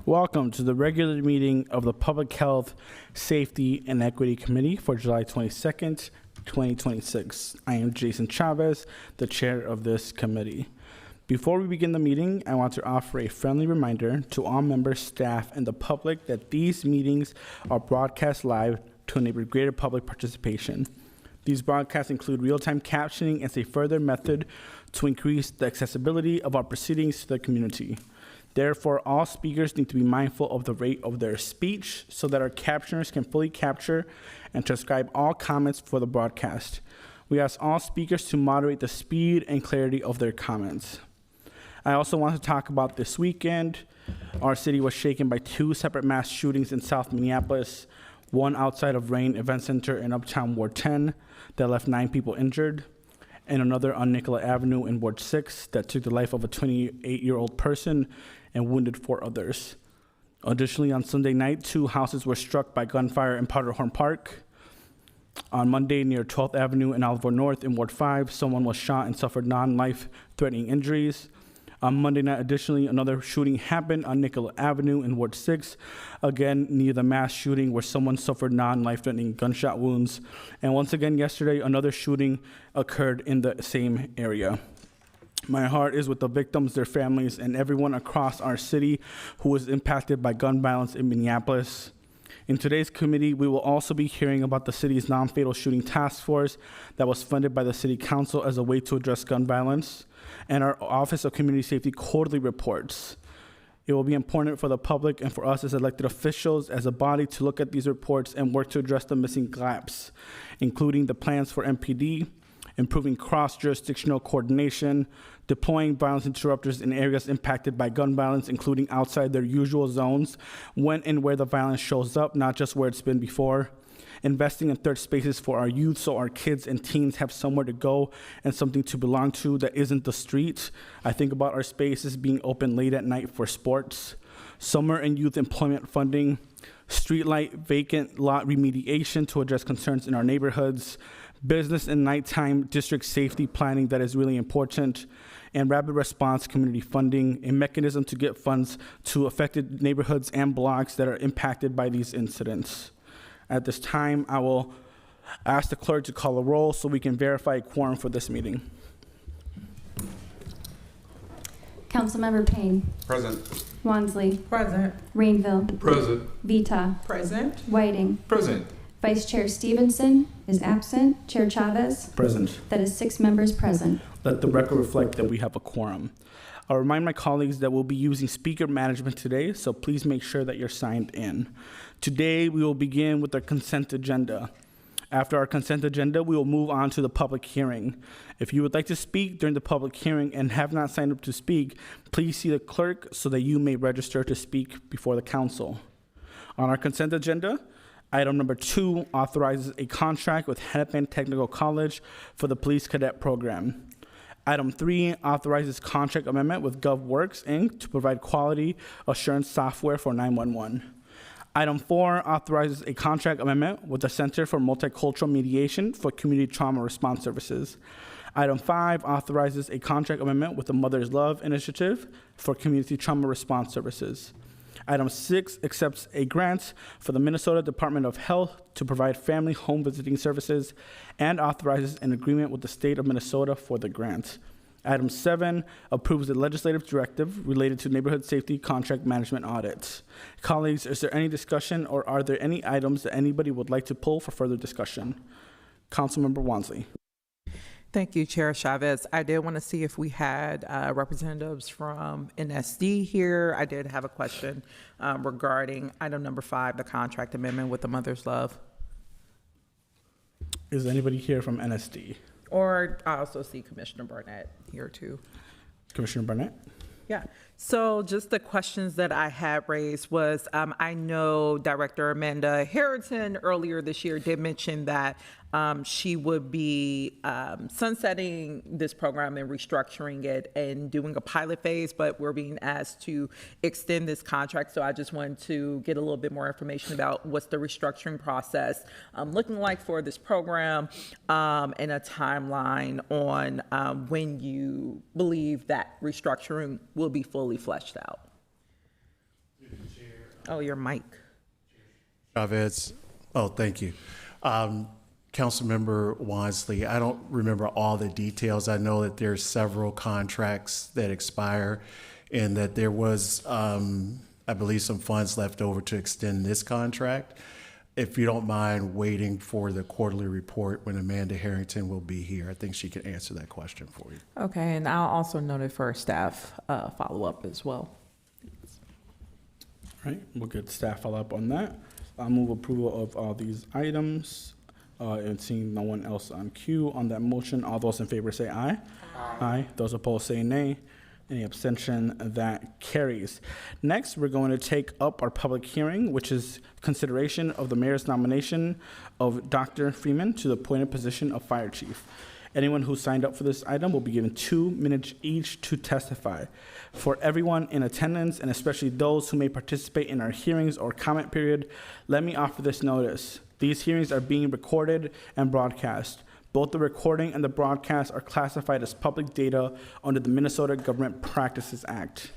Welcome to the regular meeting of the Public Health, Safety, and Equity Committee for July 22nd, 2026. I am Jason Chavez, the chair of this committee. Before we begin the meeting, I want to offer a friendly reminder to all members, staff, and the public that these meetings are broadcast live to enable greater public participation. These broadcasts include real-time captioning as a further method to increase the accessibility of our proceedings to the community. Therefore, all speakers need to be mindful of the rate of their speech so that our captioners can fully capture and transcribe all comments for the broadcast. We ask all speakers to moderate the speed and clarity of their comments. I also want to talk about this weekend. Our city was shaken by two separate mass shootings in South Minneapolis, one outside of Rain Event Center in Uptown Ward 10 that left 9 people injured, and another on Nicollet Avenue in Ward 6 that took the life of a 28-year-old person and wounded 4 others. Additionally, on Sunday night, 2 houses were struck by gunfire in Powderhorn Park. On Monday, near 12th Avenue in Oliver North in Ward 5, someone was shot and suffered non-life-threatening injuries. On Monday night, additionally, another shooting happened on Nicollet Avenue in Ward 6, again near the mass shooting where someone suffered non-life-threatening gunshot wounds. And once again, yesterday, another shooting occurred in the same area. My heart is with the victims, their families, and everyone across our city who was impacted by gun violence in Minneapolis. In today's committee, we will also be hearing about the city's non-fatal shooting task force that was funded by the city council as a way to address gun violence, and our Office of Community Safety quarterly reports. It will be important for the public and for us as elected officials as a body to look at these reports and work to address the missing gaps, including the plans for MPD, improving cross-jurisdictional coordination, deploying violence interrupters in areas impacted by gun violence, including outside their usual zones, when and where the violence shows up, not just where it's been before, investing in third spaces for our youth so our kids and teens have somewhere to go and something to belong to that isn't the street. I think about our spaces being open late at night for sports, summer and youth employment funding, streetlight vacant lot remediation to address concerns in our neighborhoods, business and nighttime district safety planning that is really important, and rapid response community funding, a mechanism to get funds to affected neighborhoods and blocks that are impacted by these incidents. At this time, I will ask the clerk to call a roll so we can verify a quorum for this meeting. Councilmember Payne. Present. Wansley. Present. Rainville. Present. Vita. Present. Whiting. Present. Vice Chair Stevenson is absent. Chair Chavez. Present. That is 6 members present. Let the record reflect that we have a quorum. I'll remind my colleagues that we'll be using speaker management today, so please make sure that you're signed in. Today, we will begin with our consent agenda. After our consent agenda, we will move on to the public hearing. If you would like to speak during the public hearing and have not signed up to speak, please see the clerk so that you may register to speak before the council. On our consent agenda, item number 2 authorizes a contract with Hennepin Technical College for the police cadet program. Item 3 authorizes contract amendment with GovWorks, Inc. to provide quality assurance software for 911. Item 4 authorizes a contract amendment with the Center for Multicultural Mediation for Community Trauma Response Services. Item 5 authorizes a contract amendment with the Mother's Love Initiative for Community Trauma Response Services. Item 6 accepts a grant for the Minnesota Department of Health to provide family home visiting services and authorizes an agreement with the state of Minnesota for the grant. Item 7 approves the legislative directive related to neighborhood safety contract management audits. Colleagues, is there any discussion or are there any items that anybody would like to pull for further discussion? Councilmember Wansley. Thank you, Chair Chavez. I did want to see if we had representatives from NSD here. I did have a question regarding item number 5, the contract amendment with the Mother's Love. Is anybody here from NSD? Or I also see Commissioner Barnett here too. Commissioner Barnett? Yeah. So just the questions that I had raised was, I know Director Amanda Harrington earlier this year did mention that she would be sunsetting this program and restructuring it and doing a pilot phase, but we're being asked to extend this contract. So I just wanted to get a little bit more information about what's the restructuring process looking like for this program and a timeline on when you believe that restructuring will be fully fleshed out. Oh, your mic. Chavez. Oh, thank you. Councilmember Wansley, I don't remember all the details. I know that there's several contracts that expire and that there was, I believe, some funds left over to extend this contract. If you don't mind waiting for the quarterly report when Amanda Harrington will be here, I think she can answer that question for you. Okay, and I'll also note it for staff follow-up as well. All right, we'll get staff follow-up on that. I'll move approval of all these items. And seeing no one else on queue on that motion, all those in favor say aye. Aye. Those opposed say nay. Any abstention? That carries. Next, we're going to take up our public hearing, which is consideration of the mayor's nomination of Dr. Freeman to the appointed position of fire chief. Anyone who signed up for this item will be given 2 minutes each to testify. For everyone in attendance, and especially those who may participate in our hearings or comment period, let me offer this notice. These hearings are being recorded and broadcast. Both the recording and the broadcast are classified as public data under the Minnesota Government Practices Act.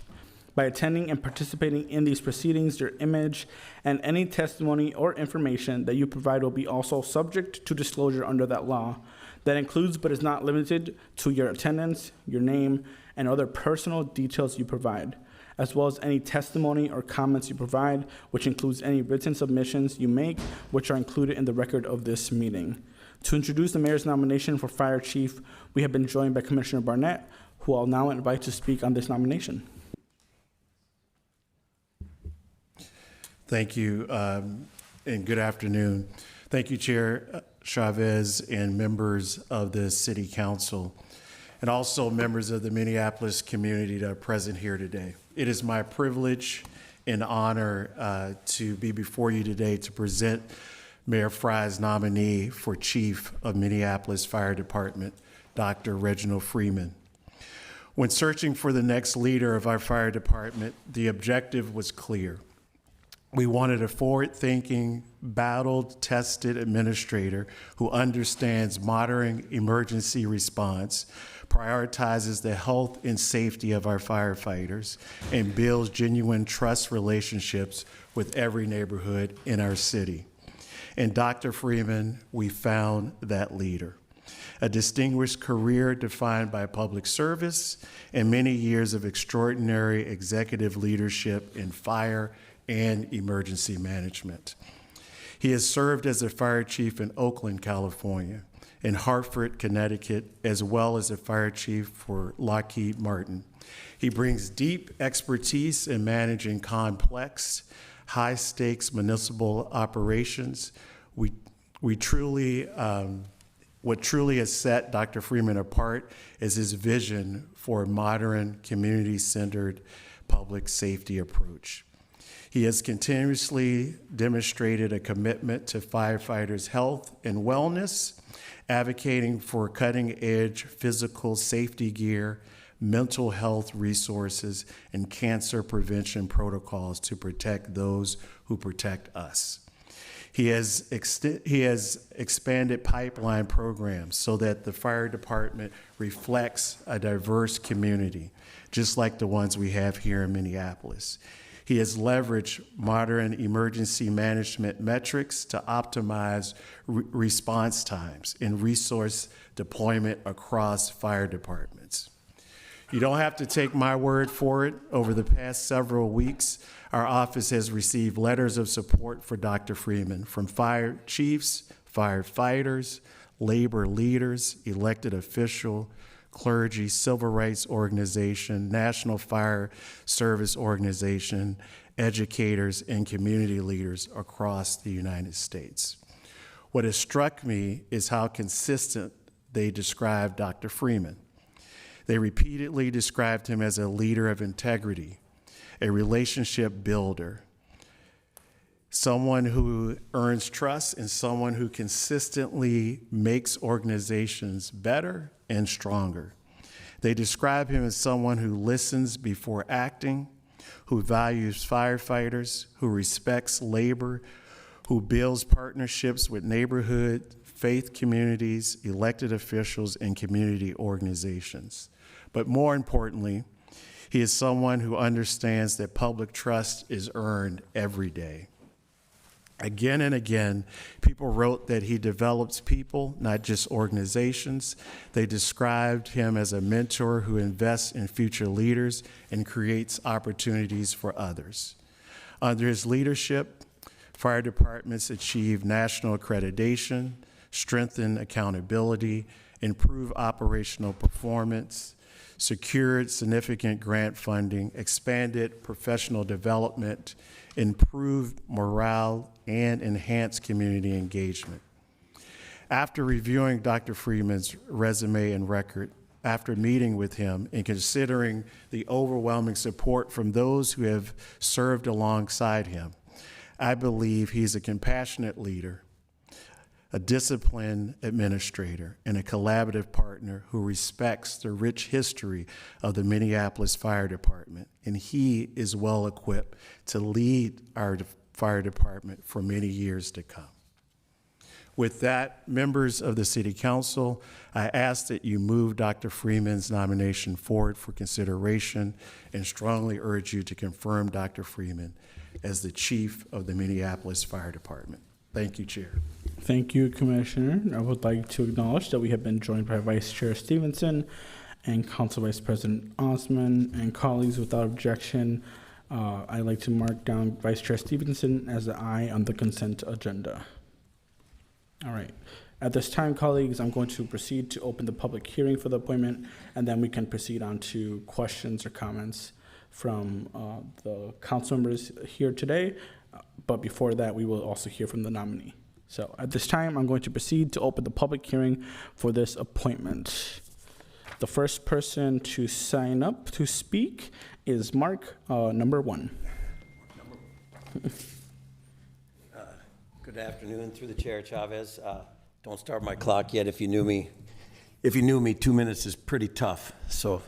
By attending and participating in these proceedings, your image and any testimony or information that you provide will be also subject to disclosure under that law. That includes but is not limited to your attendance, your name, and other personal details you provide, as well as any testimony or comments you provide, which includes any written submissions you make, which are included in the record of this meeting. To introduce the mayor's nomination for fire chief, we have been joined by Commissioner Barnett, who I'll now invite to speak on this nomination. Thank you, and good afternoon. Thank you, Chair Chavez and members of the City Council, and also members of the Minneapolis community that are present here today. It is my privilege and honor to be before you today to present Mayor Frye's nominee for Chief of Minneapolis Fire Department, Dr. Reginald Freeman. When searching for the next leader of our fire department, the objective was clear. We wanted a forward-thinking, battle-tested administrator who understands modern emergency response, prioritizes the health and safety of our firefighters, and builds genuine trust relationships with every neighborhood in our city. In Dr. Freeman, we found that leader. A distinguished career defined by public service and many years of extraordinary executive leadership in fire and emergency management. He has served as a fire chief in Oakland, California, in Hartford, Connecticut, as well as a fire chief for Lockheed Martin. He brings deep expertise in managing complex, high-stakes municipal operations. What truly has set Dr. Freeman apart is his vision for a modern, community-centered public safety approach. He has continuously demonstrated a commitment to firefighters' health and wellness, advocating for cutting-edge physical safety gear, mental health resources, and cancer prevention protocols to protect those who protect us. He has expanded pipeline programs so that the fire department reflects a diverse community, just like the ones we have here in Minneapolis. He has leveraged modern emergency management metrics to optimize response times and resource deployment across fire departments. You don't have to take my word for it. Over the past several weeks, our office has received letters of support for Dr. Freeman from fire chiefs, firefighters, labor leaders, elected officials, clergy, civil rights organization, National Fire Service Organization, educators, and community leaders across the United States. What has struck me is how consistent they describe Dr. Freeman. They repeatedly described him as a leader of integrity, a relationship builder, someone who earns trust, and someone who consistently makes organizations better and stronger. They describe him as someone who listens before acting, who values firefighters, who respects labor, who builds partnerships with neighborhood, faith communities, elected officials, and community organizations. But more importantly, He is someone who understands that public trust is earned every day. Again and again, people wrote that he develops people, not just organizations. They described him as a mentor who invests in future leaders and creates opportunities for others. Under his leadership, fire departments achieve national accreditation, strengthen accountability, improve operational performance, secured significant grant funding, expanded professional development, improved morale, and enhanced community engagement. After reviewing Dr. Freeman's resume and record, after meeting with him and considering the overwhelming support from those who have served alongside him, I believe he's a compassionate leader, a disciplined administrator, and a collaborative partner who respects the rich history of the Minneapolis Fire Department, and he is well equipped to lead our fire department for many years to come. With that, members of the City Council, I ask that you move Dr. Freeman's nomination forward for consideration and strongly urge you to confirm Dr. Freeman as the Chief of the Minneapolis Fire Department. Thank you, Chair. Thank you, Commissioner. I would like to acknowledge that we have been joined by Vice Chair Stevenson and Council Vice President Osman and colleagues. Without objection, I'd like to mark down Vice Chair Stevenson as the aye on the consent agenda. All right. At this time, colleagues, I'm going to proceed to open the public hearing for the appointment, and then we can proceed on to questions or comments from the council members here today. But before that, we will also hear from the nominee. So at this time, I'm going to proceed to open the public hearing for this appointment. The first person to sign up to speak is Mark, number 1. Good afternoon, through the chair, Chavez. Don't start my clock yet. If you knew me, 2 minutes is pretty tough. So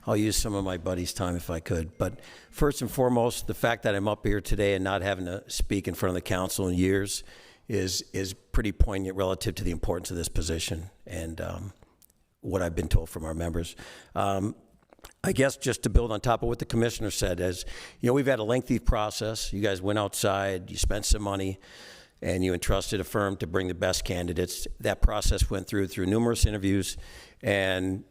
I'll use some of my buddies' time if I could. But first and foremost, the fact that I'm up here today and not having to speak in front of the council in years is pretty poignant relative to the importance of this position and what I've been told from our members. I guess just to build on top of what the commissioner said, as you know, we've had a lengthy process. You guys went outside, you spent some money, and you entrusted a firm to bring the best candidates. That process went through numerous interviews, and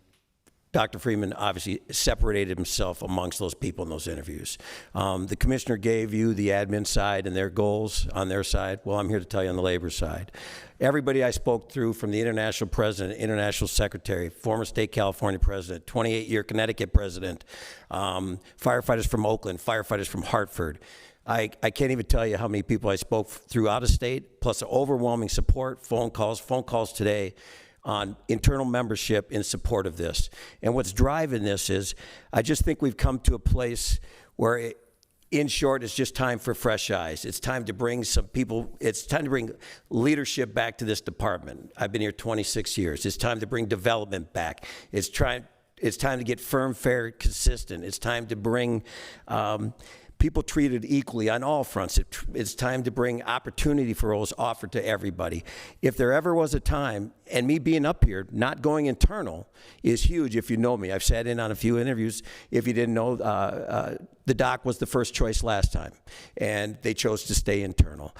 Dr. Freeman obviously separated himself amongst those people in those interviews. The commissioner gave you the admin side and their goals on their side. Well, I'm here to tell you on the labor side. Everybody I spoke through, from the international president, international secretary, former state California president, 28-year Connecticut president, firefighters from Oakland, firefighters from Hartford. I can't even tell you how many people I spoke through out of state, plus overwhelming support, phone calls today on internal membership in support of this. And what's driving this is, I just think we've come to a place where, in short, it's just time for fresh eyes. It's time to bring some people, it's time to bring leadership back to this department. I've been here 26 years. It's time to bring development back. It's time to get firm, fair, consistent. It's time to bring people treated equally on all fronts. It's time to bring opportunity for roles offered to everybody. If there ever was a time, and me being up here, not going internal is huge if you know me. I've sat in on a few interviews. If you didn't know, the doc was the first choice last time, and they chose to stay internal.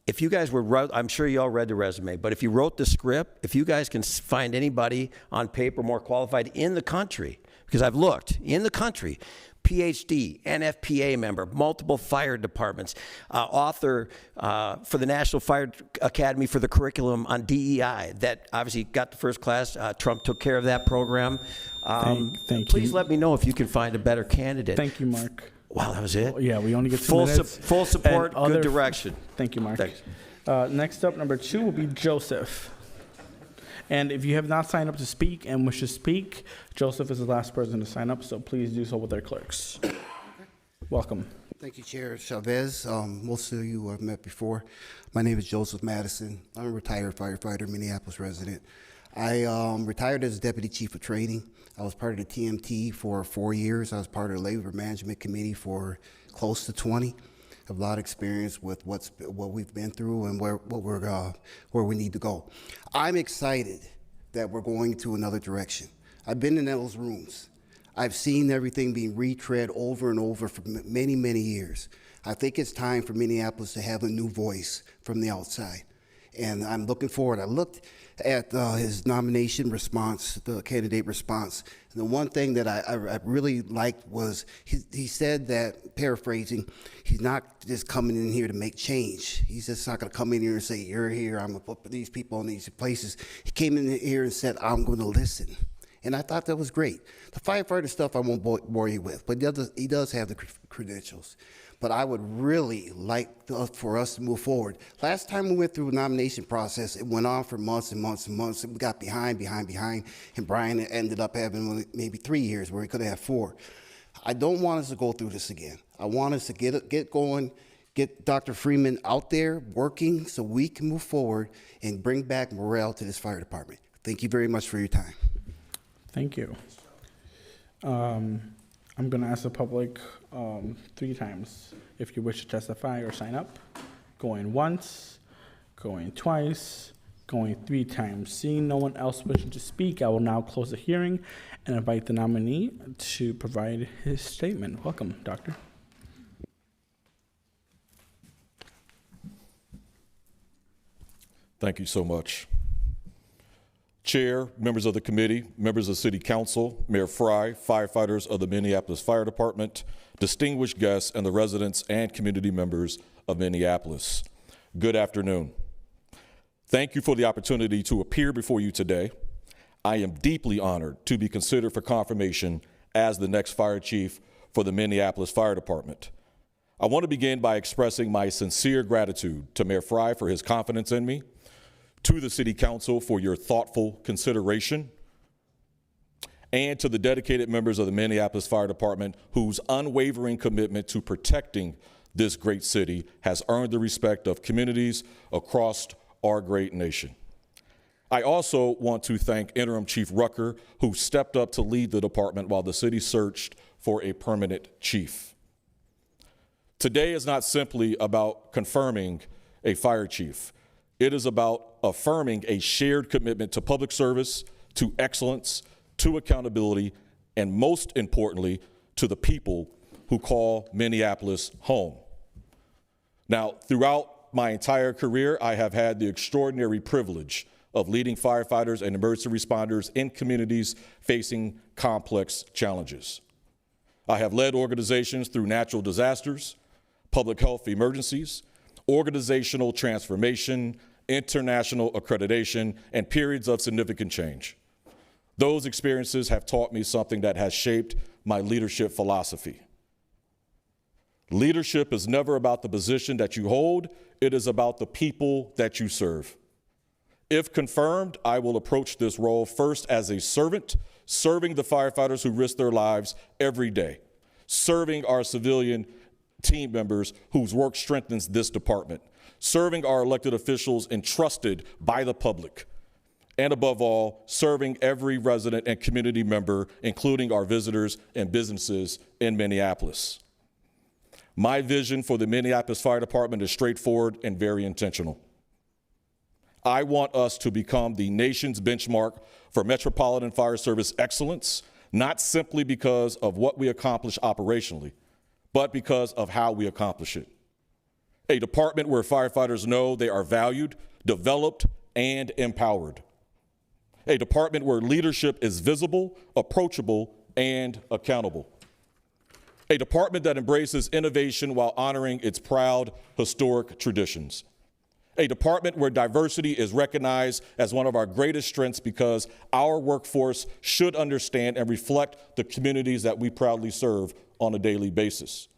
If you guys were, I'm sure you all read the resume, but if you wrote the script, if you guys can find anybody on paper more qualified in the country, because I've looked, in the country, PhD, NFPA member, multiple fire departments, author for the National Fire Academy for the curriculum on DEI, that obviously got the first class. Trump took care of that program. Thank Please you. let me know if you can find a better candidate. Thank you, Mark. Wow, that was it? Yeah, we only get 2 minutes. Full support, And good direction. Thank you, Mark. Thanks. Next up, number 2 will be Joseph. And if you have not signed up to speak and wish to speak, Joseph is the last person to sign up, so please do so with their clerks. Welcome. Thank you, Chair Chavez. Most of you I've met before. My name is Joseph Madison. I'm a retired firefighter, Minneapolis resident. I retired as Deputy Chief of Training. I was part of the TMT for 4 years. I was part of the Labor Management Committee for close to 20. I have a lot of experience with what we've been through and where we need to go. I'm excited that we're going to another direction. I've been in those rooms. I've seen everything being retread over and over for many, many years. I think it's time for Minneapolis to have a new voice from the outside. And I'm looking forward. I looked at his nomination response, the candidate response. And the one thing that I really liked was he said that, paraphrasing, he's not just coming in here to make change. He's just not going to come in here and say, you're here, I'm going to put these people in these places. He came in here and said, I'm going to listen. And I thought that was great. The firefighter stuff I won't bore you with, but he does have the credentials. But I would really like for us to move forward. Last time we went through a nomination process, it went on for months and months and months. We got behind, and Brian ended up having maybe 3 years where he could have had 4. I don't want us to go through this again. I want us to get going, get Dr. Freeman out there working so we can move forward and bring back morale to this fire department. Thank you very much for your time. Thank you. I'm going to ask the public 3 times if you wish to testify or sign up. Going once, going twice, going 3 times. Seeing no one else wishing to speak, I will now close the hearing and invite the nominee to provide his statement. Welcome, Doctor. Thank you so much. Chair, members of the committee, members of City Council, Mayor Fry, firefighters of the Minneapolis Fire Department, distinguished guests, and the residents and community members of Minneapolis. Good afternoon. Thank you for the opportunity to appear before you today. I am deeply honored to be considered for confirmation as the next fire chief for the Minneapolis Fire Department. I want to begin by expressing my sincere gratitude to Mayor Fry for his confidence in me, to the City Council for your thoughtful consideration, and to the dedicated members of the Minneapolis Fire Department whose unwavering commitment to protecting this great city has earned the respect of communities across our great nation. I also want to thank Interim Chief Rucker, who stepped up to lead the department while the city searched for a permanent chief. Today is not simply about confirming a fire chief. It is about affirming a shared commitment to public service, to excellence, to accountability, and most importantly, to the people who call Minneapolis home. Now, throughout my entire career, I have had the extraordinary privilege of leading firefighters and emergency responders in communities facing complex challenges. I have led organizations through natural disasters, public health emergencies, organizational transformation, international accreditation, and periods of significant change. Those experiences have taught me something that has shaped my leadership philosophy. Leadership is never about the position that you hold, it is about the people that you serve. If confirmed, I will approach this role first as a servant, serving the firefighters who risk their lives every day, serving our civilian team members whose work strengthens this department, serving our elected officials entrusted by the public, and above all, serving every resident and community member, including our visitors and businesses in Minneapolis. My vision for the Minneapolis Fire Department is straightforward and very intentional. I want us to become the nation's benchmark for Metropolitan Fire Service excellence, not simply because of what we accomplish operationally, but because of how we accomplish it. A department where firefighters know they are valued, developed, and empowered. A department where leadership is visible, approachable, and accountable. A department that embraces innovation while honoring its proud, historic traditions. A department where diversity is recognized as one of our greatest strengths because our workforce should understand and reflect the communities that we proudly serve on a daily basis.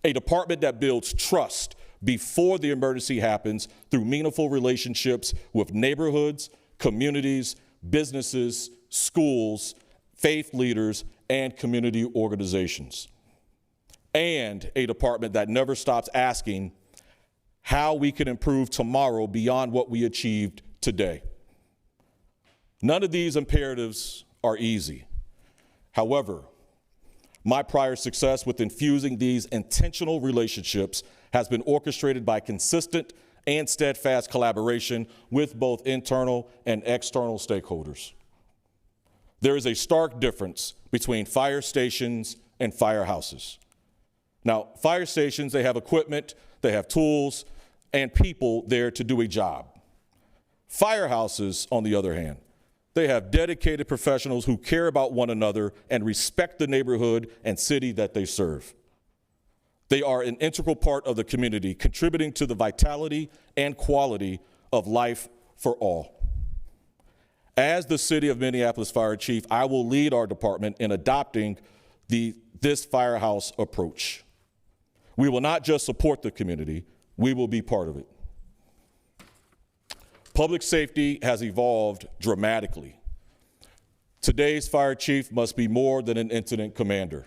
A department that builds trust before the emergency happens through meaningful relationships with neighborhoods, communities, businesses, schools, faith leaders, and community organizations. And a department that never stops asking how we can improve tomorrow beyond what we achieved today. None of these imperatives are easy. However, my prior success with infusing these intentional relationships has been orchestrated by consistent and steadfast collaboration with both internal and external stakeholders. There is a stark difference between fire stations and firehouses. Now, fire stations, they have equipment, they have tools, and people there to do a job. Firehouses, on the other hand, they have dedicated professionals who care about one another and respect the neighborhood and city that they serve. They are an integral part of the community, contributing to the vitality and quality of life for all. As the City of Minneapolis Fire Chief, I will lead our department in adopting this firehouse approach. We will not just support the community, we will be part of it. Public safety has evolved dramatically. Today's fire chief must be more than an incident commander.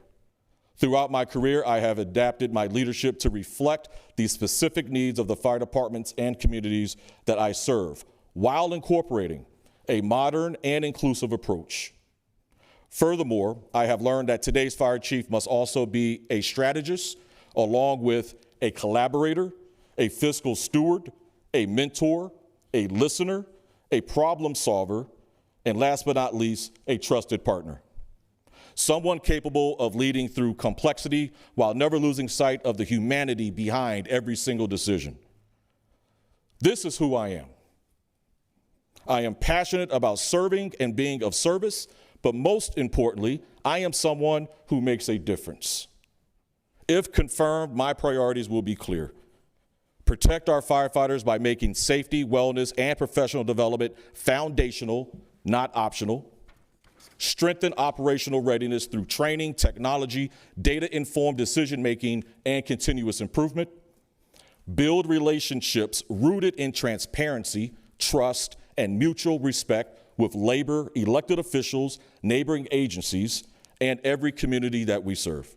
Throughout my career, I have adapted my leadership to reflect the specific needs of the fire departments and communities that I serve, while incorporating a modern and inclusive approach. Furthermore, I have learned that today's fire chief must also be a strategist, along with a collaborator, a fiscal steward, a mentor, a listener, a problem solver, and last but not least, a trusted partner. Someone capable of leading through complexity while never losing sight of the humanity behind every single decision. This is who I am. I am passionate about serving and being of service, but most importantly, I am someone who makes a difference. If confirmed, my priorities will be clear. Protect our firefighters by making safety, wellness, and professional development foundational, not optional. Strengthen operational readiness through training, technology, data-informed decision-making, and continuous improvement. Build relationships rooted in transparency, trust, and mutual respect with labor, elected officials, neighboring agencies, and every community that we serve.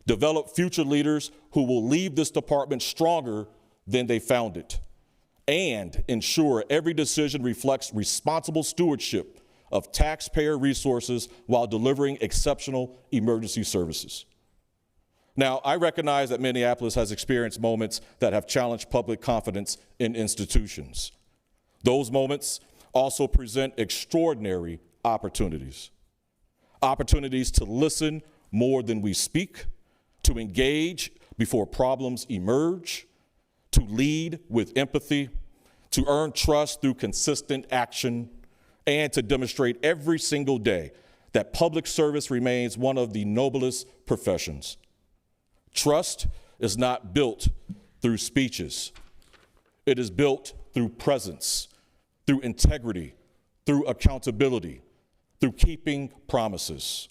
Develop future leaders who will leave this department stronger than they found it, and ensure every decision reflects responsible stewardship of taxpayer resources while delivering exceptional emergency services. Now, I recognize that Minneapolis has experienced moments that have challenged public confidence in institutions. Those moments also present extraordinary opportunities. Opportunities to listen more than we speak, to engage before problems emerge, to lead with empathy, to earn trust through consistent action, and to demonstrate every single day that public service remains one of the noblest professions. Trust is not built through speeches. It is built through presence, through integrity, through accountability, through keeping promises.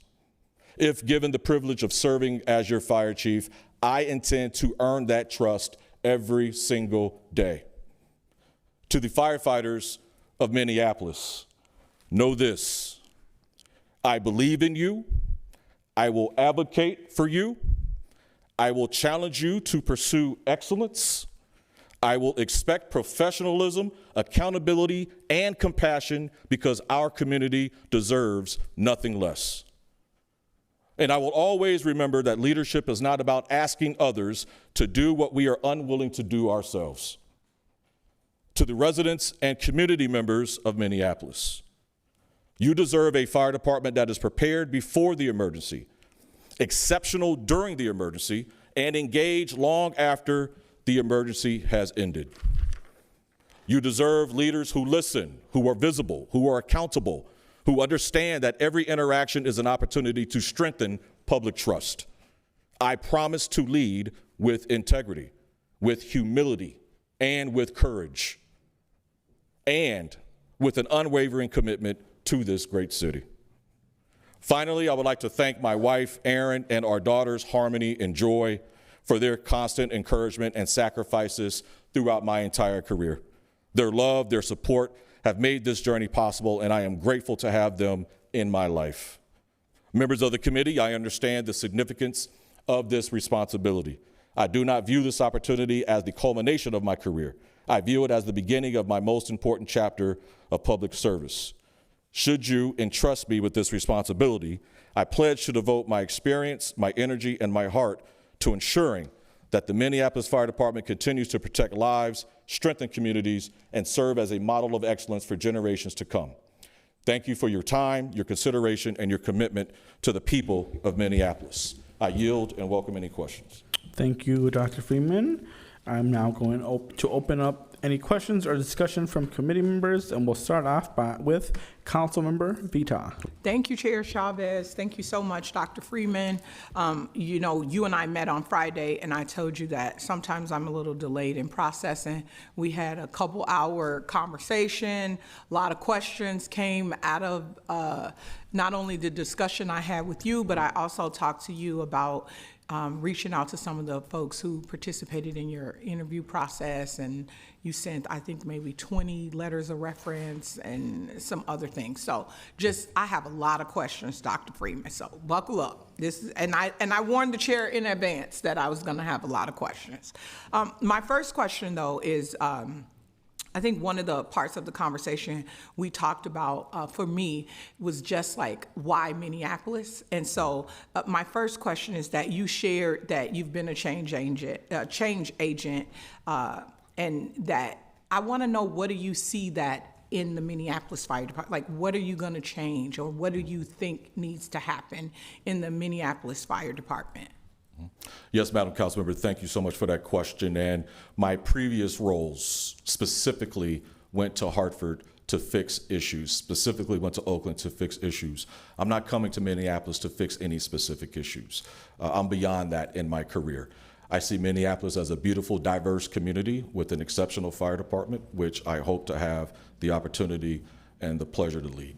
If given the privilege of serving as your fire chief, I intend to earn that trust every single day. To the firefighters of Minneapolis, know this: I believe in you, I will advocate for you, I will challenge you to pursue excellence, I will expect professionalism, accountability, and compassion because our community deserves nothing less. And I will always remember that leadership is not about asking others to do what we are unwilling to do ourselves. To the residents and community members of Minneapolis, you deserve a fire department that is prepared before the emergency, exceptional during the emergency, and engaged long after the emergency has ended. You deserve leaders who listen, who are visible, who are accountable, who understand that every interaction is an opportunity to strengthen public trust. I promise to lead with integrity, with humility, and with courage, and with an unwavering commitment to this great city. Finally, I would like to thank my wife, Erin, and our daughters, Harmony and Joy, for their constant encouragement and sacrifices throughout my entire career. Their love, their support have made this journey possible, and I am grateful to have them in my life. Members of the committee, I understand the significance of this responsibility. I do not view this opportunity as the culmination of my career. I view it as the beginning of my most important chapter of public service. Should you entrust me with this responsibility, I pledge to devote my experience, my energy, and my heart to ensuring that the Minneapolis Fire Department continues to protect lives, strengthen communities, and serve as a model of excellence for generations to come. Thank you for your time, your consideration, and your commitment to the people of Minneapolis. I yield and welcome any questions. Thank you, Dr. Freeman. I'm now going to open up any questions or discussion from committee members, and we'll start off with Councilmember Vita. Thank you, Chair Chavez. Thank you so much, Dr. Freeman. You know, you and I met on Friday, and I told you that sometimes I'm a little delayed in processing. We had a couple-hour conversation. A lot of questions came out of not only the discussion I had with you, but I also talked to you about reaching out to some of the folks who participated in your interview process, and you sent, I think, maybe 20 letters of reference and some other things. So I have a lot of questions, Dr. Freeman, so buckle up. And I warned the chair in advance that I was gonna have a lot of questions. My first question, though, is, I think one of the parts of the conversation we talked about, for me, was just like, why Minneapolis? And so my first question is that you shared that you've been a change agent, and that I want to know, what do you see that in the Minneapolis Fire Department? Like, what are you going to change, or what do you think needs to happen in the Minneapolis Fire Department? Yes, Madam Councilmember, thank you so much for that question. And my previous roles specifically went to Hartford to fix issues, specifically went to Oakland to fix issues. I'm not coming to Minneapolis to fix any specific issues. I'm beyond that in my career. I see Minneapolis as a beautiful, diverse community with an exceptional fire department, which I hope to have the opportunity and the pleasure to lead.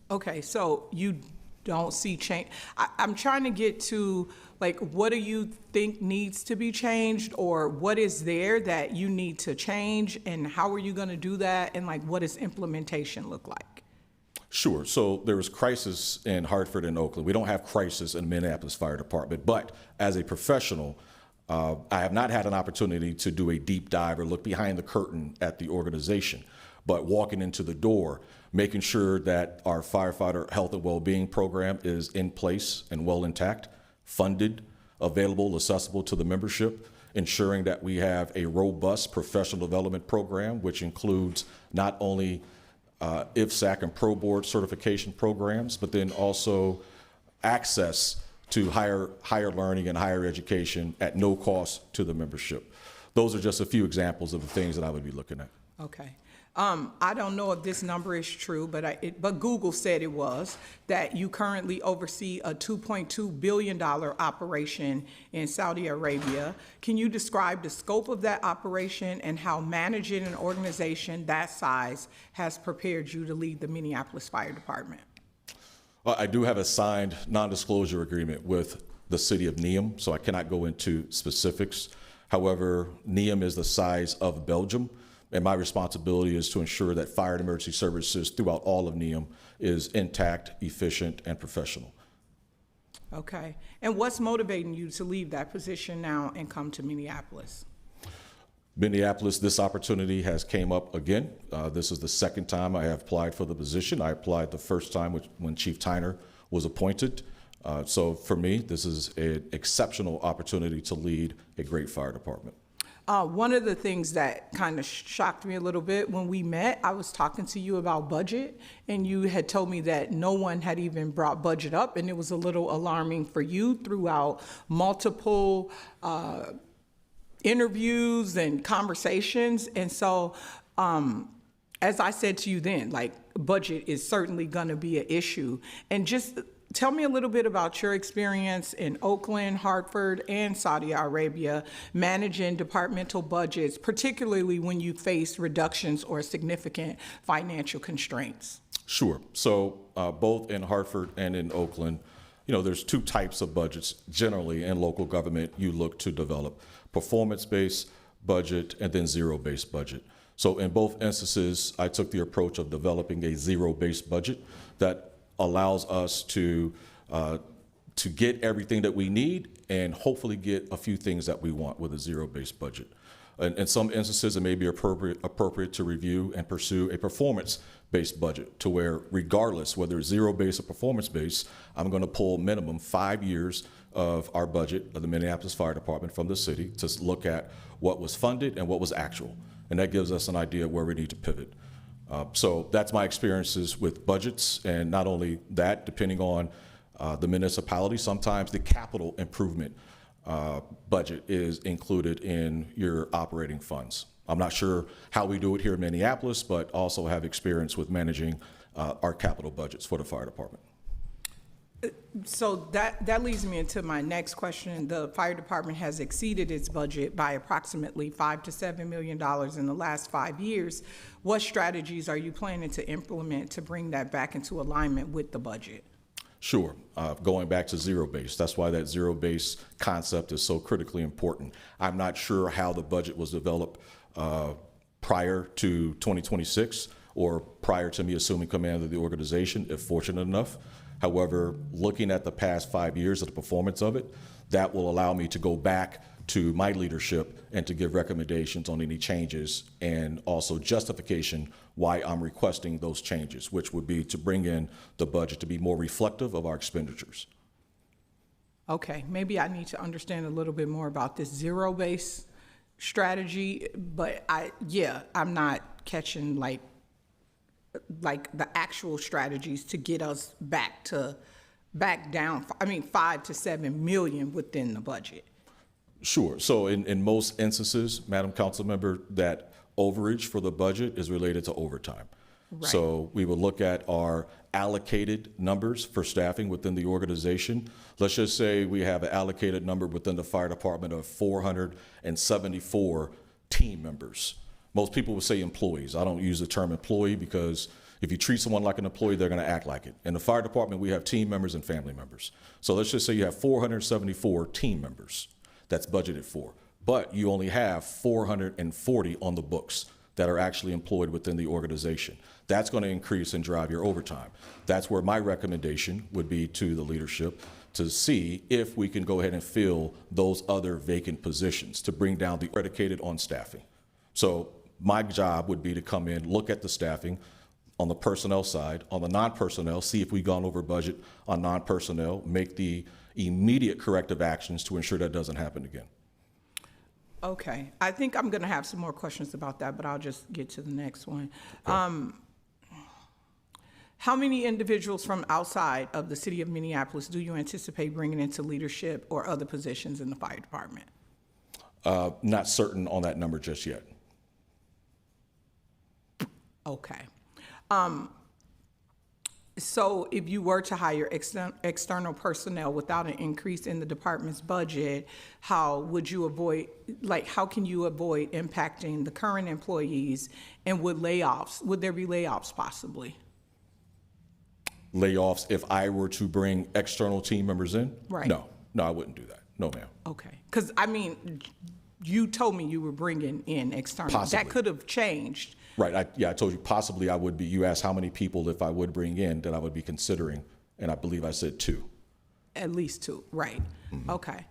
Okay, so you don't see change. I'm trying to get to, like, what do you think needs to be changed, or what is there that you need to change, and how are you going to do that, and like, what does implementation look like? Sure. So there is crisis in Hartford and Oakland. We don't have crisis in Minneapolis Fire Department, but as a professional, I have not had an opportunity to do a deep dive or look behind the curtain at the organization, but walking into the door, making sure that our firefighter health and well-being program is in place and well intact, funded, available, accessible to the membership, ensuring that we have a robust professional development program, which includes not only IFSAC and Pro Board certification programs, but then also access to higher learning and higher education at no cost to the membership. Those are just a few examples of the things that I would be looking at. Okay. I don't know if this number is true, but Google said it was, that you currently oversee a $2.2 billion operation in Saudi Arabia. Can you describe the scope of that operation and how managing an organization that size has prepared you to lead the Minneapolis Fire Department? Well, I do have a signed non-disclosure agreement with the city of Neum, so I cannot go into specifics. However, Neum is the size of Belgium, and my responsibility is to ensure that fire and emergency services throughout all of Neum is intact, efficient, and professional. Okay. And what's motivating you to leave that position now and come to Minneapolis? Minneapolis, this opportunity has came up again. This is the second time I have applied for the position. I applied the first time when Chief Tyner was appointed. So for me, this is an exceptional opportunity to lead a great fire department. One of the things that kind of shocked me a little bit when we met, I was talking to you about budget, and you had told me that no one had even brought budget up, and it was a little alarming for you throughout multiple interviews and conversations. And so, as I said to you then, like, budget is certainly going to be an issue. And just tell me a little bit about your experience in Oakland, Hartford, and Saudi Arabia managing departmental budgets, particularly when you face reductions or significant financial constraints. Sure. So both in Hartford and in Oakland, there's two types of budgets generally in local government you look to develop: performance-based budget and then zero-based budget. So in both instances, I took the approach of developing a zero-based budget that allows us to get everything that we need and hopefully get a few things that we want with a zero-based budget. In some instances, it may be appropriate to review and pursue a performance-based budget, to where regardless whether it's zero-based or performance-based, I'm going to pull minimum 5 years of our budget of the Minneapolis Fire Department from the city to look at what was funded and what was actual. And that gives us an idea of where we need to pivot. So that's my experiences with budgets, and not only that, depending on the municipality, sometimes the capital improvement budget is included in your operating funds. I'm not sure how we do it here in Minneapolis, but also have experience with managing our capital budgets for the fire department. So that leads me into my next question. The fire department has exceeded its budget by approximately $5 to $7 million in the last 5 years. What strategies are you planning to implement to bring that back into alignment with the budget? Sure. Going back to zero base. That's why that zero base concept is so critically important. I'm not sure how the budget was developed prior to 2026 or prior to me assuming command of the organization, if fortunate enough. However, looking at the past 5 years of the performance of it, that will allow me to go back to my leadership and to give recommendations on any changes and also justification why I'm requesting those changes, which would be to bring in the budget to be more reflective of our expenditures. Okay, maybe I need to understand a little bit more about this zero-based strategy, but I'm not catching like the actual strategies to get us back down, 5 to 7 million within the budget. Sure. So in most instances, Madam Councilmember, that overage for the budget is related to overtime. Right. So we would look at our allocated numbers for staffing within the organization. Let's just say we have an allocated number within the fire department of 474 team members. Most people would say employees. I don't use the term employee because if you treat someone like an employee, they're going to act like it. In the fire department, we have team members and family members. So let's just say you have 474 team members that's budgeted for, but you only have 440 on the books that are actually employed within the organization. That's going to increase and drive your overtime. That's where my recommendation would be to the leadership to see if we can go ahead and fill those other vacant positions to bring down the predicated on staffing. So my job would be to come in, look at the staffing on the personnel side, on the non-personnel, see if we've gone over budget on non-personnel, make the immediate corrective actions to ensure that doesn't happen again. Okay, I think I'm gonna have some more questions about that, but I'll just get to the next one. Okay. How many individuals from outside of the city of Minneapolis do you anticipate bringing into leadership or other positions in the fire department? Not certain on that number just yet. Okay. So if you were to hire external personnel without an increase in the department's budget, how can you avoid impacting the current employees, and would there be layoffs possibly? Layoffs if I were to bring external team members in? Right. No, I wouldn't do that. No, ma'am. Okay, because you told me you were bringing in external. Possibly. That could have changed. Right, I told you possibly I would be. You asked how many people if I would bring in that I would be considering, and I believe I said 2. At least 2, right. Mm-hmm. Okay.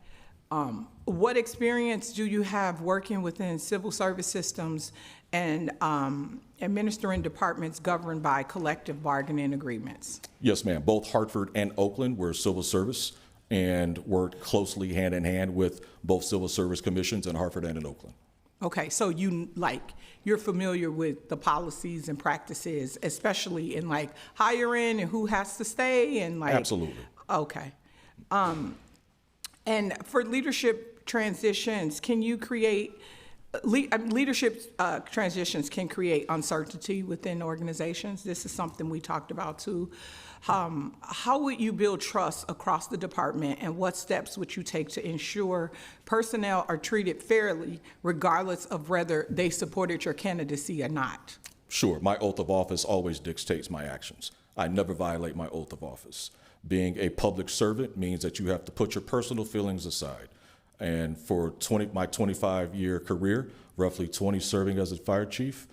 What experience do you have working within civil service systems and administering departments governed by collective bargaining agreements? Yes, ma'am. Both Hartford and Oakland were civil service and worked closely hand in hand with both civil service commissions in Hartford and in Oakland. Okay, so you're familiar with the policies and practices, especially in hiring and who has to stay and Absolutely. Okay. And for leadership transitions, can you create transitions can create uncertainty within organizations. This is something we talked about too. How would you build trust across the department, and what steps would you take to ensure personnel are treated fairly regardless of whether they supported your candidacy or not? Sure. My oath of office always dictates my actions. I never violate my oath of office. Being a public servant means that you have to put your personal feelings aside. And for my 25-year career, roughly 20 serving as a fire chief,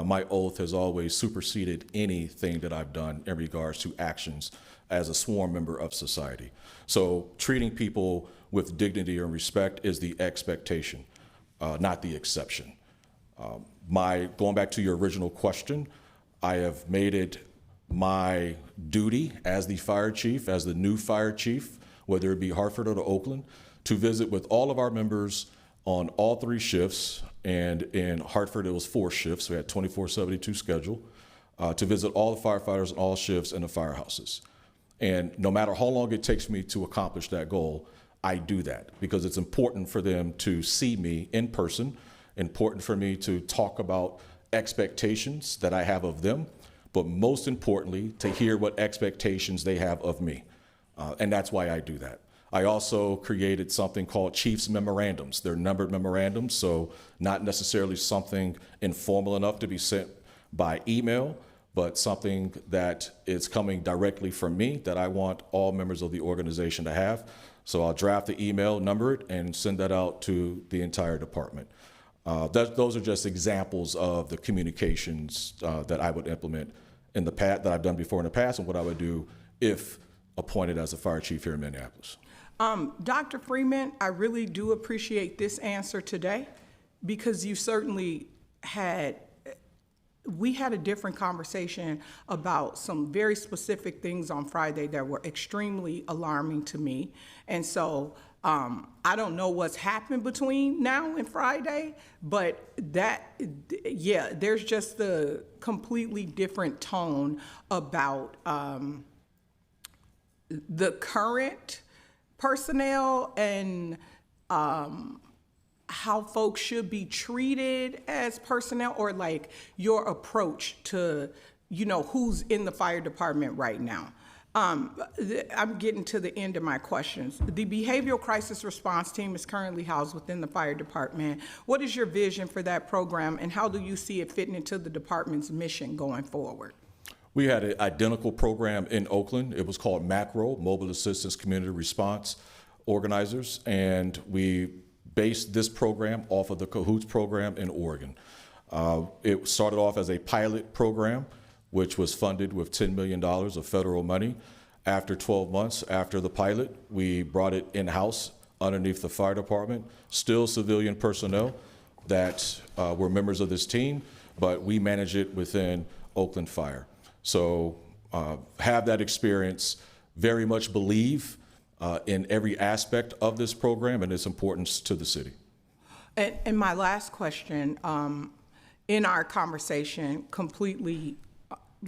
my oath has always superseded anything that I've done in regards to actions as a sworn member of society. So treating people with dignity and respect is the expectation, not the exception. Going back to your original question, I have made it my duty as the fire chief, as the new fire chief, whether it be Hartford or Oakland, to visit with all of our members on all 3 shifts. And in Hartford, it was 4 shifts. We had 24/72 schedule. to visit all the firefighters and all shifts in the firehouses. And no matter how long it takes me to accomplish that goal, I do that because it's important for them to see me in person, important for me to talk about expectations that I have of them, but most importantly, to hear what expectations they have of me. And that's why I do that. I also created something called Chiefs Memorandums. They're numbered memorandums, so not necessarily something informal enough to be sent by email, but something that is coming directly from me that I want all members of the organization to have. So I'll draft the email, number it, and send that out to the entire department. Those are just examples of the communications that I would implement in the past, that I've done before in the past, and what I would do if appointed as a fire chief here in Minneapolis. Dr. Freeman, I really do appreciate this answer today because you certainly we had a different conversation about some very specific things on Friday that were extremely alarming to me. And so I don't know what's happened between now and Friday, but there's just a completely different tone about the current personnel and how folks should be treated as personnel, or like your approach to, who's in the fire department right now. I'm getting to the end of my questions. The Behavioral Crisis Response Team is currently housed within the fire department. What is your vision for that program, and how do you see it fitting into the department's mission going forward? We had an identical program in Oakland. It was called MACRO, Mobile Assistance Community Response Organizers, and we based this program off of the CAHOOTS program in Oregon. It started off as a pilot program, which was funded with $10 million of federal money. After 12 months after the pilot, we brought it in-house underneath the fire department, still civilian personnel that were members of this team, but we manage it within Oakland Fire. So have that experience, very much believe in every aspect of this program and its importance to the city. And my last question, in our conversation, completely,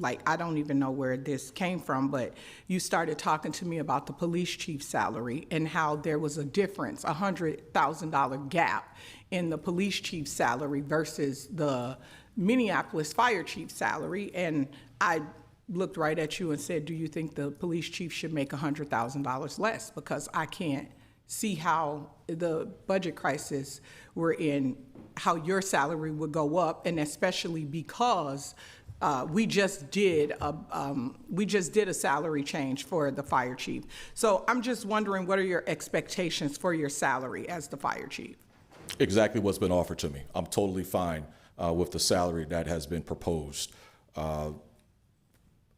I don't even know where this came from, but you started talking to me about the police chief salary and how there was a difference, $100,000 gap in the police chief salary versus the Minneapolis fire chief salary. And I looked right at you and said, do you think the police chief should make $100,000 less? Because I can't see how the budget crisis we're in, how your salary would go up, and especially because we just did a salary change for the fire chief. So I'm just wondering, what are your expectations for your salary as the fire chief? Exactly what's been offered to me. I'm totally fine with the salary that has been proposed.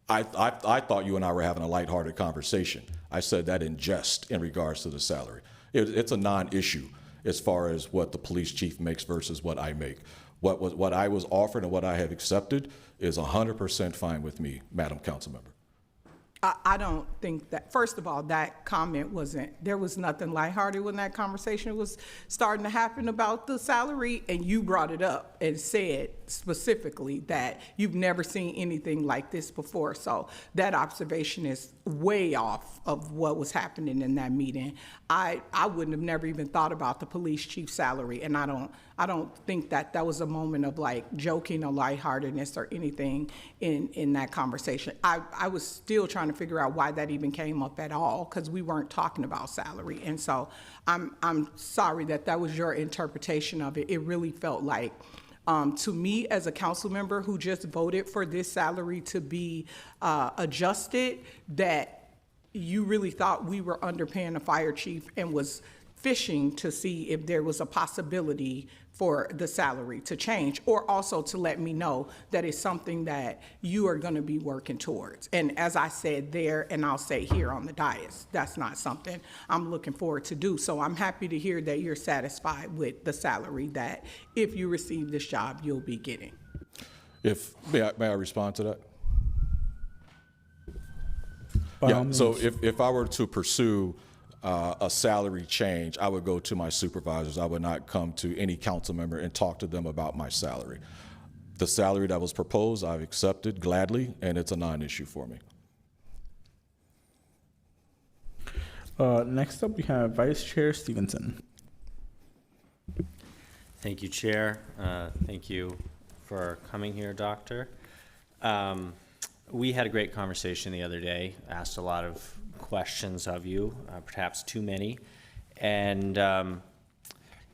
I thought you and I were having a lighthearted conversation. I said that in jest in regards to the salary. It's a non-issue as far as what the police chief makes versus what I make. What I was offered and what I have accepted is 100% fine with me, Madam Councilmember. I don't think that, first of all, that comment there was nothing lighthearted when that conversation was starting to happen about the salary, and you brought it up and said specifically that you've never seen anything like this before. So that observation is way off of what was happening in that meeting. I wouldn't have never even thought about the police chief salary, and I don't think that was a moment of joking or lightheartedness or anything in that conversation. I was still trying to figure out why that even came up at all, because we weren't talking about salary. And so I'm sorry that was your interpretation of it. It really felt like, to me as a council member who just voted for this salary to be adjusted, that you really thought we were underpaying a fire chief and was fishing to see if there was a possibility for the salary to change, or also to let me know that it's something that you are going to be working towards. And as I said there, and I'll say here on the dais, that's not something I'm looking forward to do. So I'm happy to hear that you're satisfied with the salary that if you receive this job, you'll be getting. May I respond to that? By all Yeah, so means. if I were to pursue a salary change, I would go to my supervisors. I would not come to any council member and talk to them about my salary. The salary that was proposed, I've accepted gladly, and it's a non-issue for me. Next up, we have Vice Chair Stevenson. Thank you, Chair. Thank you for coming here, Doctor. We had a great conversation the other day, asked a lot of questions of you, perhaps too many. And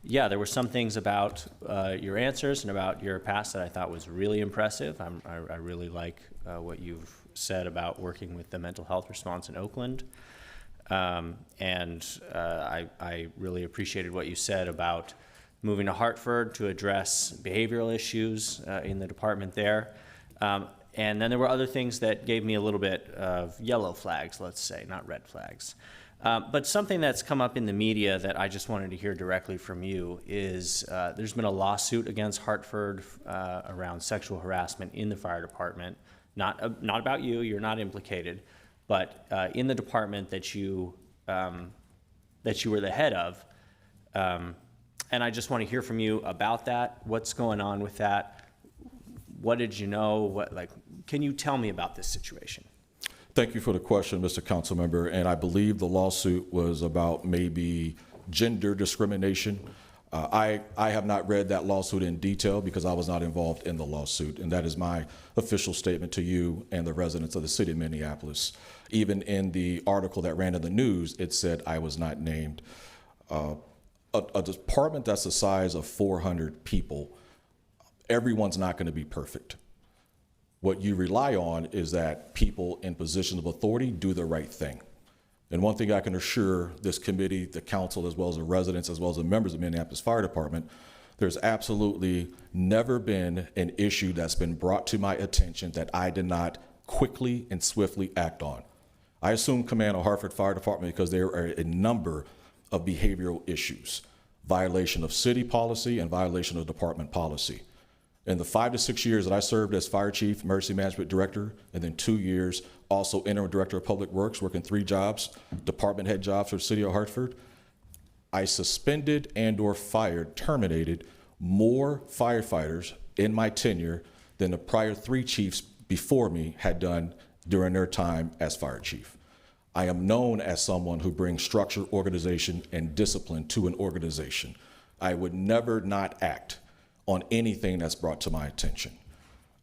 yeah, there were some things about your answers and about your past that I thought was really impressive. I really like what you've said about working with the mental health response in Oakland. I really appreciated what you said about moving to Hartford to address behavioral issues in the department there. And then there were other things that gave me a little bit of yellow flags, let's say, not red flags. But something that's come up in the media that I just wanted to hear directly from you is there's been a lawsuit against Hartford around sexual harassment in the fire department. Not about you, you're not implicated, but in the department that you were the head of. And I just want to hear from you about that. What's going on with that? What did you know? Can you tell me about this situation? Thank you for the question, Mr. Councilmember. And I believe the lawsuit was about maybe gender discrimination. I have not read that lawsuit in detail because I was not involved in the lawsuit. And that is my official statement to you and the residents of the city of Minneapolis. Even in the article that ran in the news, it said I was not named. A department that's the size of 400 people, everyone's not going to be perfect. What you rely on is that people in positions of authority do the right thing. And one thing I can assure this committee, the council, as well as the residents, as well as the members of the Minneapolis Fire Department, there's absolutely never been an issue that's been brought to my attention that I did not quickly and swiftly act on. I assumed command of Hartford Fire Department because there are a number of behavioral issues, violation of city policy and violation of department policy. In the 5 to 6 years that I served as fire chief, emergency management director, and then 2 years also interim director of public works, working 3 jobs, department head jobs for the city of Hartford, I suspended and/or fired, terminated more firefighters in my tenure than the prior 3 chiefs before me had done during their time as fire chief. I am known as someone who brings structure, organization, and discipline to an organization. I would never not act on anything that's brought to my attention.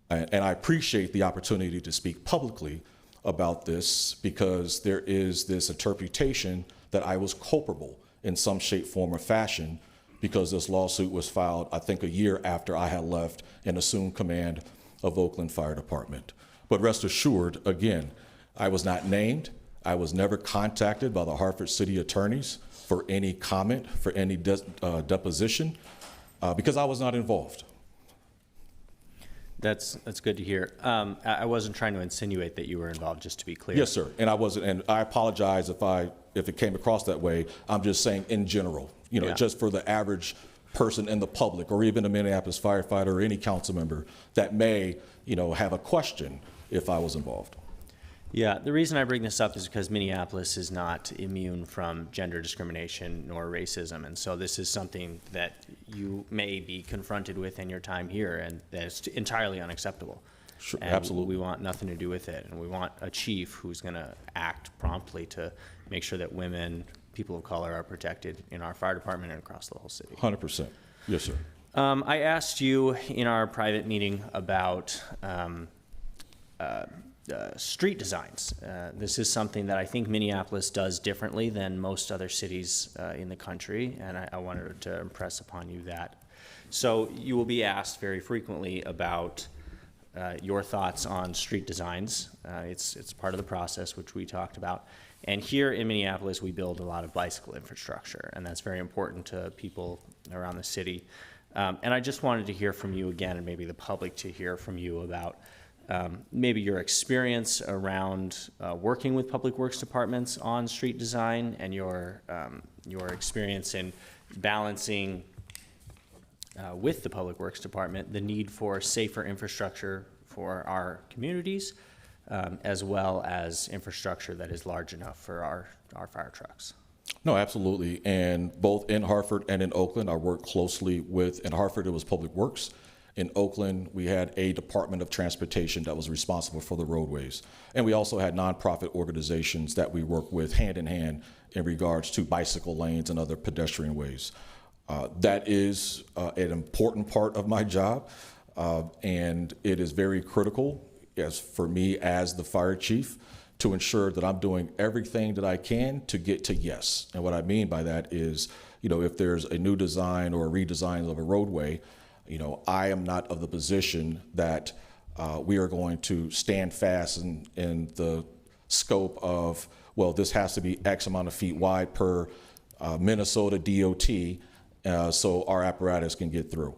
And I appreciate the opportunity to speak publicly about this because there is this interpretation that I was culpable in some shape, form, or fashion because this lawsuit was filed, I think, a year after I had left and assumed command of Oakland Fire Department. But rest assured, again, I was not named. I was never contacted by the Hartford City attorneys for any comment, for any deposition, because I was not involved. That's good to hear. I wasn't trying to insinuate that you were involved, just to be clear. Yes, sir. And I wasn't, and I apologize if it came across that way. I'm just saying in general, Yeah. just for the average person in the public, or even a Minneapolis firefighter or any council member that may, have a question if I was involved. Yeah, the reason I bring this up is because Minneapolis is not immune from gender discrimination nor racism. And so this is something that you may be confronted with in your time here, and that's entirely unacceptable. Sure, and absolutely. We want nothing to do with it. And we want a chief who's going to act promptly to make sure that women, people of color, are protected in our fire department and across the whole city. 100%. Yes, sir. I asked you in our private meeting about street designs. This is something that I think Minneapolis does differently than most other cities in the country, and I wanted to impress upon you that. So you will be asked very frequently about your thoughts on street designs. It's part of the process, which we talked about. And here in Minneapolis, we build a lot of bicycle infrastructure, and that's very important to people around the city. And I just wanted to hear from you again, and maybe the public to hear from you about maybe your experience around working with public works departments on street design, and your experience in balancing with the public works department the need for safer infrastructure for our communities, as well as infrastructure that is large enough for our fire trucks. No, absolutely. And both in Hartford and in Oakland, I work closely with, in Hartford, it was Public Works. In Oakland, we had a Department of Transportation that was responsible for the roadways. And we also had nonprofit organizations that we work with hand in hand in regards to bicycle lanes and other pedestrian ways. That is an important part of my job, and it is very critical as for me as the fire chief to ensure that I'm doing everything that I can to get to yes. And what I mean by that is, if there's a new design or a redesign of a roadway, I am not of the position that we are going to stand fast in the scope of, well, this has to be X amount of feet wide per Minnesota DOT so our apparatus can get through.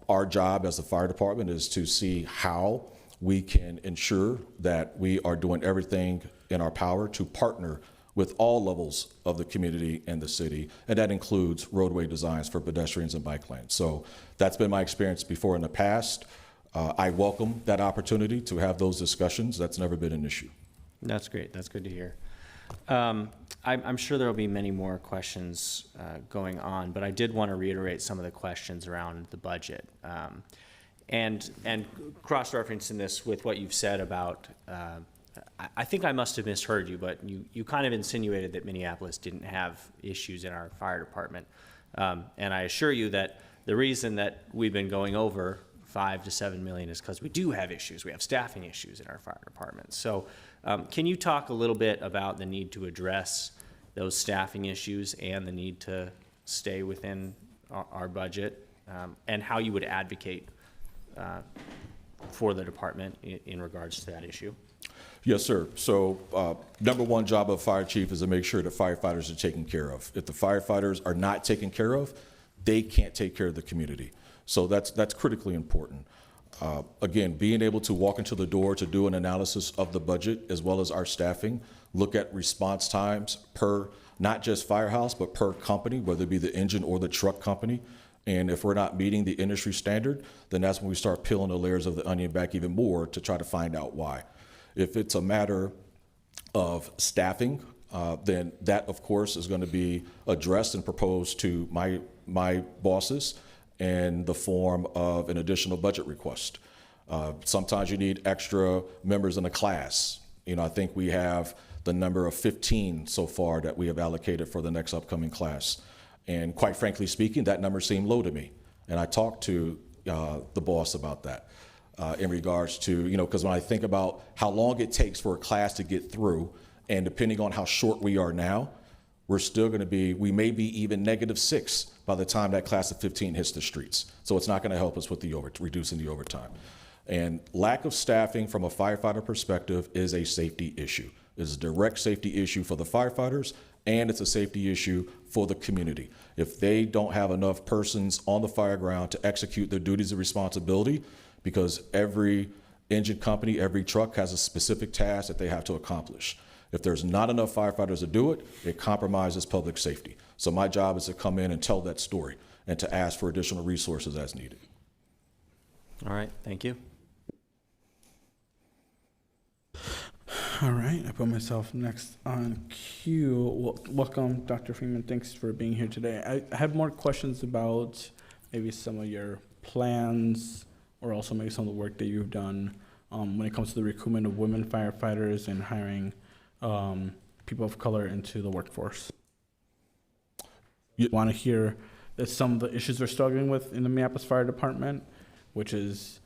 Our job as the fire department is to see how we can ensure that we are doing everything in our power to partner with all levels of the community and the city, and that includes roadway designs for pedestrians and bike lanes. So that's been my experience before in the past. I welcome that opportunity to have those discussions. That's never been an issue. That's great. That's good to hear. I'm sure there will be many more questions going on, but I did want to reiterate some of the questions around the budget. And cross-referencing this with what you've said about, I think I must have misheard you, but you kind of insinuated that Minneapolis didn't have issues in our fire department. And I assure you that the reason that we've been going over $5 to $7 million is because we do have issues. We have staffing issues in our fire department. So can you talk a little bit about the need to address those staffing issues and the need to stay within our budget, and how you would advocate for the department in regards to that issue? Yes, sir. So number one job of fire chief is to make sure that firefighters are taken care of. If the firefighters are not taken care of, they can't take care of the community. So that's critically important. Again, being able to walk into the door to do an analysis of the budget as well as our staffing, look at response times per not just firehouse, but per company, whether it be the engine or the truck company. And if we're not meeting the industry standard, then that's when we start peeling the layers of the onion back even more to try to find out why. If it's a matter of staffing, then that, of course, is going to be addressed and proposed to my bosses in the form of an additional budget request. Sometimes you need extra members in a class. I think we have the number of 15 so far that we have allocated for the next upcoming class. And quite frankly speaking, that number seemed low to me. And I talked to the boss about that in regards to, because when I think about how long it takes for a class to get through, and depending on how short we are now, we may be even -6 by the time that class of 15 hits the streets. So it's not going to help us with reducing the overtime. And lack of staffing from a firefighter perspective is a safety issue. It's a direct safety issue for the firefighters, and it's a safety issue for the community. If they don't have enough persons on the fire ground to execute their duties and responsibility, because every engine company, every truck has a specific task that they have to accomplish. If there's not enough firefighters to do it, it compromises public safety. So my job is to come in and tell that story and to ask for additional resources as needed. All right, thank you. All right, I put myself next on queue. Welcome, Dr. Freeman. Thanks for being here today. I had more questions about maybe some of your plans, or also maybe some of the work that you've done when it comes to the recruitment of women firefighters and hiring people of color into the workforce. You want to hear that some of the issues we're struggling with in the Minneapolis Fire Department, which is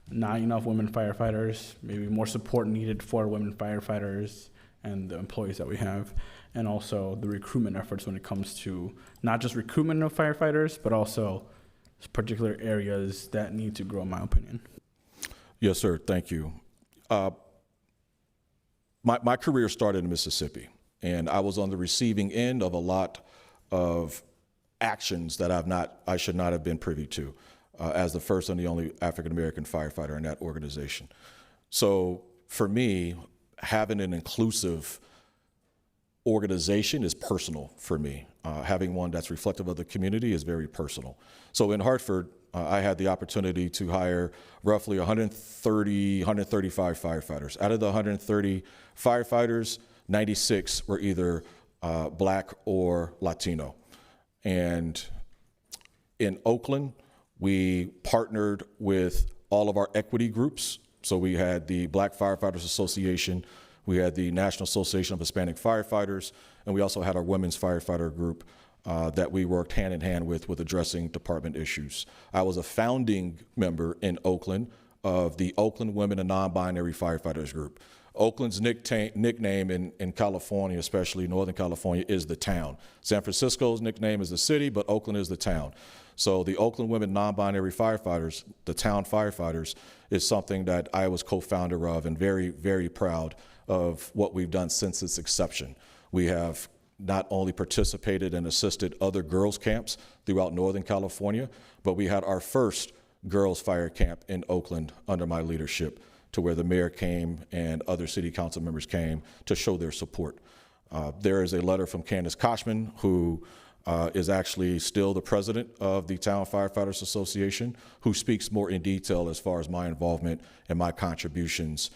not enough women firefighters, maybe more support needed for women firefighters and the employees that we have, and also the recruitment efforts when it comes to not just recruitment of firefighters, but also particular areas that need to grow, in my opinion. Yes, sir. Thank you. My career started in Mississippi, and I was on the receiving end of a lot of actions that I should not have been privy to as the first and the only African-American firefighter in that organization. So for me, having an inclusive organization is personal for me. Having one that's reflective of the community is very personal. So in Hartford, I had the opportunity to hire roughly 135 firefighters. Out of the 130 firefighters, 96 were either Black or Latino. And in Oakland, We partnered with all of our equity groups. So we had the Black Firefighters Association, we had the National Association of Hispanic Firefighters, and we also had our Women's Firefighter Group that we worked hand in hand with addressing department issues. I was a founding member in Oakland of the Oakland Women and Non-Binary Firefighters Group. Oakland's nickname in California, especially Northern California, is the town. San Francisco's nickname is the city, but Oakland is the town. So the Oakland Women Non-Binary Firefighters, the town firefighters, is something that I was co-founder of, and very, very proud of what we've done since its inception. We have not only participated and assisted other girls' camps throughout Northern California, but we had our first girls' fire camp in Oakland under my leadership, to where the mayor came and other city council members came to show their support. There is a letter from Candace Koshman, who is actually still the president of the Town Firefighters Association, who speaks more in detail as far as my involvement and my contributions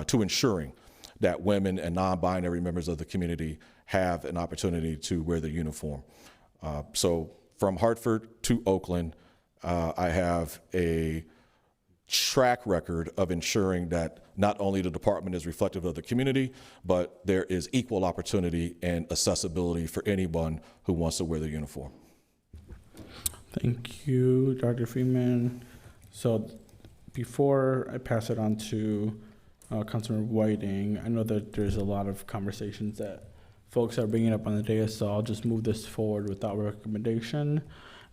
to ensuring that women and non-binary members of the community have an opportunity to wear the uniform. So from Hartford to Oakland, I have a track record of ensuring that not only the department is reflective of the community, but there is equal opportunity and accessibility for anyone who wants to wear the uniform. Thank you, Dr. Freeman. So before I pass it on to Councilmember Whiting, I know that there's a lot of conversations that folks are bringing up on the dais, so I'll just move this forward without recommendation.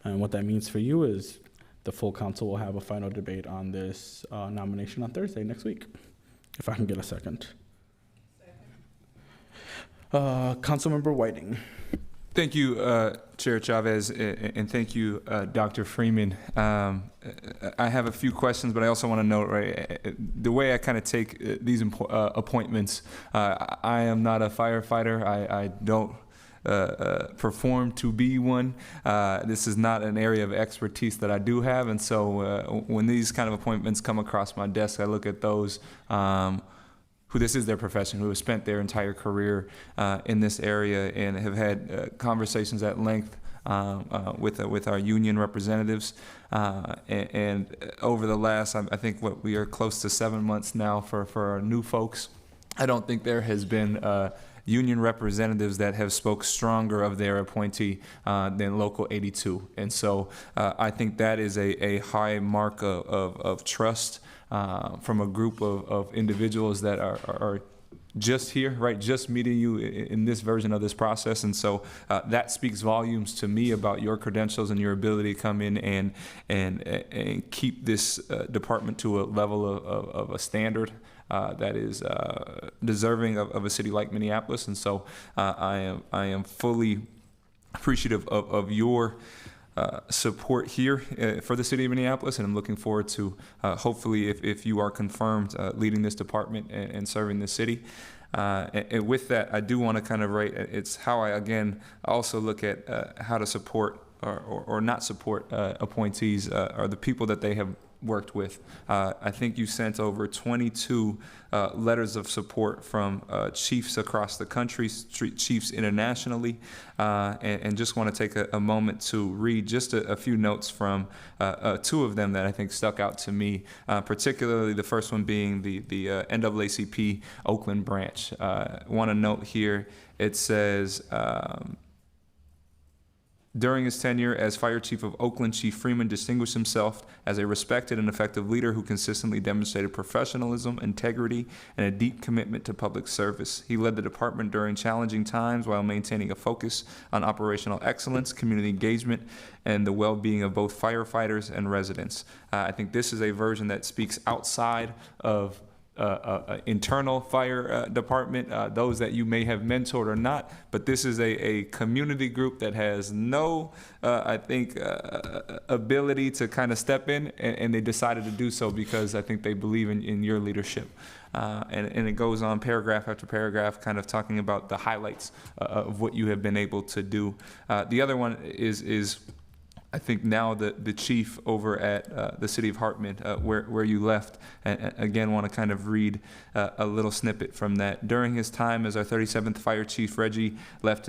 And what that means for you is the full council will have a final debate on this nomination on Thursday next week, if I can get a second. Councilmember Whiting. Thank you, Chair Chavez, and thank you, Dr. Freeman. I have a few questions, but I also want to note, right, the way I kind of take these appointments, I am not a firefighter. I don't perform to be one. This is not an area of expertise that I do have, and so when these kind of appointments come across my desk, I look at those who this is their profession, who have spent their entire career in this area and have had conversations at length with our union representatives. And over the last, I think what we are close to 7 months now for our new folks, I don't think there has been union representatives that have spoke stronger of their appointee than Local 82. And so I think that is a high mark of trust from a group of individuals that are just here, right, just meeting you in this version of this process. And so that speaks volumes to me about your credentials and your ability to come in and keep this department to a level of a standard that is deserving of a city like Minneapolis. And so I am fully appreciative of your support here for the city of Minneapolis, and I'm looking forward to hopefully, if you are confirmed, leading this department and serving the city. And with that, I do want to kind of it's how I again also look at how to support or not support appointees or the people that they have worked with. I think you sent over 22 letters of support from chiefs across the country, chiefs internationally, and just want to take a moment to read just a few notes from two of them that I think stuck out to me, particularly the first one being the NAACP Oakland branch. Want to note here, it says, during his tenure as Fire Chief of Oakland, Chief Freeman distinguished himself as a respected and effective leader who consistently demonstrated professionalism, integrity, and a deep commitment to public service. He led the department during challenging times while maintaining a focus on operational excellence, community engagement, and the well-being of both firefighters and residents. I think this is a version that speaks outside of internal fire department, those that you may have mentored or not, but this is a community group that has no, I think, ability to kind of step in, and they decided to do so because I think they believe in your leadership. And it goes on paragraph after paragraph, kind of talking about the highlights of what you have been able to do. The other one is I think now the chief over at the city of Hartman, where you left, and again want to kind of read a little snippet from that. During his time as our 37th fire chief, Reggie left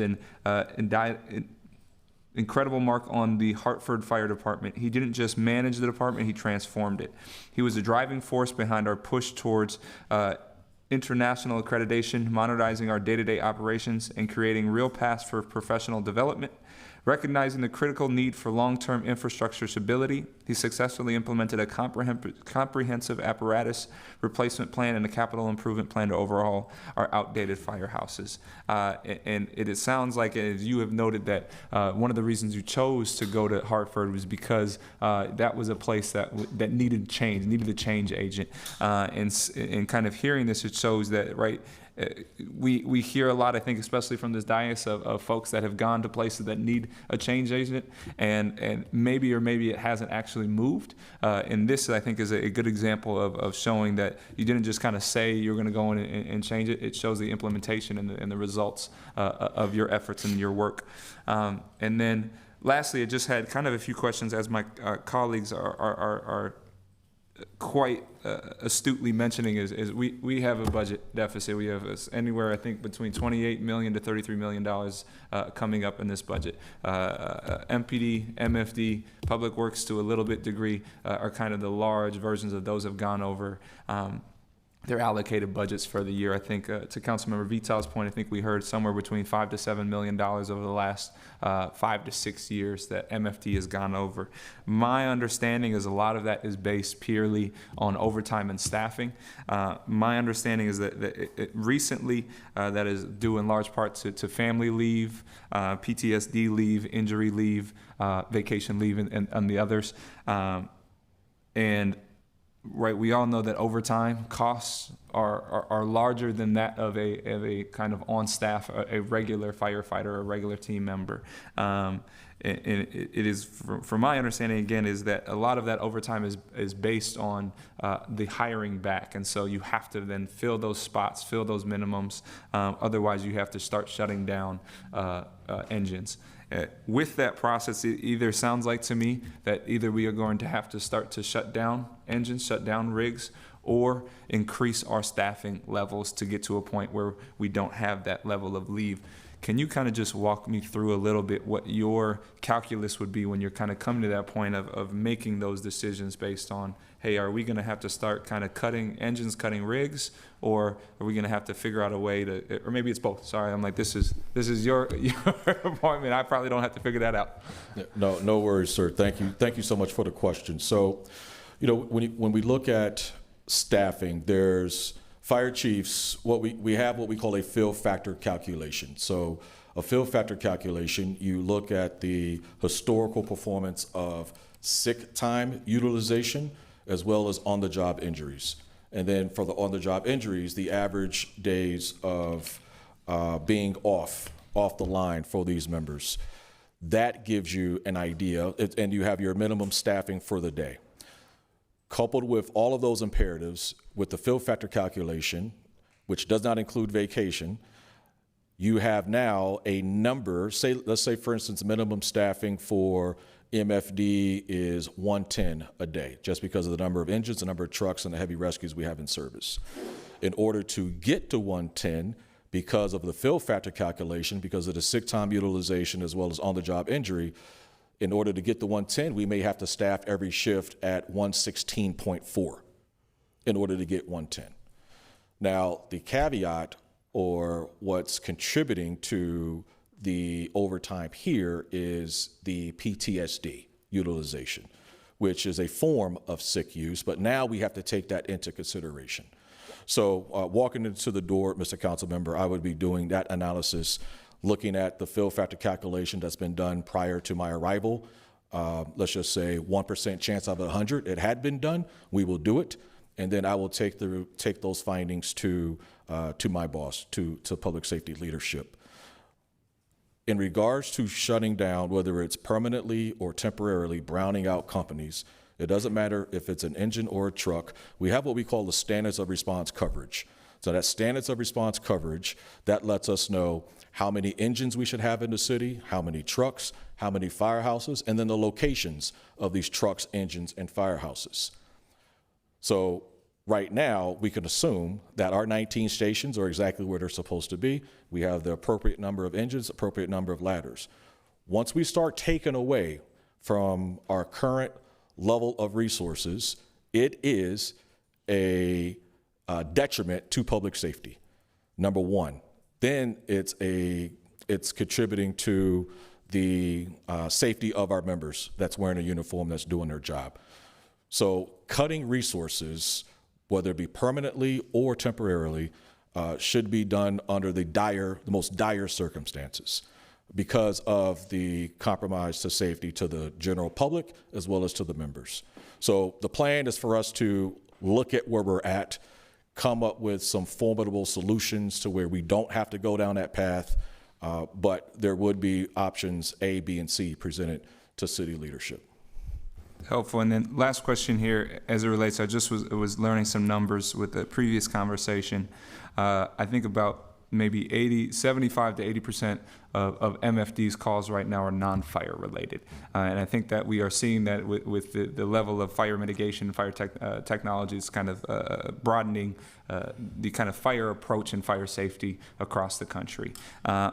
incredible mark on the Hartford Fire Department. He didn't just manage the department, he transformed it. He was the driving force behind our push towards international accreditation, modernizing our day-to-day operations, and creating real paths for professional development. Recognizing the critical need for long-term infrastructure stability, he successfully implemented a comprehensive apparatus replacement plan and a capital improvement plan to overhaul our outdated firehouses. And it sounds like, as you have noted, that one of the reasons you chose to go to Hartford was because that was a place that needed change, needed a change agent. And kind of hearing this, it shows that, right, we hear a lot, I think, especially from this dais, of folks that have gone to places that need a change agent, and maybe it hasn't actually moved. And this, I think, is a good example of showing that you didn't just kind of say you're going to go in and change it. It shows the implementation and the results of your efforts and your work. And then lastly, I just had kind of a few questions, as my colleagues are quite astutely mentioning, is we have a budget deficit. We have anywhere, I think, between $28 million to $33 million coming up in this budget. MPD, MFD, Public Works, to a little bit degree, are kind of the large versions of those have gone over their allocated budgets for the year. I think, to Councilmember Vital's point, I think we heard somewhere between $5 to $7 million over the last 5 to 6 years that MFD has gone over. My understanding is a lot of that is based purely on overtime and staffing. My understanding is that it recently that is due in large part to family leave, PTSD leave, injury leave, vacation leave, and the others. And right, we all know that overtime costs are larger than that of a kind of on staff, a regular firefighter, or a regular team member. And it is, from my understanding, again, is that a lot of that overtime is based on the hiring back, and so you have to then fill those spots, fill those minimums. Otherwise, you have to start shutting down engines. With that process, it either sounds like to me that either we are going to have to start to shut down engines, shut down rigs, or increase our staffing levels to get to a point where we don't have that level of leave. Can you kind of just walk me through a little bit what your calculus would be when you're kind of coming to that point of making those decisions based on, hey, are we going to have to start kind of cutting engines, cutting rigs, or are we going to have to figure out a way to, or maybe it's both. Sorry, I'm like, this is your appointment. I probably don't have to figure that out. No worries, sir. Thank you so much for the question. So, when we look at staffing, there's fire chiefs, we have what we call a fill factor calculation. So a fill factor calculation, you look at the historical performance of sick time utilization as well as on-the-job injuries. And then for the on-the-job injuries, the average days of being off the line for these members. That gives you an idea, and you have your minimum staffing for the day. Coupled with all of those imperatives, with the fill factor calculation, which does not include vacation, you have now a number, let's say for instance, minimum staffing for MFD is 110 a day, just because of the number of engines, the number of trucks, and the heavy rescues we have in service. In order to get to 110, because of the fill factor calculation, because of the sick time utilization as well as on-the-job injury, in order to get to 110, we may have to staff every shift at 116.4 in order to get 110. Now, the caveat, or what's contributing to the overtime here, is the PTSD utilization, which is a form of sick use, but now we have to take that into consideration. So walking into the door, Mr. Councilmember, I would be doing that analysis, looking at the fill factor calculation that's been done prior to my arrival. Let's just say 1% chance out of 100 it had been done. We will do it, and then I will take those findings to my boss, to public safety leadership. In regards to shutting down, whether it's permanently or temporarily browning out companies, it doesn't matter if it's an engine or a truck. We have what we call the standards of response coverage. So that standards of response coverage, that lets us know how many engines we should have in the city, how many trucks, how many firehouses, and then the locations of these trucks, engines, and firehouses. So right now, we can assume that our 19 stations are exactly where they're supposed to be. We have the appropriate number of engines, appropriate number of ladders. Once we start taking away from our current level of resources, it is a detriment to public safety, number one. Then it's contributing to the safety of our members that's wearing a uniform, that's doing their job. So cutting resources, whether it be permanently or temporarily, should be done under the most dire circumstances because of the compromise to safety to the general public as well as to the members. So the plan is for us to look at where we're at, come up with some formidable solutions to where we don't have to go down that path, but there would be options A, B, and C presented to city leadership. Helpful. And then last question here, as it relates, I just was learning some numbers with the previous conversation. I think about maybe 75 to 80% of MFD's calls right now are non-fire related. And I think that we are seeing that with the level of fire mitigation, fire technology is kind of broadening the kind of fire approach and fire safety across the country.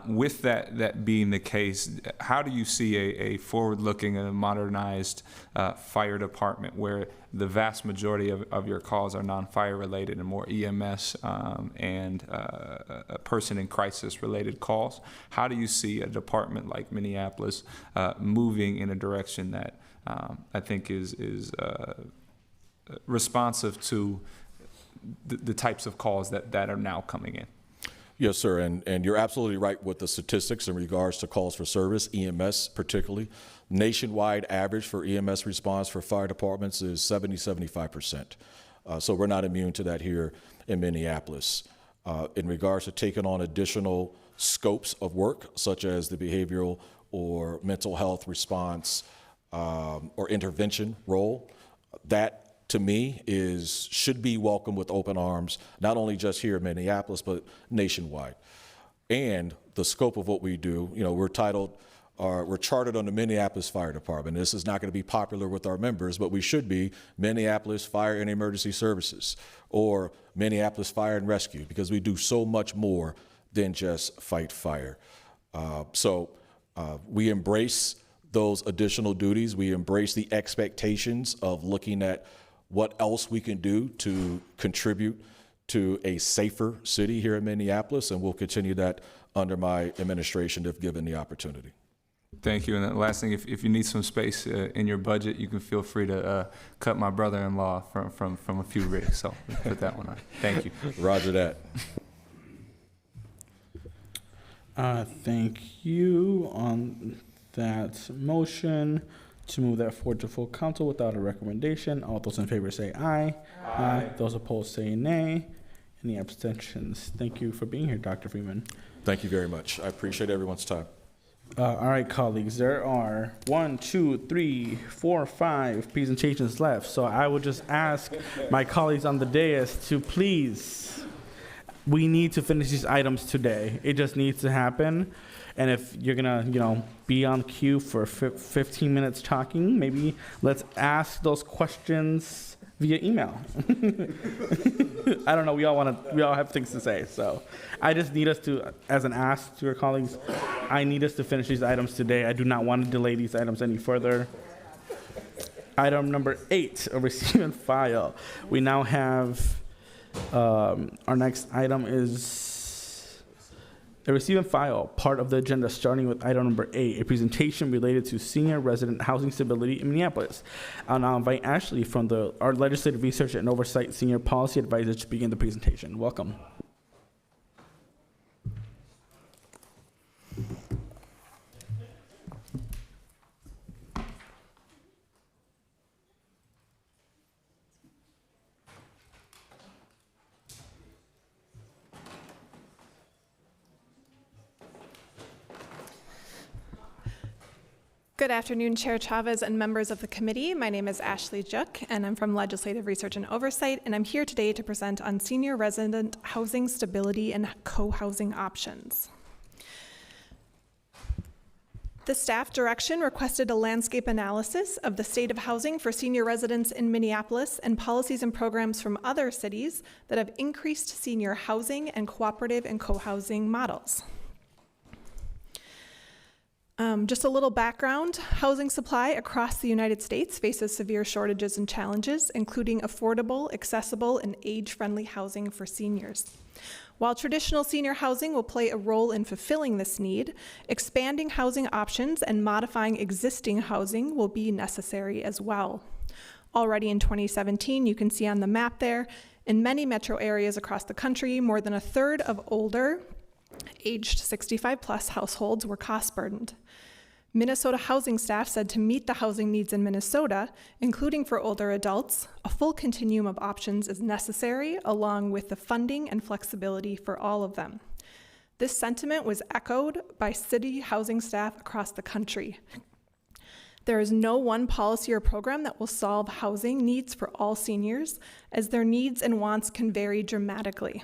With that being the case, how do you see a forward-looking and modernized fire department where the vast majority of your calls are non-fire related and more EMS and a person in crisis related calls? How do you see a department like Minneapolis moving in a direction that I think is responsive to the types of calls that are now coming in? Yes, sir, and you're absolutely right with the statistics in regards to calls for service, EMS particularly. Nationwide average for EMS response for fire departments is 70-75%. So we're not immune to that here in Minneapolis. In regards to taking on additional scopes of work, such as the behavioral or mental health response or intervention role, that to me should be welcomed with open arms, not only just here in Minneapolis, but nationwide. And the scope of what we do, we're chartered on the Minneapolis Fire Department. This is not going to be popular with our members, but we should be Minneapolis Fire and Emergency Services or Minneapolis Fire and Rescue, because we do so much more than just fight fire. So we embrace those additional duties. We embrace the expectations of looking at what else we can do to contribute to a safer city here in Minneapolis, and we'll continue that under my administration if given the opportunity. Thank you. And the last thing, if you need some space in your budget, you can feel free to cut my brother-in-law from a few rigs. So put that one on. Thank you. Roger that. Thank you on that motion to move that forward to full council without a recommendation. All those in favor say aye. Aye. Those opposed say nay. Any abstentions? Thank you for being here, Dr. Freeman. Thank you very much. I appreciate everyone's time. All right, colleagues, there are 1, 2, 3, 4, 5 presentations left. So I would just ask my colleagues on the dais to please, we need to finish these items today. It just needs to happen. And if you're gonna, be on cue for 15 minutes talking, maybe let's ask those questions via email. I don't know. We all have things to say. So I just need us to, as an ask to your colleagues, I need us to finish these items today. I do not want to delay these items any further. Item number 8, a receive and file. We now have, our next item is a receive and file, part of the agenda, starting with item number 8, a presentation related to senior resident housing stability in Minneapolis. I'll now invite Ashley from our Legislative Research and Oversight Senior Policy Advisor to begin the presentation. Welcome. Good afternoon, Chair Chavez and members of the committee. My name is Ashley Juk, and I'm from Legislative Research and Oversight, and I'm here today to present on senior resident housing stability and co-housing options. The staff direction requested a landscape analysis of the state of housing for senior residents in Minneapolis and policies and programs from other cities that have increased senior housing and cooperative and co-housing models. Just a little background, housing supply across the United States faces severe shortages and challenges, including affordable, accessible, and age-friendly housing for seniors. While traditional senior housing will play a role in fulfilling this need, expanding housing options and modifying existing housing will be necessary as well. Already in 2017, you can see on the map there, in many metro areas across the country, more than a third of older, aged 65 plus households were cost burdened. Minnesota housing staff said to meet the housing needs in Minnesota, including for older adults, a full continuum of options is necessary, along with the funding and flexibility for all of them. This sentiment was echoed by city housing staff across the country. There is no one policy or program that will solve housing needs for all seniors, as their needs and wants can vary dramatically.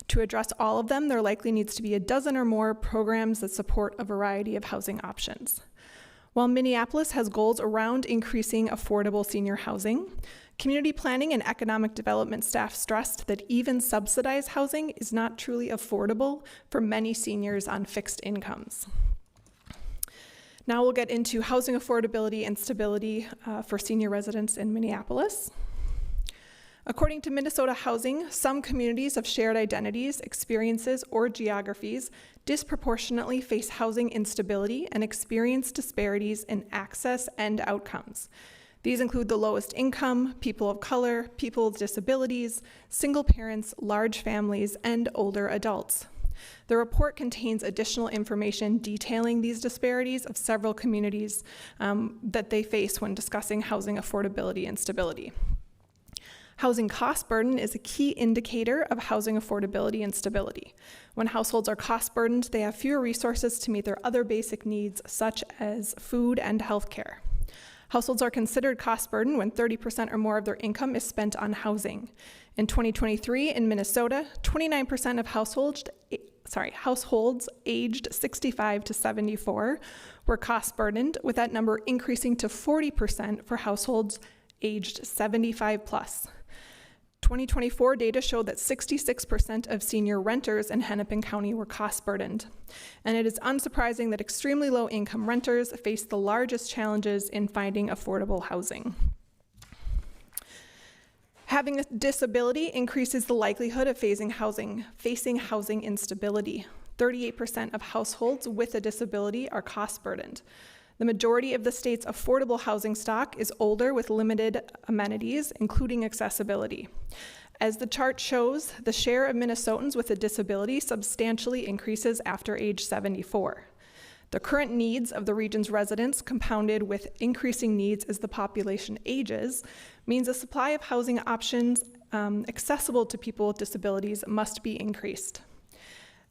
To address all of them, there likely needs to be a dozen or more programs that support a variety of housing options. While Minneapolis has goals around increasing affordable senior housing, community planning and economic development staff stressed that even subsidized housing is not truly affordable for many seniors on fixed incomes. Now we'll get into housing affordability and stability for senior residents in Minneapolis. According to Minnesota Housing, some communities of shared identities, experiences, or geographies disproportionately face housing instability and experience disparities in access and outcomes. These include the lowest income, people of color, people with disabilities, single parents, large families, and older adults. The report contains additional information detailing these disparities of several communities that they face when discussing housing affordability and stability. Housing cost burden is a key indicator of housing affordability and stability. When households are cost burdened, they have fewer resources to meet their other basic needs, such as food and healthcare. Households are considered cost burdened when 30% or more of their income is spent on housing. In 2023 in Minnesota, 29% of households aged 65 to 74 were cost burdened, with that number increasing to 40% for households aged 75 plus. 2024 data showed that 66% of senior renters in Hennepin County were cost burdened. And it is unsurprising that extremely low income renters face the largest challenges in finding affordable housing. Having a disability increases the likelihood of facing housing instability. 38% of households with a disability are cost burdened. The majority of the state's affordable housing stock is older with limited amenities, including accessibility. As the chart shows, the share of Minnesotans with a disability substantially increases after age 74. The current needs of the region's residents, compounded with increasing needs as the population ages, means a supply of housing options accessible to people with disabilities must be increased.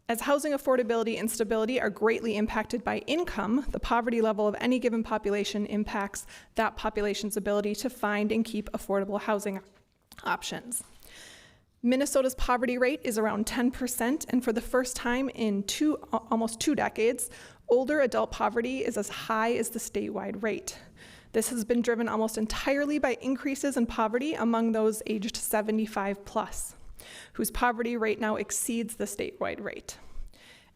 As housing affordability and stability are greatly impacted by income, the poverty level of any given population impacts that population's ability to find and keep affordable housing options. Minnesota's poverty rate is around 10%, and for the first time in almost two decades, older adult poverty is as high as the statewide rate. This has been driven almost entirely by increases in poverty among those aged 75 plus, whose poverty rate now exceeds the statewide rate.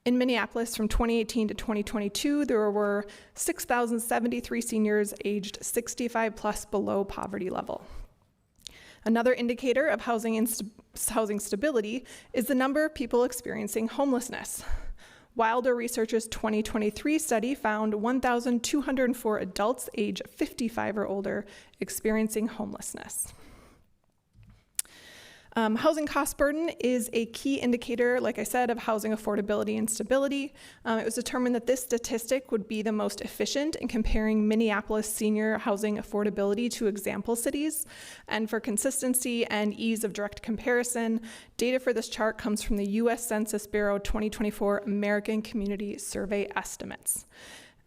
In Minneapolis, from 2018 to 2022, there were 6,073 seniors aged 65 plus below poverty level. Another indicator of housing stability is the number of people experiencing homelessness. Wilder Research's 2023 study found 1,204 adults age 55 or older experiencing homelessness. Housing cost burden is a key indicator, like I said, of housing affordability and stability. It was determined that this statistic would be the most efficient in comparing Minneapolis senior housing affordability to example cities. And for consistency and ease of direct comparison, data for this chart comes from the U.S. Census Bureau 2024 American Community Survey estimates.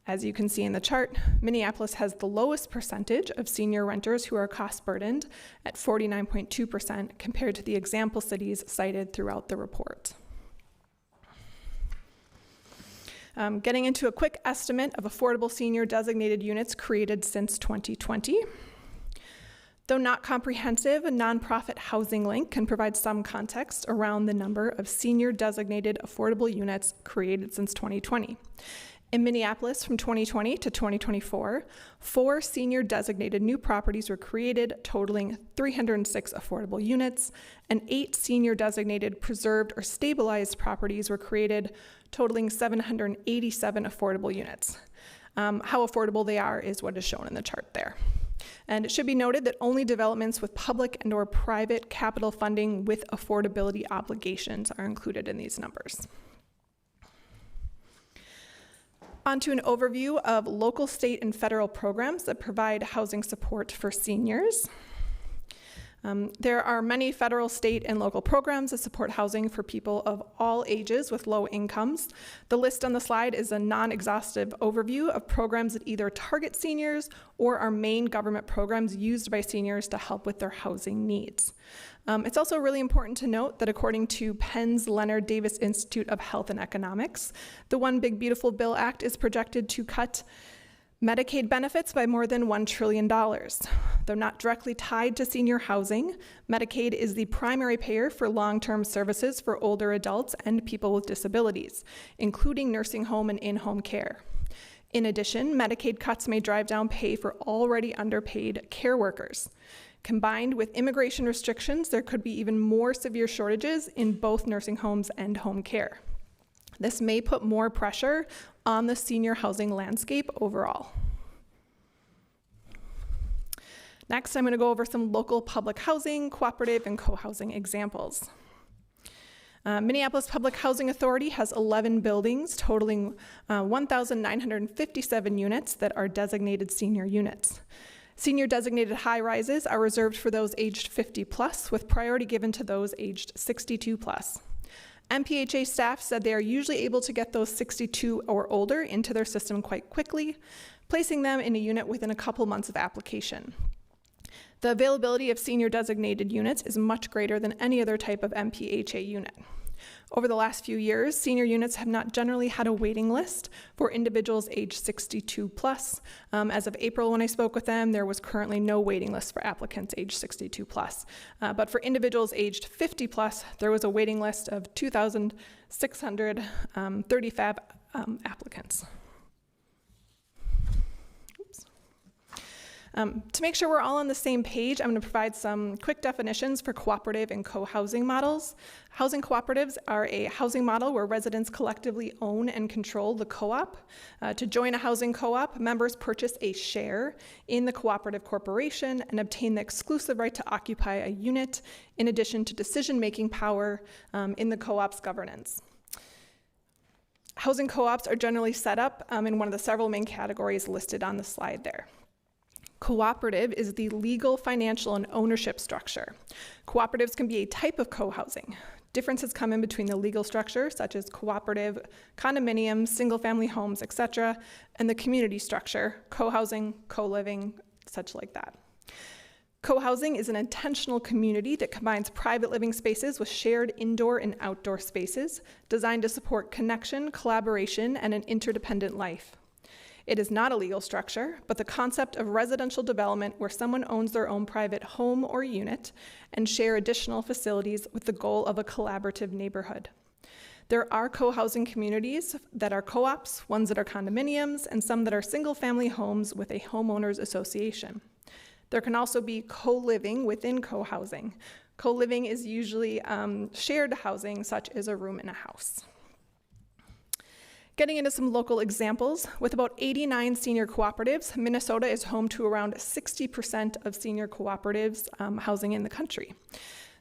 As you can see in the chart, Minneapolis has the lowest percentage of senior renters who are cost burdened at 49.2% compared to the example cities cited throughout the report. Getting into a quick estimate of affordable senior designated units created since 2020. Though not comprehensive, a nonprofit Housing Link can provide some context around the number of senior designated affordable units created since 2020. In Minneapolis from 2020 to 2024, 4 senior designated new properties were created, totaling 306 affordable units, and 8 senior designated preserved or stabilized properties were created, totaling 787 affordable units. How affordable they are is what is shown in the chart there. And it should be noted that only developments with public and or private capital funding with affordability obligations are included in these numbers. On to an overview of local, state, and federal programs that provide housing support for seniors. There are many federal, state, and local programs that support housing for people of all ages with low incomes. The list on the slide is a non-exhaustive overview of programs that either target seniors or are main government programs used by seniors to help with their housing needs. It's also really important to note that according to Penn's Leonard Davis Institute of Health and Economics, the One Big Beautiful Bill Act is projected to cut Medicaid benefits by more than $1 trillion. Though not directly tied to senior housing, Medicaid is the primary payer for long-term services for older adults and people with disabilities, including nursing home and in-home care. In addition, Medicaid cuts may drive down pay for already underpaid care workers. Combined with immigration restrictions, there could be even more severe shortages in both nursing homes and home care. This may put more pressure on the senior housing landscape overall. Next, I'm going to go over some local public housing, cooperative, and co-housing examples. Minneapolis Public Housing Authority has 11 buildings totaling 1,957 units that are designated senior units. Senior designated high-rises are reserved for those aged 50 plus, with priority given to those aged 62 plus. MPHA staff said they are usually able to get those 62 or older into their system quite quickly, placing them in a unit within a couple months of application. The availability of senior designated units is much greater than any other type of MPHA unit. Over the last few years, senior units have not generally had a waiting list for individuals aged 62 plus. As of April, when I spoke with them, there was currently no waiting list for applicants aged 62 plus. But for individuals aged 50 plus, there was a waiting list of 2,635 applicants. To make sure we're all on the same page, I'm going to provide some quick definitions for cooperative and co-housing models. Housing cooperatives are a housing model where residents collectively own and control the co-op. To join a housing co-op, members purchase a share in the cooperative corporation and obtain the exclusive right to occupy a unit, in addition to decision-making power in the co-op's governance. Housing co-ops are generally set up in one of the several main categories listed on the slide there. Cooperative is the legal, financial, and ownership structure. Cooperatives can be a type of co-housing. Differences come in between the legal structure, such as cooperative, condominiums, single-family homes, etc., and the community structure, co-housing, co-living, such like that. Co-housing is an intentional community that combines private living spaces with shared indoor and outdoor spaces, designed to support connection, collaboration, and an interdependent life. It is not a legal structure, but the concept of residential development where someone owns their own private home or unit and share additional facilities with the goal of a collaborative neighborhood. There are co-housing communities that are co-ops, ones that are condominiums, and some that are single-family homes with a homeowners association. There can also be co-living within co-housing. Co-living is usually shared housing, such as a room in a house. Getting into some local examples, with about 89 senior cooperatives, Minnesota is home to around 60% of senior cooperatives housing in the country.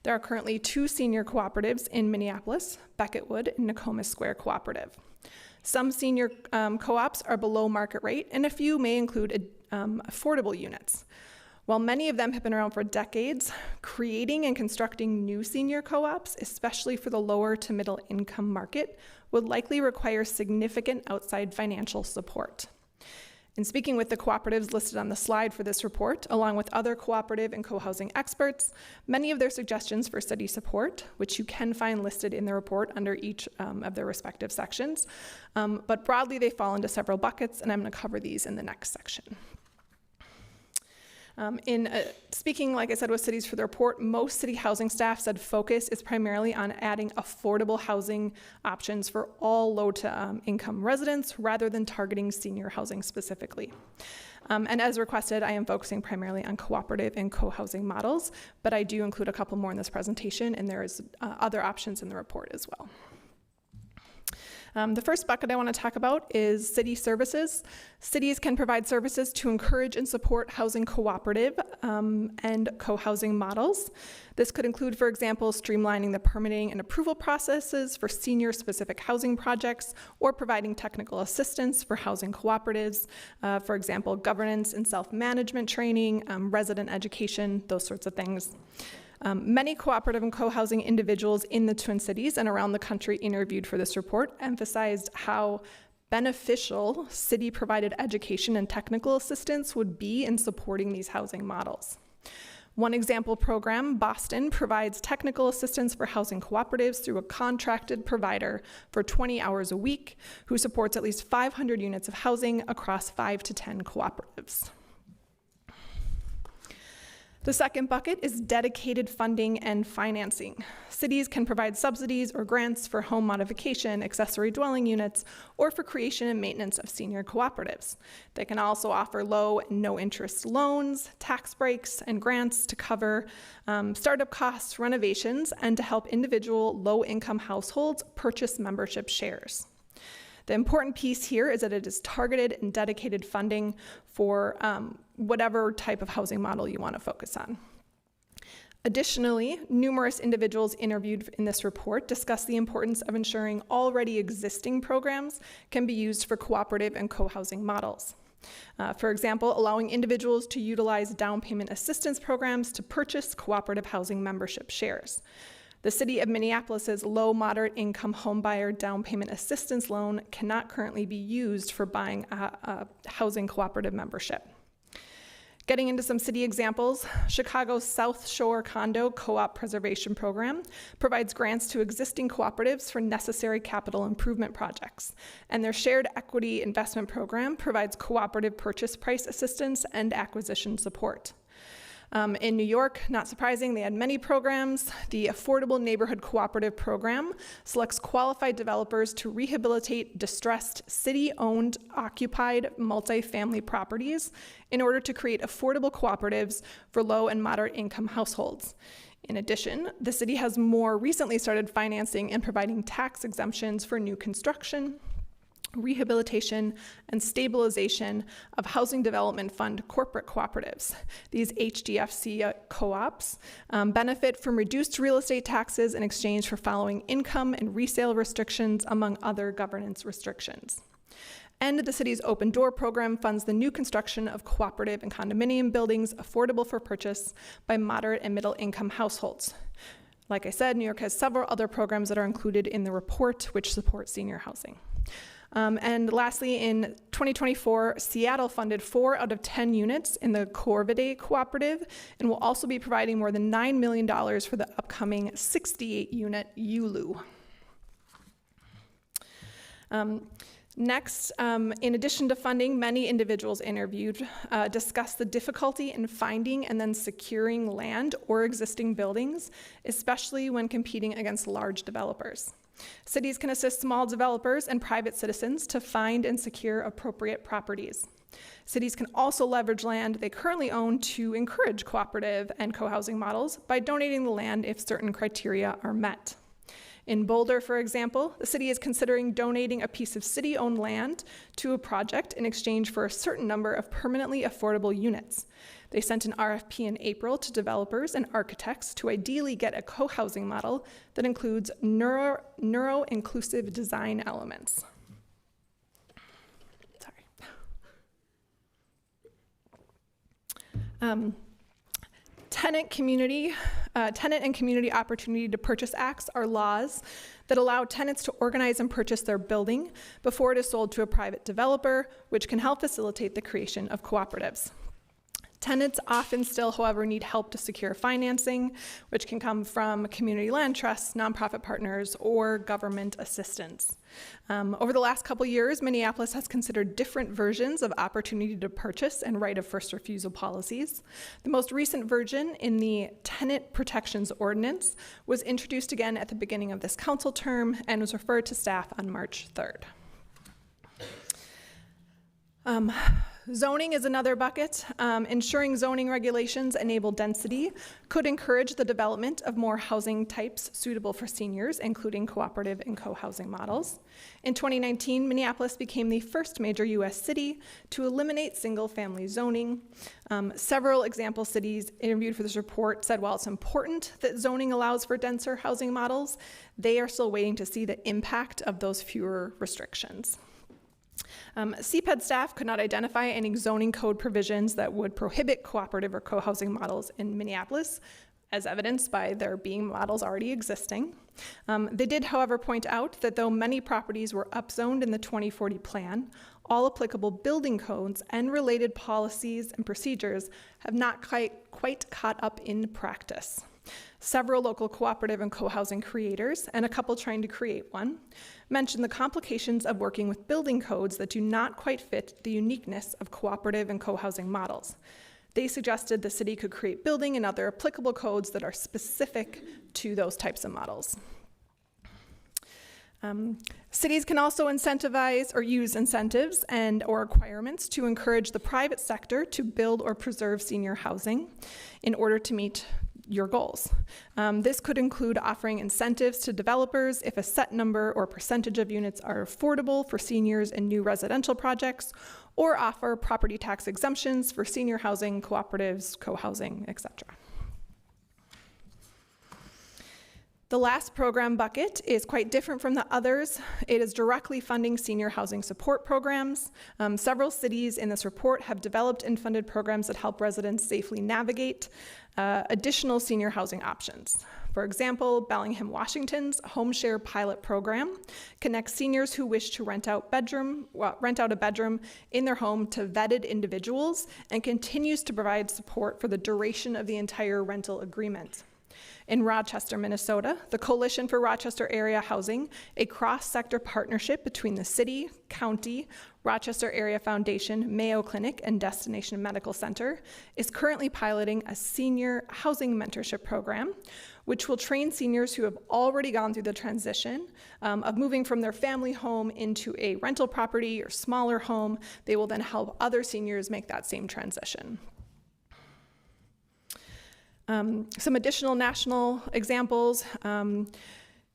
There are currently 2 senior cooperatives in Minneapolis, Beckettwood and Nokomis Square Cooperative. Some senior co-ops are below market rate, and a few may include affordable units. While many of them have been around for decades, creating and constructing new senior co-ops, especially for the lower to middle income market, would likely require significant outside financial support. In speaking with the cooperatives listed on the slide for this report, along with other cooperative and co-housing experts, many of their suggestions for study support, which you can find listed in the report under each of their respective sections, but broadly they fall into several buckets, and I'm going to cover these in the next section. Speaking, like I said, with Cities for the Report, most city housing staff said focus is primarily on adding affordable housing options for all low to income residents rather than targeting senior housing specifically. And as requested, I am focusing primarily on cooperative and co-housing models, but I do include a couple more in this presentation, and there is other options in the report as well. The first bucket I want to talk about is city services. Cities can provide services to encourage and support housing cooperative and co-housing models. This could include, for example, streamlining the permitting and approval processes for senior-specific housing projects or providing technical assistance for housing cooperatives, for example, governance and self-management training, resident education, those sorts of things. Many cooperative and co-housing individuals in the Twin Cities and around the country interviewed for this report emphasized how beneficial city-provided education and technical assistance would be in supporting these housing models. One example program, Boston, provides technical assistance for housing cooperatives through a contracted provider for 20 hours a week who supports at least 500 units of housing across 5 to 10 cooperatives. The second bucket is dedicated funding and financing. Cities can provide subsidies or grants for home modification, accessory dwelling units, or for creation and maintenance of senior cooperatives. They can also offer low and no interest loans, tax breaks, and grants to cover startup costs, renovations, and to help individual low-income households purchase membership shares. The important piece here is that it is targeted and dedicated funding for whatever type of housing model you want to focus on. Additionally, numerous individuals interviewed in this report discuss the importance of ensuring already existing programs can be used for cooperative and co-housing models. For example, allowing individuals to utilize down payment assistance programs to purchase cooperative housing membership shares. The City of Minneapolis's low moderate income homebuyer down payment assistance loan cannot currently be used for buying a housing cooperative membership. Getting into some city examples, Chicago's South Shore Condo Co-op Preservation Program provides grants to existing cooperatives for necessary capital improvement projects, and their Shared Equity Investment Program provides cooperative purchase price assistance and acquisition support. In New York, not surprising, they had many programs. The Affordable Neighborhood Cooperative Program selects qualified developers to rehabilitate distressed city-owned, occupied multifamily properties in order to create affordable cooperatives for low and moderate income households. In addition, the city has more recently started financing and providing tax exemptions for new construction, rehabilitation, and stabilization of Housing Development Fund corporate cooperatives. These HDFC co-ops benefit from reduced real estate taxes in exchange for following income and resale restrictions, among other governance restrictions. And the city's Open Door program funds the new construction of cooperative and condominium buildings affordable for purchase by moderate and middle income households. Like I said, New York has several other programs that are included in the report which support senior housing. And lastly, in 2024, Seattle funded 4 out of 10 units in the Corvidae Cooperative and will also be providing more than $9 million for the upcoming 68-unit ULU. Next, in addition to funding, many individuals interviewed discussed the difficulty in finding and then securing land or existing buildings, especially when competing against large developers. Cities can assist small developers and private citizens to find and secure appropriate properties. Cities can also leverage land they currently own to encourage cooperative and co-housing models by donating the land if certain criteria are met. In Boulder, for example, the city is considering donating a piece of city-owned land to a project in exchange for a certain number of permanently affordable units. They sent an RFP in April to developers and architects to ideally get a co-housing model that includes neuro-inclusive design elements. Tenant and community opportunity to purchase acts are laws that allow tenants to organize and purchase their building before it is sold to a private developer, which can help facilitate the creation of cooperatives. Tenants often still, however, need help to secure financing, which can come from community land trusts, nonprofit partners, or government assistance. Over the last couple years, Minneapolis has considered different versions of opportunity to purchase and right of first refusal policies. The most recent version in the Tenant Protections Ordinance was introduced again at the beginning of this council term and was referred to staff on March 3rd. Zoning is another bucket. Ensuring zoning regulations enable density could encourage the development of more housing types suitable for seniors, including cooperative and co-housing models. In 2019, Minneapolis became the first major U.S. city to eliminate single-family zoning. Several example cities interviewed for this report said while it's important that zoning allows for denser housing models, they are still waiting to see the impact of those fewer restrictions. CPED staff could not identify any zoning code provisions that would prohibit cooperative or co-housing models in Minneapolis, as evidenced by there being models already existing. They did, however, point out that though many properties were upzoned in the 2040 plan, all applicable building codes and related policies and procedures have not quite caught up in practice. Several local cooperative and co-housing creators, and a couple trying to create one, mentioned the complications of working with building codes that do not quite fit the uniqueness of cooperative and co-housing models. They suggested the city could create building and other applicable codes that are specific to those types of models. Cities can also incentivize or use incentives and or requirements to encourage the private sector to build or preserve senior housing in order to meet your goals. This could include offering incentives to developers if a set number or percentage of units are affordable for seniors in new residential projects, or offer property tax exemptions for senior housing, cooperatives, co-housing, etc. The last program bucket is quite different from the others. It is directly funding senior housing support programs. Several cities in this report have developed and funded programs that help residents safely navigate additional senior housing options. For example, Bellingham, Washington's Home Share Pilot Program connects seniors who wish to rent out a bedroom in their home to vetted individuals and continues to provide support for the duration of the entire rental agreement. In Rochester, Minnesota, the Coalition for Rochester Area Housing, a cross-sector partnership between the city, county, Rochester Area Foundation, Mayo Clinic, and Destination Medical Center, is currently piloting a senior housing mentorship program, which will train seniors who have already gone through the transition of moving from their family home into a rental property or smaller home. They will then help other seniors make that same transition. Some additional national examples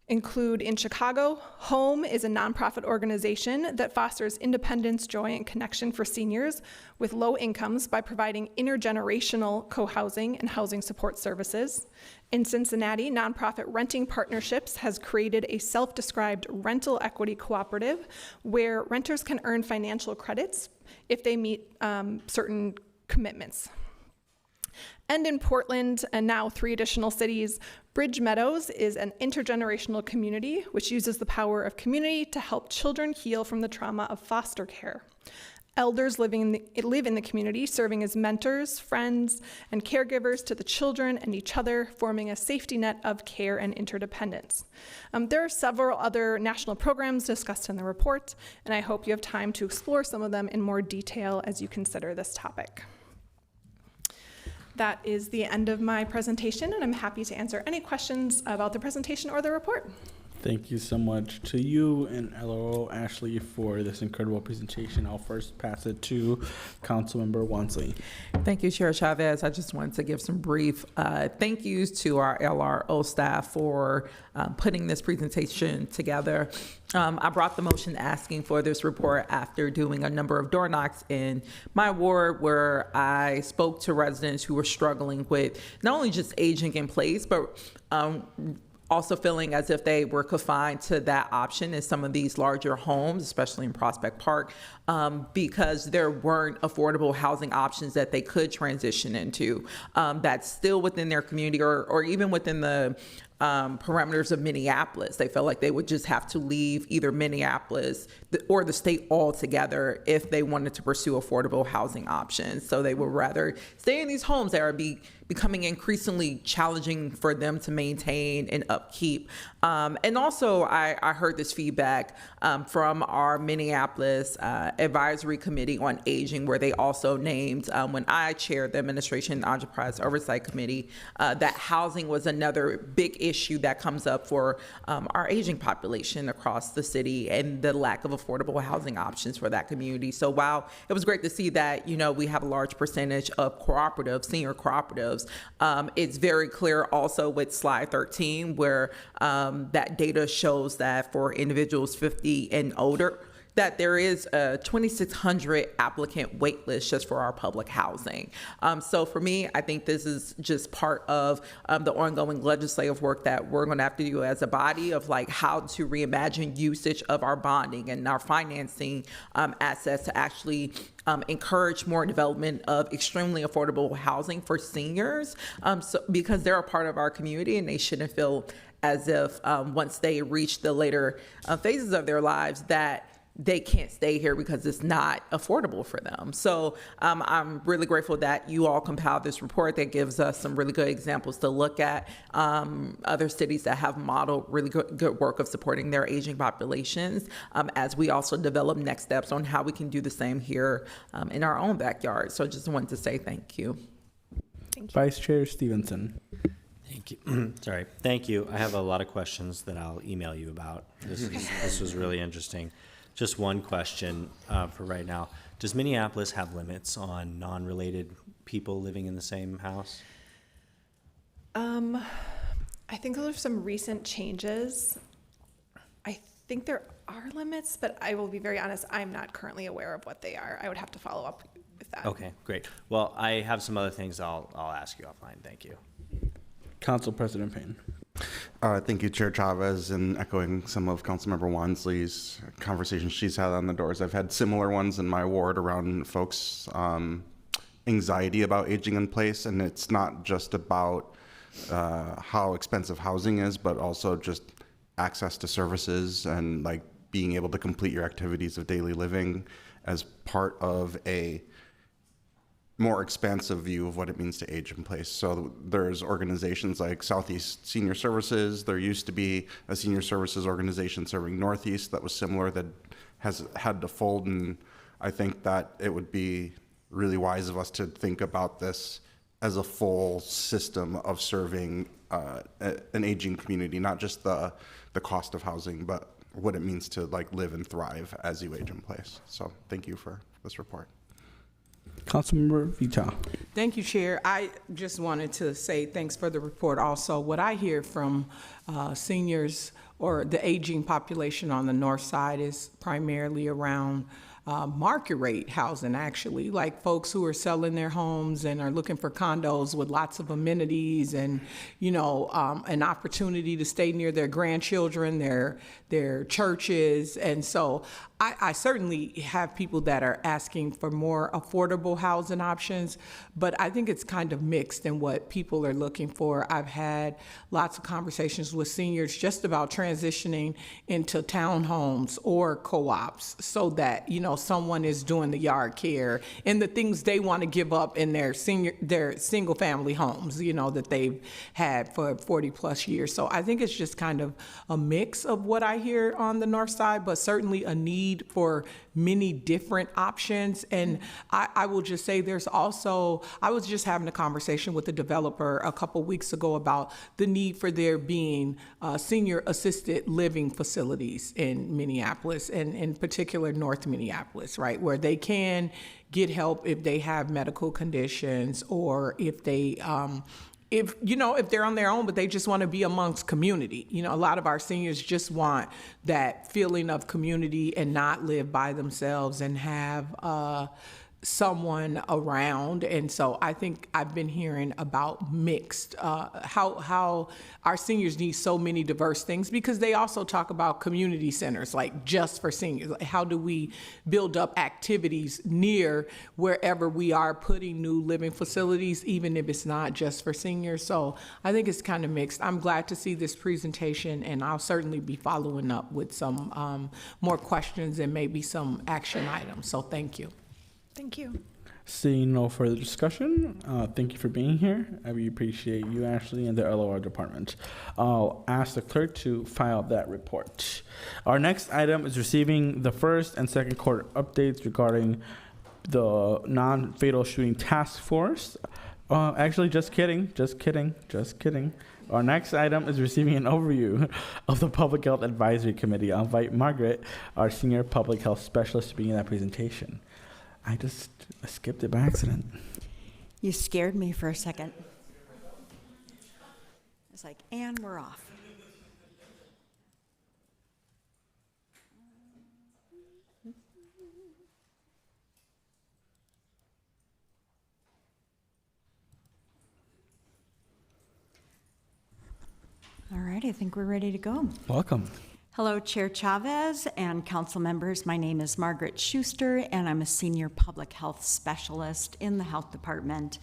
include in Chicago, HOME is a nonprofit organization that fosters independence, joy, and connection for seniors with low incomes by providing intergenerational co-housing and housing support services. In Cincinnati, nonprofit Renting Partnerships has created a self-described rental equity cooperative where renters can earn financial credits if they meet certain commitments. And in Portland, and now 3 additional cities, Bridge Meadows is an intergenerational community which uses the power of community to help children heal from the trauma of foster care. Elders live in the community, serving as mentors, friends, and caregivers to the children and each other, forming a safety net of care and interdependence. There are several other national programs discussed in the report, and I hope you have time to explore some of them in more detail as you consider this topic. That is the end of my presentation, and I'm happy to answer any questions about the presentation or the report. Thank you so much to you and LRO Ashley for this incredible presentation. I'll first pass it to Councilmember Wansley. Thank you, Chair Chavez. I just wanted to give some brief thank yous to our LRO staff for putting this presentation together. I brought the motion asking for this report after doing a number of door knocks in my ward where I spoke to residents who were struggling with not only just aging in place, but also feeling as if they were confined to that option in some of these larger homes, especially in Prospect Park, because there weren't affordable housing options that they could transition into that's still within their community or even within the parameters of Minneapolis. They felt like they would just have to leave either Minneapolis or the state altogether if they wanted to pursue affordable housing options. So they would rather stay in these homes that are becoming increasingly challenging for them to maintain and upkeep. And also, I heard this feedback from our Minneapolis Advisory Committee on Aging, where they also named, when I chaired the Administration and Enterprise Oversight Committee, that housing was another big issue that comes up for our aging population across the city and the lack of affordable housing options for that community. So while it was great to see that, we have a large percentage of cooperatives, senior cooperatives, it's very clear also with slide 13 where that data shows that for individuals 50 and older, that there is a 2,600 applicant wait list just for our public housing. So for me, I think this is just part of the ongoing legislative work that we're going to have to do as a body of like how to reimagine usage of our bonding and our financing assets to actually encourage more development of extremely affordable housing for seniors, because they're a part of our community and they shouldn't feel as if once they reach the later phases of their lives that they can't stay here because it's not affordable for them. So I'm really grateful that you all compiled this report that gives us some really good examples to look at, other cities that have modeled really good work of supporting their aging populations, as we also develop next steps on how we can do the same here in our own backyard. So I just wanted to say thank you. Vice Chair Stevenson. Thank you. Sorry. Thank you. I have a lot of questions that I'll email you about. This was really interesting. Just one question for right now. Does Minneapolis have limits on non-related people living in the same house? I think those are some recent changes. I think there are limits, but I will be very honest, I'm not currently aware of what they are. I would have to follow up with that. Okay, great. Well, I have some other things I'll ask you offline. Thank you. Council President Payne. Thank you, Chair Chavez, and echoing some of Councilmember Wansley's conversations she's had on the doors. I've had similar ones in my ward around folks' anxiety about aging in place, and it's not just about how expensive housing is, but also just access to services and like being able to complete your activities of daily living as part of a more expansive view of what it means to age in place. So there's organizations like Southeast Senior Services. There used to be a senior services organization serving Northeast that was similar that has had to fold. And I think that it would be really wise of us to think about this as a full system of serving an aging community, not just the cost of housing, but what it means to like live and thrive as you age in place. So thank you for this report. Councilmember Vita. Thank you, Chair. I just wanted to say thanks for the report also. What I hear from seniors or the aging population on the north side is primarily around market rate housing, actually, like folks who are selling their homes and are looking for condos with lots of amenities and, an opportunity to stay near their grandchildren, their churches. And so I certainly have people that are asking for more affordable housing options, but I think it's kind of mixed in what people are looking for. I've had lots of conversations with seniors just about transitioning into townhomes or co-ops so that, someone is doing the yard care and the things they want to give up in their single family homes, that they've had for 40 plus years. So I think it's just kind of a mix of what I hear on the north side, but certainly a need for many different options. And I will just say there's also, I was just having a conversation with a developer a couple weeks ago about the need for there being senior assisted living facilities in Minneapolis, and in particular North Minneapolis, right, where they can get help if they have medical conditions or if they if they're on their own, but they just want to be amongst community. A lot of our seniors just want that feeling of community and not live by themselves and have someone around, and so I think I've been hearing about mixed, how our seniors need so many diverse things, because they also talk about community centers, like just for seniors. Like, how do we build up activities near wherever we are putting new living facilities, even if it's not just for seniors? So I think it's kind of mixed. I'm glad to see this presentation, and I'll certainly be following up with some more questions and maybe some action items. So thank you. Thank you. Seeing no further discussion, thank you for being here. We appreciate you, Ashley, and the LOR department. I'll ask the clerk to file that report. Our next item is receiving the first and second quarter updates regarding the non-fatal shooting task force. Actually, just kidding. Our next item is receiving an overview of the Public Health Advisory Committee. I'll invite Margaret, our senior public health specialist, to begin that presentation. I skipped it by accident. You scared me for a second. It's like, and we're off. All right, I think we're ready to go. Welcome. Hello, Chair Chavez and council members. My name is Margaret Schuster, and I'm a senior public health specialist in the health department.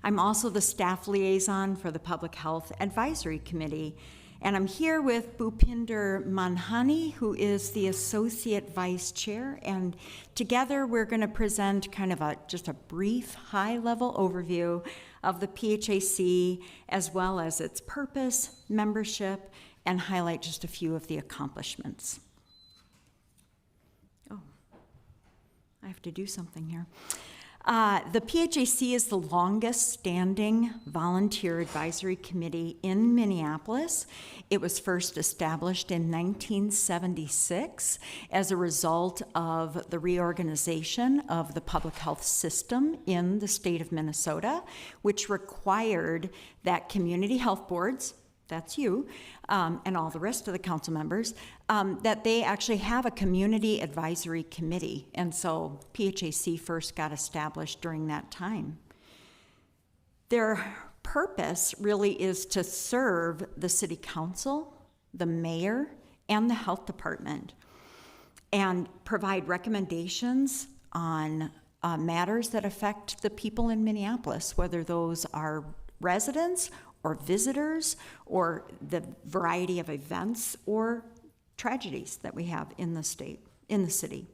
I'm also the staff liaison for the Public Health Advisory Committee, and I'm here with Bhupinder Manhani, who is the associate vice chair, and together we're going to present kind of just a brief high-level overview of the PHAC, as well as its purpose, membership, and highlight just a few of the accomplishments. Oh, I have to do something here. The PHAC is the longest standing volunteer advisory committee in Minneapolis. It was first established in 1976 as a result of the reorganization of the public health system in the state of Minnesota, which required that community health boards, that's you, and all the rest of the council members, that they actually have a community advisory committee. And so PHAC first got established during that time. Their purpose really is to serve the city council, the mayor, and the health department, and provide recommendations on matters that affect the people in Minneapolis, whether those are residents or visitors, or the variety of events or tragedies that we have in the city.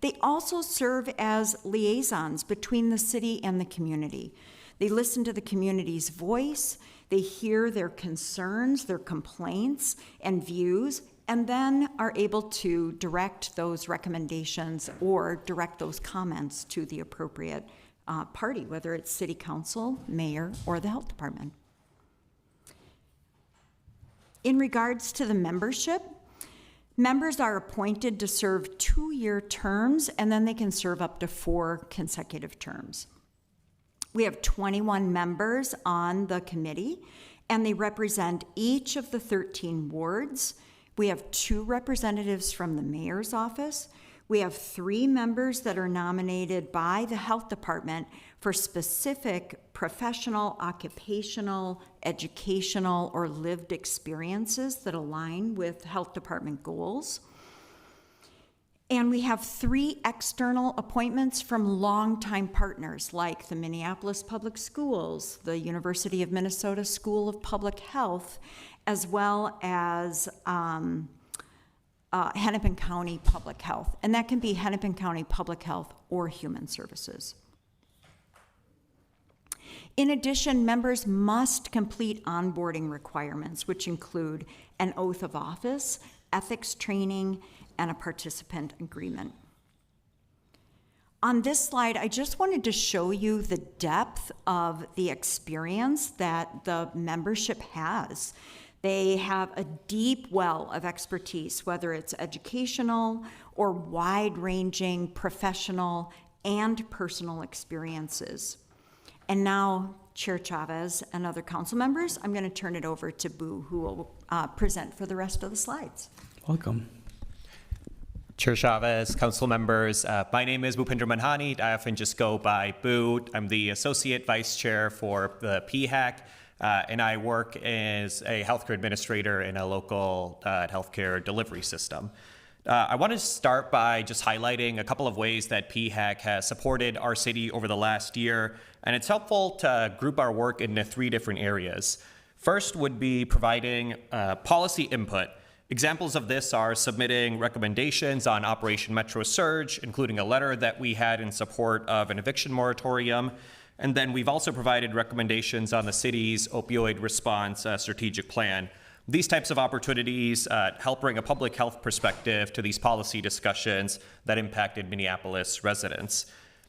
They also serve as liaisons between the city and the community. They listen to the community's voice, they hear their concerns, their complaints and views, and then are able to direct those recommendations or direct those comments to the appropriate party, whether it's city council, mayor, or the health department. In regards to the membership, members are appointed to serve 2-year terms, and then they can serve up to 4 consecutive terms. We have 21 members on the committee, and they represent each of the 13 wards. We have 2 representatives from the mayor's office. We have 3 members that are nominated by the health department for specific professional, occupational, educational, or lived experiences that align with health department goals. And we have 3 external appointments from longtime partners like the Minneapolis Public Schools, the University of Minnesota School of Public Health, as well as Hennepin County Public Health. And that can be Hennepin County Public Health or Human Services. In addition, members must complete onboarding requirements, which include an oath of office, ethics training, and a participant agreement. On this slide, I just wanted to show you the depth of the experience that the membership has. They have a deep well of expertise, whether it's educational or wide-ranging professional and personal experiences. And now, Chair Chavez and other council members, I'm going to turn it over to Boo, who will present for the rest of the slides. Welcome. Chair Chavez, council members, my name is Bhupendra Manhani. I often just go by Boo. I'm the Associate Vice Chair for the PHAC, and I work as a healthcare administrator in a local healthcare delivery system. I want to start by just highlighting a couple of ways that PHAC has supported our city over the last year, and it's helpful to group our work into 3 different areas. First would be providing policy input. Examples of this are submitting recommendations on Operation Metro Surge, including a letter that we had in support of an eviction moratorium. And then we've also provided recommendations on the city's opioid response strategic plan. These types of opportunities help bring a public health perspective to these policy discussions that impacted Minneapolis residents.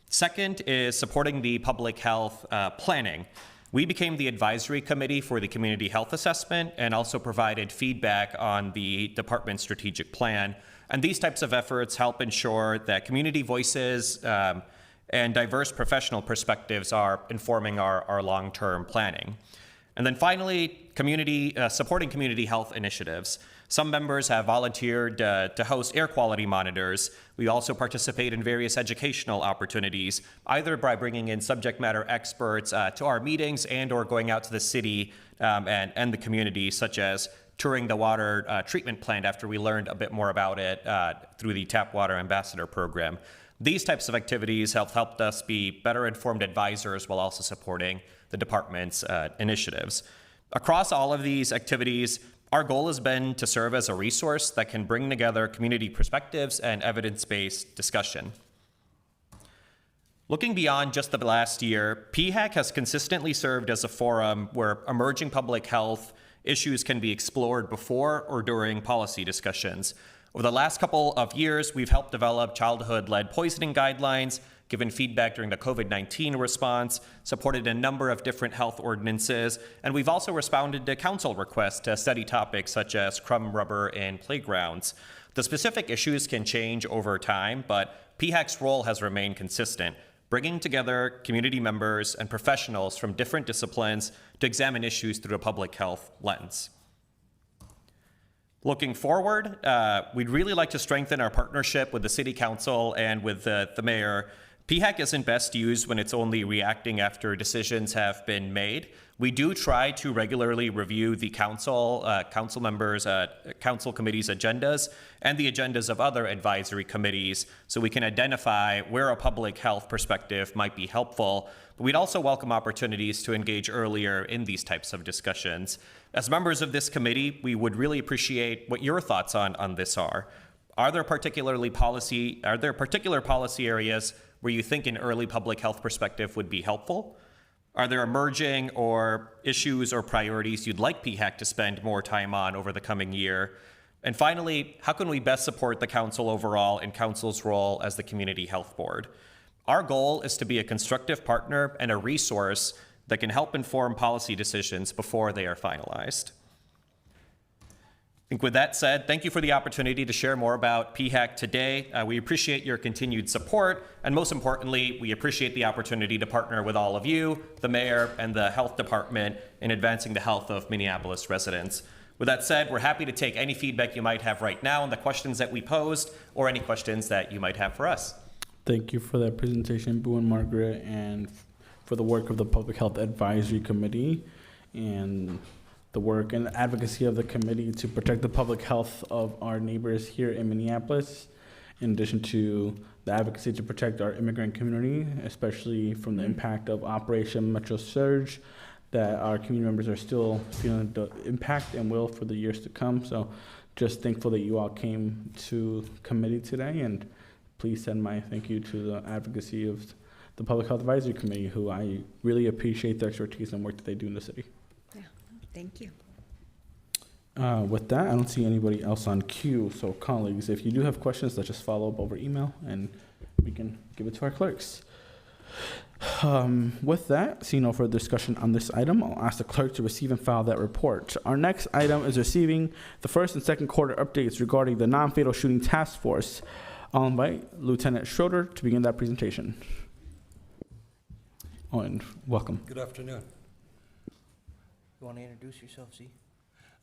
Second is supporting the public health planning. We became the advisory committee for the community health assessment and also provided feedback on the department's strategic plan. And these types of efforts help ensure that community voices and diverse professional perspectives are informing our long-term planning. And then finally, supporting community health initiatives. Some members have volunteered to host air quality monitors. We also participate in various educational opportunities, either by bringing in subject matter experts to our meetings and or going out to the city and the community, such as touring the water treatment plant after we learned a bit more about it through the Tap Water Ambassador program. These types of activities have helped us be better informed advisors while also supporting the department's initiatives. Across all of these activities, our goal has been to serve as a resource that can bring together community perspectives and evidence-based discussion. Looking beyond just the last year, PHAC has consistently served as a forum where emerging public health issues can be explored before or during policy discussions. Over the last couple of years, we've helped develop childhood-lead poisoning guidelines, given feedback during the COVID-19 response, supported a number of different health ordinances, and we've also responded to council requests to study topics such as crumb rubber in playgrounds. The specific issues can change over time, but PHAC's role has remained consistent, bringing together community members and professionals from different disciplines to examine issues through a public health lens. Looking forward, we'd really like to strengthen our partnership with the City Council and with the Mayor. PHAC isn't best used when it's only reacting after decisions have been made. We do try to regularly review the council members, council committees' agendas and the agendas of other advisory committees so we can identify where a public health perspective might be helpful. But we'd also welcome opportunities to engage earlier in these types of discussions. As members of this committee, we would really appreciate what your thoughts on this are. Are there particular policy areas where you think an early public health perspective would be helpful? Are there emerging or issues or priorities you'd like PHAC to spend more time on over the coming year? And finally, how can we best support the council overall and council's role as the community health board? Our goal is to be a constructive partner and a resource that can help inform policy decisions before they are finalized. I think with that said, thank you for the opportunity to share more about PHAC today. We appreciate your continued support, and most importantly, we appreciate the opportunity to partner with all of you, the mayor, and the health department in advancing the health of Minneapolis residents. With that said, we're happy to take any feedback you might have right now on the questions that we posed, or any questions that you might have for us. Thank you for that presentation, Boo and Margaret, and for the work of the Public Health Advisory Committee and the work and advocacy of the committee to protect the public health of our neighbors here in Minneapolis, in addition to the advocacy to protect our immigrant community, especially from the impact of Operation Metro Surge, that our community members are still feeling the impact and will for the years to come. So just thankful that you all came to committee today, and please send my thank you to the advocacy of the Public Health Advisory Committee, who I really appreciate their expertise and work that they do in the city. Thank you. With that, I don't see anybody else on queue. So colleagues, if you do have questions, let's just follow up over email and we can give it to our clerks. With that, seeing no further discussion on this item, I'll ask the clerk to receive and file that report. Our next item is receiving the first and second quarter updates regarding the non-fatal shooting task force. I'll invite Lieutenant Schroeder to begin that presentation. Oh, and welcome. Good afternoon. You want to introduce yourself, Z?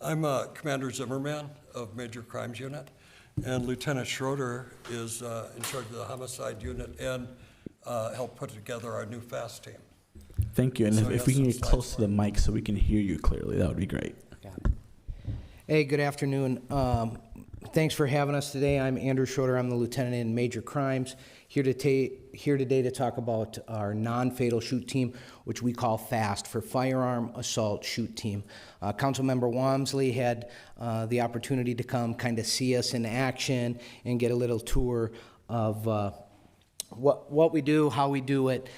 I'm Commander Zimmerman of Major Crimes Unit, and Lieutenant Schroeder is in charge of the homicide unit and helped put together our new FAST team. Thank you. And So if we can yes, get some close slides to the mic so we can hear you clearly, that would be great. Hey, good afternoon. Thanks for having us today. I'm Andrew Schroeder. I'm the lieutenant in major crimes. Here today to talk about our non-fatal shoot team, which we call FAST, for Firearm Assault Shoot Team. Councilmember Walmsley had the opportunity to come kind of see us in action and get a little tour of what we do, how we do it.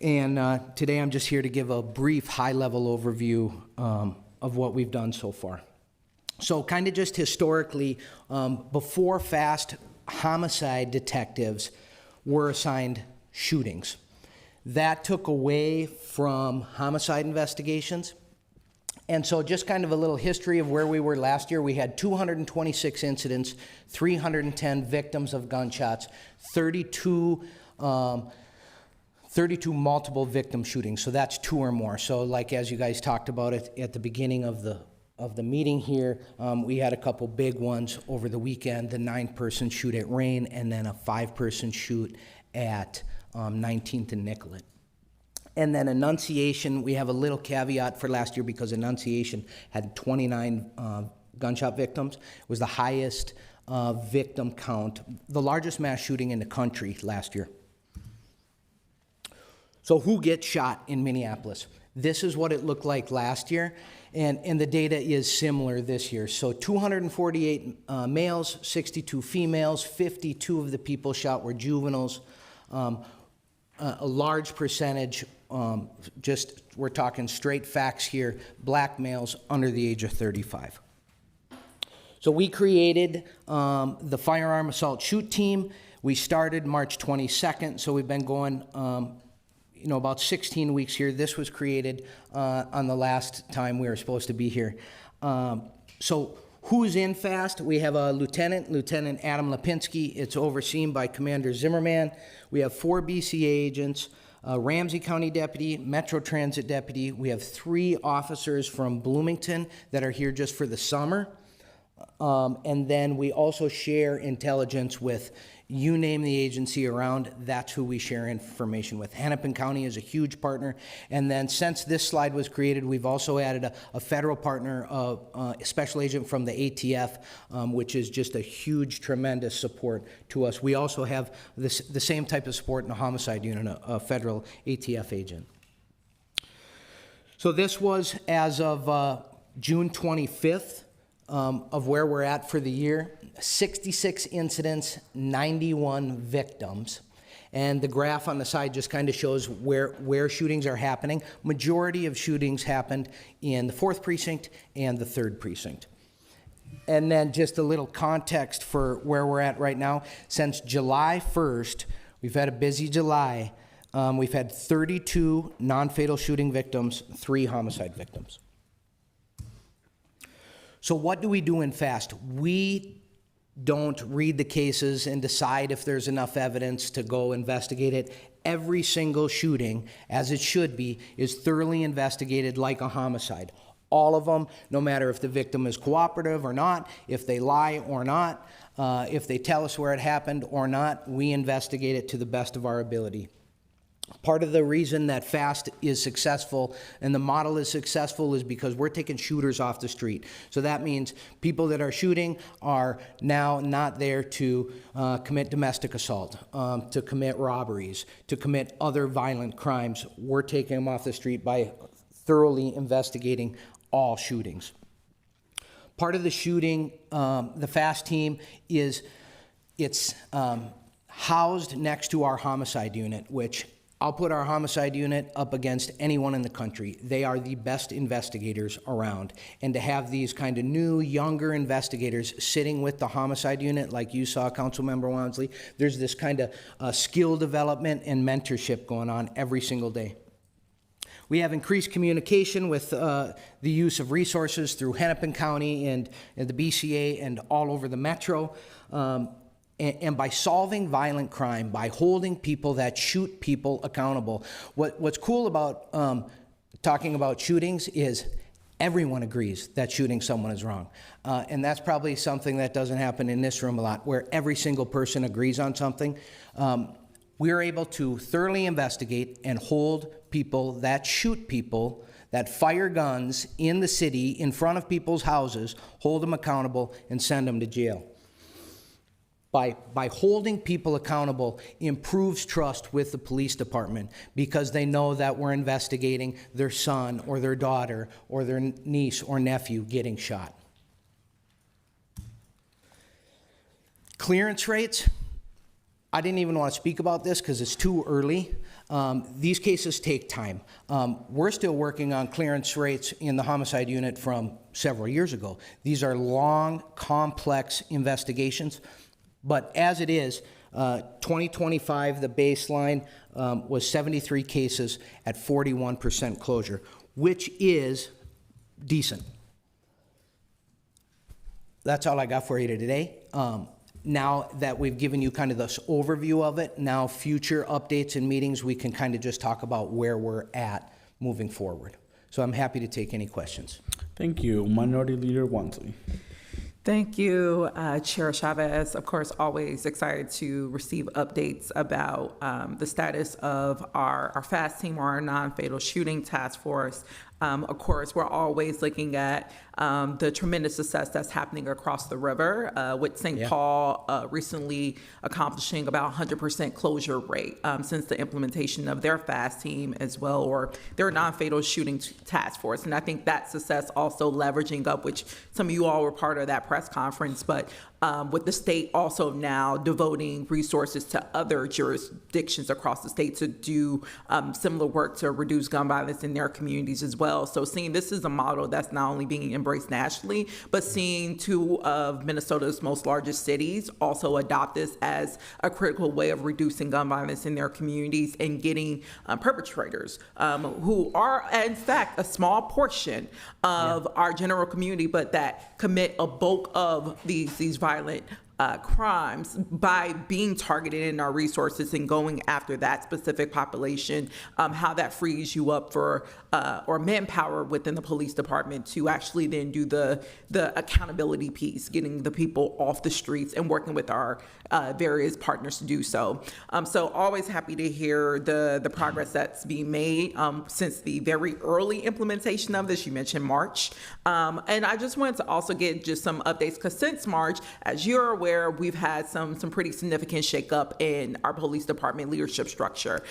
And today I'm just here to give a brief high-level overview of what we've done so far. So kind of just historically, before FAST, homicide detectives were assigned shootings. That took away from homicide investigations. And so just kind of a little history of where we were last year. We had 226 incidents, 310 victims of gunshots, 32 multiple victim shootings. So that's 2 or more. So like as you guys talked about it at the beginning of the meeting here, we had a couple big ones over the weekend, the 9-person shoot at Rain, and then a 5-person shoot at 19th and Nicollet. And then Annunciation, we have a little caveat for last year because Annunciation had 29 gunshot victims. It was the highest victim count, the largest mass shooting in the country last year. So who gets shot in Minneapolis? This is what it looked like last year, and the data is similar this year. So 248 males, 62 females, 52 of the people shot were juveniles. A large percentage, just we're talking straight facts here, black males under the age of 35. So we created the Firearm Assault Shoot Team. We started March 22nd, so we've been going about 16 weeks here. This was created on the last time we were supposed to be here. So who's in FAST? We have a Lieutenant Adam Lipinski. It's overseen by Commander Zimmerman. We have 4 BCA agents, a Ramsey County deputy, Metro Transit deputy. We have 3 officers from Bloomington that are here just for the summer. And then we also share intelligence with, you name the agency around, that's who we share information with. Hennepin County is a huge partner. And then since this slide was created, we've also added a federal partner, a special agent from the ATF, which is just a huge, tremendous support to us. We also have the same type of support in the homicide unit, a federal ATF agent. So this was as of June 25th. Of where we're at for the year, 66 incidents, 91 victims. And the graph on the side just kind of shows where shootings are happening. Majority of shootings happened in the 4th precinct and the 3rd precinct. And then just a little context for where we're at right now. Since July 1st, we've had a busy July. We've had 32 non-fatal shooting victims, 3 homicide victims. So what do we do in FAST? We don't read the cases and decide if there's enough evidence to go investigate it. Every single shooting, as it should be, is thoroughly investigated like a homicide. All of them, no matter if the victim is cooperative or not, if they lie or not, if they tell us where it happened or not, we investigate it to the best of our ability. Part of the reason that FAST is successful and the model is successful is because we're taking shooters off the street. So that means people that are shooting are now not there to commit domestic assault, to commit robberies, to commit other violent crimes. We're taking them off the street by thoroughly investigating all shootings. Part of the shooting, the FAST team it's housed next to our homicide unit, which I'll put our homicide unit up against anyone in the country. They are the best investigators around. And to have these kind of new, younger investigators sitting with the homicide unit, like you saw, Councilmember Wansley, there's this kind of skill development and mentorship going on every single day. We have increased communication with the use of resources through Hennepin County and the BCA and all over the metro. And by solving violent crime, by holding people that shoot people accountable. What's cool about talking about shootings is everyone agrees that shooting someone is wrong. And that's probably something that doesn't happen in this room a lot, where every single person agrees on something. We're able to thoroughly investigate and hold people that shoot people, that fire guns in the city in front of people's houses, hold them accountable, and send them to jail. By holding people accountable improves trust with the police department, because they know that we're investigating their son or their daughter or their niece or nephew getting shot. Clearance rates, I didn't even want to speak about this because it's too early. These cases take time. We're still working on clearance rates in the homicide unit from several years ago. These are long, complex investigations. But as it is, 2025, the baseline was 73 cases at 41% closure, which is decent. That's all I got for you today. Now that we've given you kind of this overview of it, now future updates and meetings, we can kind of just talk about where we're at moving forward. So I'm happy to take any questions. Thank you. Minority Leader Wansley. Thank you, Chair Chavez. Of course, always excited to receive updates about the status of our FAST team, or our non-fatal shooting task force. Of course, we're always looking at the tremendous success that's happening across the river, with St. Paul recently accomplishing about 100% closure rate since the implementation of their FAST team as well, or their non-fatal shooting task force. And I think that success also leveraging up, which some of you all were part of that press conference, but with the state also now devoting resources to other jurisdictions across the state to do similar work to reduce gun violence in their communities as well. So seeing this is a model that's not only being embraced nationally, but seeing two of Minnesota's most largest cities also adopt this as a critical way of reducing gun violence in their communities and getting perpetrators who are, in fact, a small portion of our general community, but that commit a bulk of these violent crimes by being targeted in our resources and going after that specific population, how that frees you up for or manpower within the police department to actually then do the accountability piece, getting the people off the streets and working with our various partners to do so. So always happy to hear the progress that's being made since the very early implementation of this. You mentioned March. And I just wanted to also get just some updates, because since March, as you're aware, we've had some pretty significant shakeup in our police department leadership structure.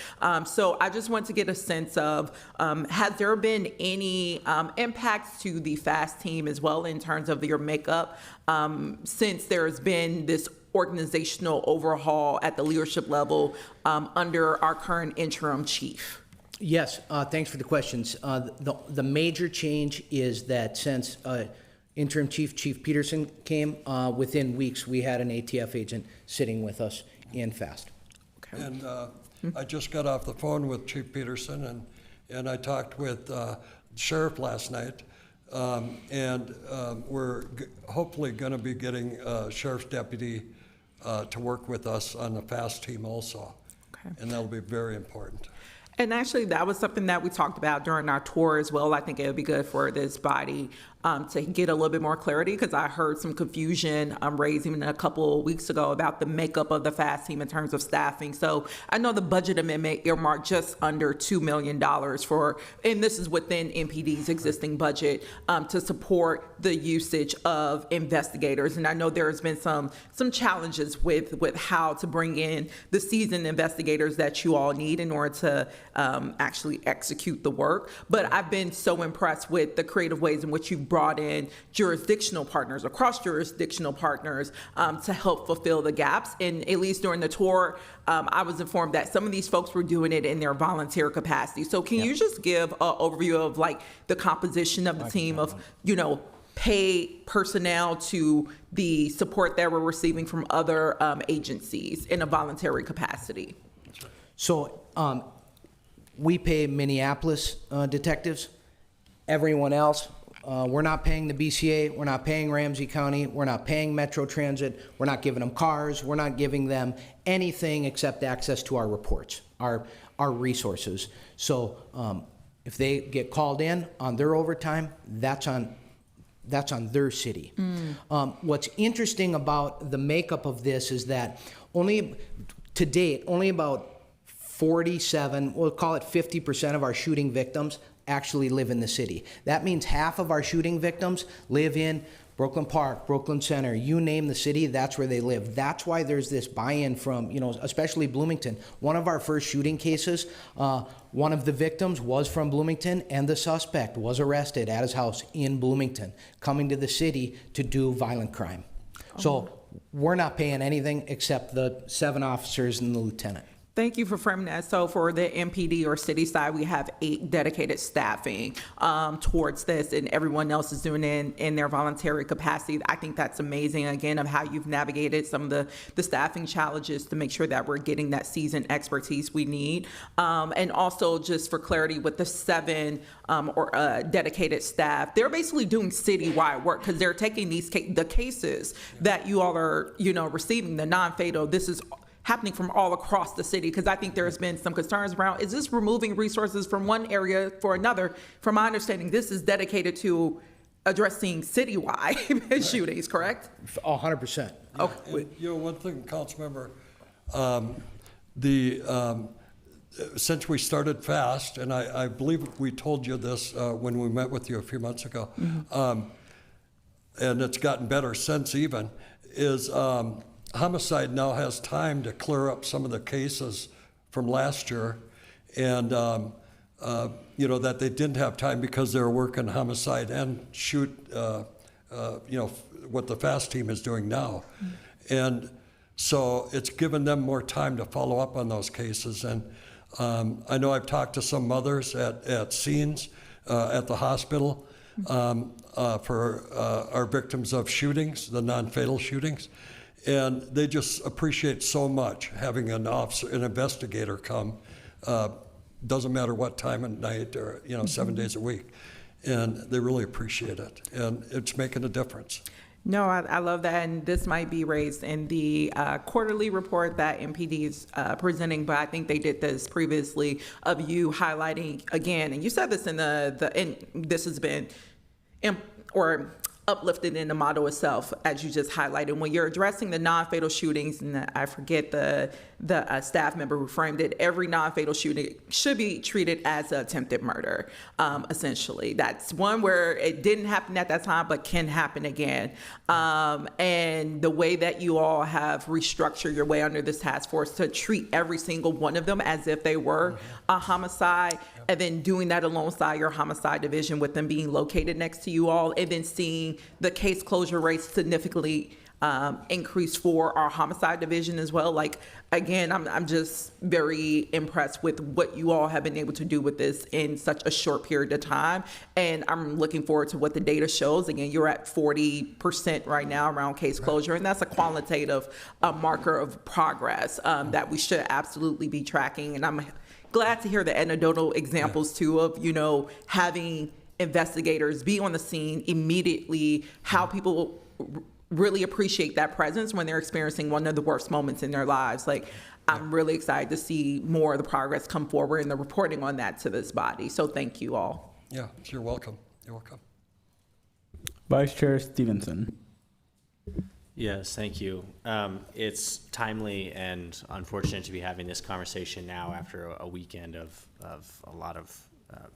So I just want to get a sense of, has there been any impacts to the FAST team as well in terms of your makeup since there's been this organizational overhaul at the leadership level under our current interim chief? Yes, thanks for the questions. The major change is that since Interim Chief Peterson came, within weeks we had an ATF agent sitting with us in FAST. Okay. And I just got off the phone with Chief Peterson, and I talked with the sheriff last night, and we're hopefully going to be getting a sheriff's deputy to work with us on the FAST team also. Okay. And that'll be very important. And actually, that was something that we talked about during our tour as well. I think it would be good for this body to get a little bit more clarity, because I heard some confusion raised even a couple of weeks ago about the makeup of the FAST team in terms of staffing. So I know the budget amendment earmarked just under $2 million for, and this is within MPD's existing budget, to support the usage of investigators. And I know there's been some challenges with how to bring in the seasoned investigators that you all need in order to actually execute the work. But I've been so impressed with the creative ways in which you've brought in jurisdictional partners, across jurisdictional partners, to help fulfill the gaps. And at least during the tour, I was informed that some of these folks were doing it in their volunteer capacity. So can you just give an overview of like the composition of the team of, paid personnel to the support that we're receiving from other agencies in a voluntary capacity? So we pay Minneapolis detectives. Everyone else, we're not paying the BCA, we're not paying Ramsey County, we're not paying Metro Transit, we're not giving them cars, we're not giving them anything except access to our reports, our resources. So If they get called in on their overtime, that's on their city. What's interesting about the makeup of this is that to date, only about 47, we'll call it 50% of our shooting victims actually live in the city. That means half of our shooting victims live in Brooklyn Park, Brooklyn Center, you name the city, that's where they live. That's why there's this buy-in from, especially Bloomington. One of our first shooting cases, one of the victims was from Bloomington, and the suspect was arrested at his house in Bloomington, coming to the city to do violent crime. So we're not paying anything except the 7 officers and the lieutenant. Thank you for framing that. So for the MPD or city side, we have 8 dedicated staffing towards this, and everyone else is doing it in their voluntary capacity. I think that's amazing, again, of how you've navigated some of the staffing challenges to make sure that we're getting that seasoned expertise we need. And also, just for clarity, with the 7 dedicated staff, they're basically doing citywide work because they're taking the cases that you all are, receiving, the non-fatal. This is happening from all across the city, because I think there's been some concerns around, is this removing resources from one area for another? From my understanding, this is dedicated to addressing citywide shootings, correct? 100%. Okay. And, one thing, Councilmember, since we started fast, and I believe we told you this when we met with you a few months ago, and it's gotten better since even, is homicide now has time to clear up some of the cases from last year, and that they didn't have time because they were working homicide and shoot, what the FAST team is doing now. And so it's given them more time to follow up on those cases. And I know I've talked to some mothers at scenes at the hospital for our victims of shootings, the non-fatal shootings. And they just appreciate so much having an investigator come, doesn't matter what time of night or 7 days a week, and they really appreciate it, and it's making a difference. No, I love that, and this might be raised in the quarterly report that MPD is presenting, but I think they did this previously of you highlighting again, and you said this in and this has been uplifted in the model itself, as you just highlighted. When you're addressing the non-fatal shootings, and I forget the staff member who framed it, every non-fatal shooting should be treated as an attempted murder, essentially. That's one where it didn't happen at that time, but can happen again. And the way that you all have restructured your way under this task force to treat every single one of them as if they were a homicide, and then doing that alongside your homicide division with them being located next to you all, and then seeing the case closure rates significantly increase for our homicide division as well. Like, again, I'm just very impressed with what you all have been able to do with this in such a short period of time. And I'm looking forward to what the data shows. Again, you're at 40% right now around case closure, and that's a qualitative marker of progress that we should absolutely be tracking. And I'm glad to hear the anecdotal examples too of, having investigators be on the scene immediately, how people really appreciate that presence when they're experiencing one of the worst moments in their lives. Like, I'm really excited to see more of the progress come forward and the reporting on that to this body. So thank you all. Yeah, you're welcome. You're welcome. Vice Chair Stevenson. Yes, thank you. It's timely and unfortunate to be having this conversation now after a weekend of a lot of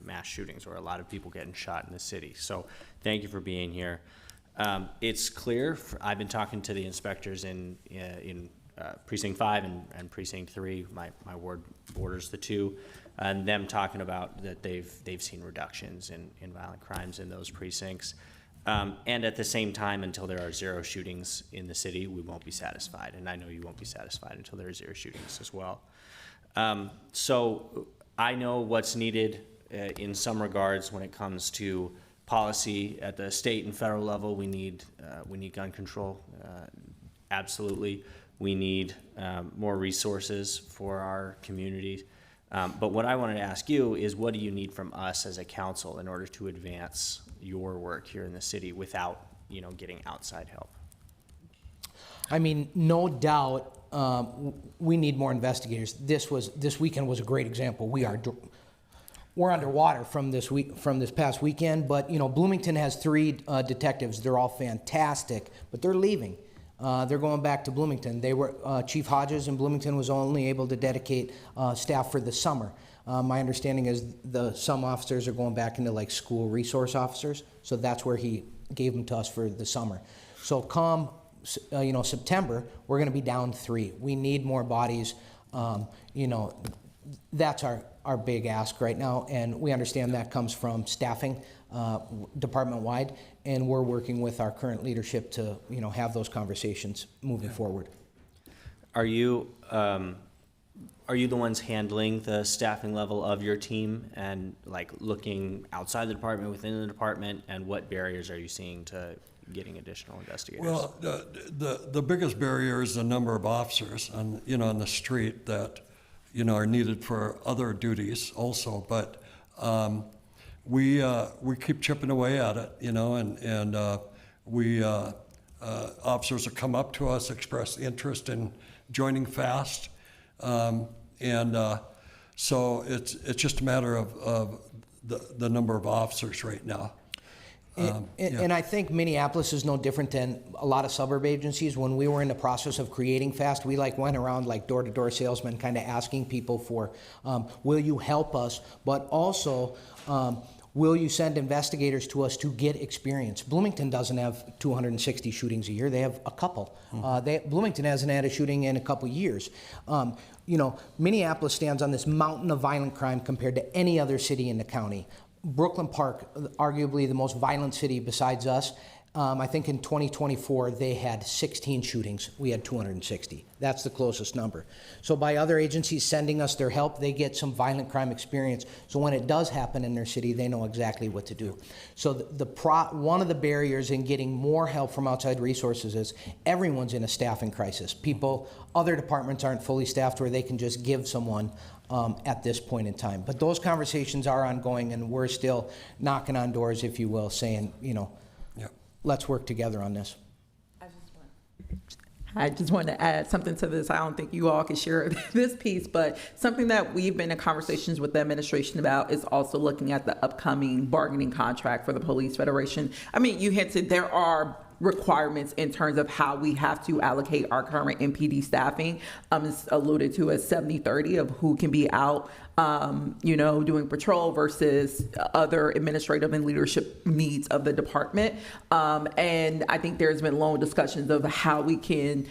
mass shootings or a lot of people getting shot in the city. So thank you for being here. It's clear, I've been talking to the inspectors in Precinct 5 and Precinct 3, my ward borders the two, and them talking about that they've seen reductions in violent crimes in those precincts. And at the same time, until there are 0 shootings in the city, we won't be satisfied. And I know you won't be satisfied until there are 0 shootings as well. So I know what's needed in some regards when it comes to policy at the state and federal level. We need gun control, absolutely. We need more resources for our communities. But what I wanted to ask you is, what do you need from us as a council in order to advance your work here in the city without, getting outside help? I mean, no doubt, we need more investigators. This weekend was a great example. we're underwater from this past weekend, but Bloomington has 3 detectives. They're all fantastic, but they're leaving. They're going back to Bloomington. Chief Hodges in Bloomington was only able to dedicate staff for the summer. My understanding is some officers are going back into like school resource officers, so that's where he gave them to us for the summer. So come September, we're going to be down 3. We need more bodies. That's our big ask right now, and we understand that comes from staffing department-wide, and we're working with our current leadership to have those conversations moving forward. Are you the ones handling the staffing level of your team and like looking outside the department, within the department, and what barriers are you seeing to getting additional investigators? Well, the biggest barrier is the number of officers on the street that are needed for other duties also, but we keep chipping away at it, and officers will come up to us, express interest in joining FAST, and so it's just a matter of the number of officers right now. And I think Minneapolis is no different than a lot of suburb agencies. When we were in the process of creating FAST, we went around like door-to-door salesmen, kind of asking people for, will you help us? But also, will you send investigators to us to get experience? Bloomington doesn't have 260 shootings a year. They have a couple. Bloomington hasn't had a shooting in a couple years. Minneapolis stands on this mountain of violent crime compared to any other city in the county. Brooklyn Park, arguably the most violent city besides us, I think in 2024 they had 16 shootings. We had 260. That's the closest number. So by other agencies sending us their help, they get some violent crime experience. So when it does happen in their city, they know exactly what to do. So one of the barriers in getting more help from outside resources is everyone's in a staffing crisis. Other departments aren't fully staffed where they can just give someone at this point in time. But those conversations are ongoing, and we're still knocking on doors, if you will, saying, let's work together on this. I just want to add something to this. I don't think you all can share this piece, but something that we've been in conversations with the administration about is also looking at the upcoming bargaining contract for the Police Federation. I mean, you hinted there are requirements in terms of how we have to allocate our current MPD staffing. It's alluded to as 70-30 of who can be out, doing patrol versus other administrative and leadership needs of the department. And I think there's been long discussions of how we can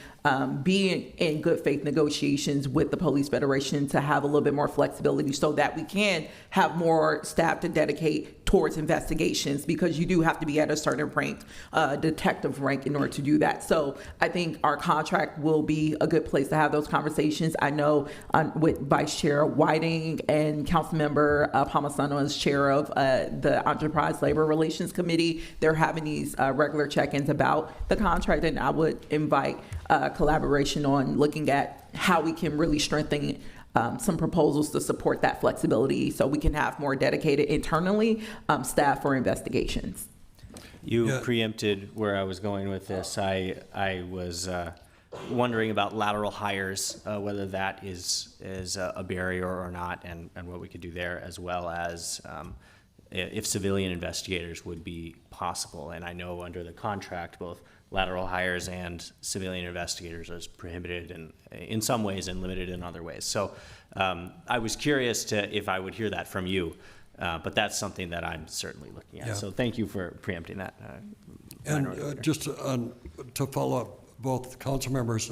be in good faith negotiations with the Police Federation to have a little bit more flexibility so that we can have more staff to dedicate towards investigations, because you do have to be at a certain rank, detective rank, in order to do that. So I think our contract will be a good place to have those conversations. I know with Vice Chair Whiting and Councilmember Palmisano as chair of the Enterprise Labor Relations Committee, they're having these regular check-ins about the contract, and I would invite collaboration on looking at how we can really strengthen some proposals to support that flexibility so we can have more dedicated internally staff for investigations. You preempted where I was going with this. I was wondering about lateral hires, whether that is a barrier or not, and what we could do there, as well as if civilian investigators would be possible. And I know under the contract, both lateral hires and civilian investigators are prohibited in some ways and limited in other ways. So I was curious if I would hear that from you, but that's something that I'm certainly looking at. Yeah. So thank you for preempting that. And just to follow up both council members,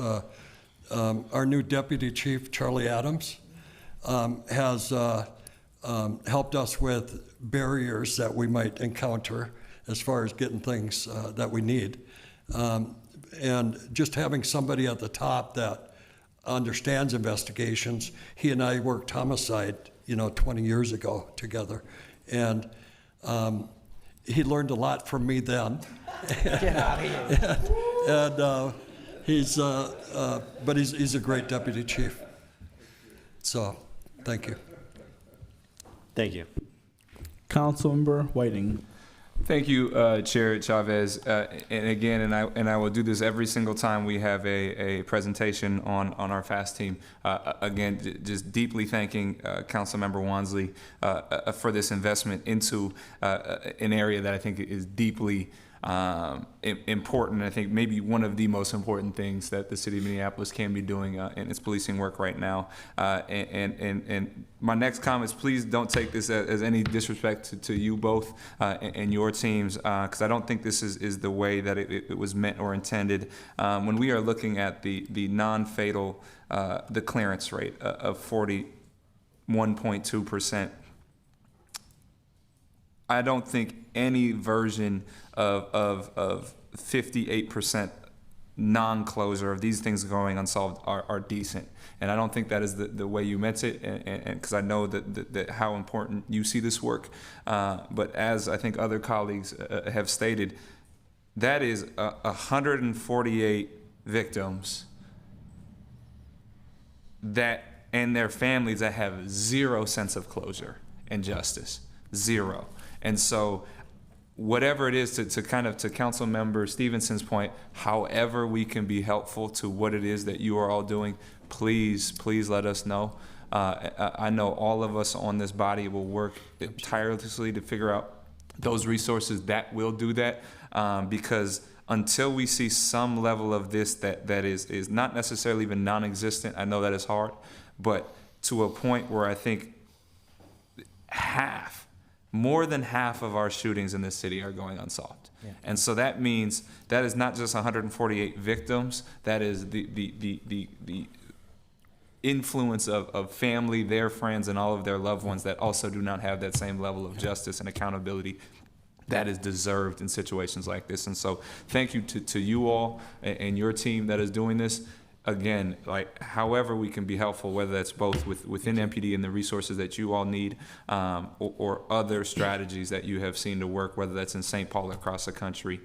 our new deputy chief, Charlie Adams, has helped us with barriers that we might encounter as far as getting things that we need. And just having somebody at the top that understands investigations. He and I worked homicide, 20 years ago together. And he learned a lot from me then. Get out of here. And he's a great deputy chief. So, thank you. Thank you. Councilmember Whiting. Thank you, Chair Chavez. And again, and I will do this every single time we have a presentation on our FAST team. Again, just deeply thanking Councilmember Wansley for this investment into an area that I think is deeply important. I think maybe one of the most important things that the city of Minneapolis can be doing in its policing work right now. And my next comments, please don't take this as any disrespect to you both and your teams, because I don't think this is the way that it was meant or intended. When we are looking at the non-fatal, the clearance rate of 41.2%, I don't think any version of 58% non-closure of these things going unsolved are decent. And I don't think that is the way you meant it, and because I know that how important you see this work. But as I think other colleagues have stated, that is 148 victims that and their families that have zero sense of closure and justice, zero. And so whatever it is to Council Member Stevenson's point, however we can be helpful to what it is that you are all doing, please let us know. I know all of us on this body will work tirelessly to figure out those resources that will do that, because until we see some level of this that is not necessarily even non-existent, I know that is hard, but to a point where I think more than half of our shootings in this city are going unsolved. Yeah. And so that means that is not just 148 victims, that is the influence of family, their friends, and all of their loved ones that also do not have that same level of justice and accountability that is deserved in situations like this. And so thank you to you all and your team that is doing this. Again, like however we can be helpful, whether that's both within MPD and the resources that you all need, or other strategies that you have seen to work, whether that's in St. Paul or across the country,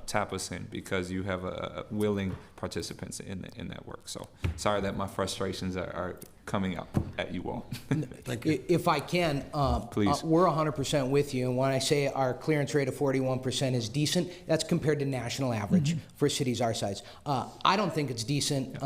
tap us in, because you have willing participants in that work. So sorry that my frustrations are coming up at you all. Thank you. If I can, please. We're 100% with you. And when I say our clearance rate of 41% is decent, that's compared to national average for cities our size. I don't think it's decent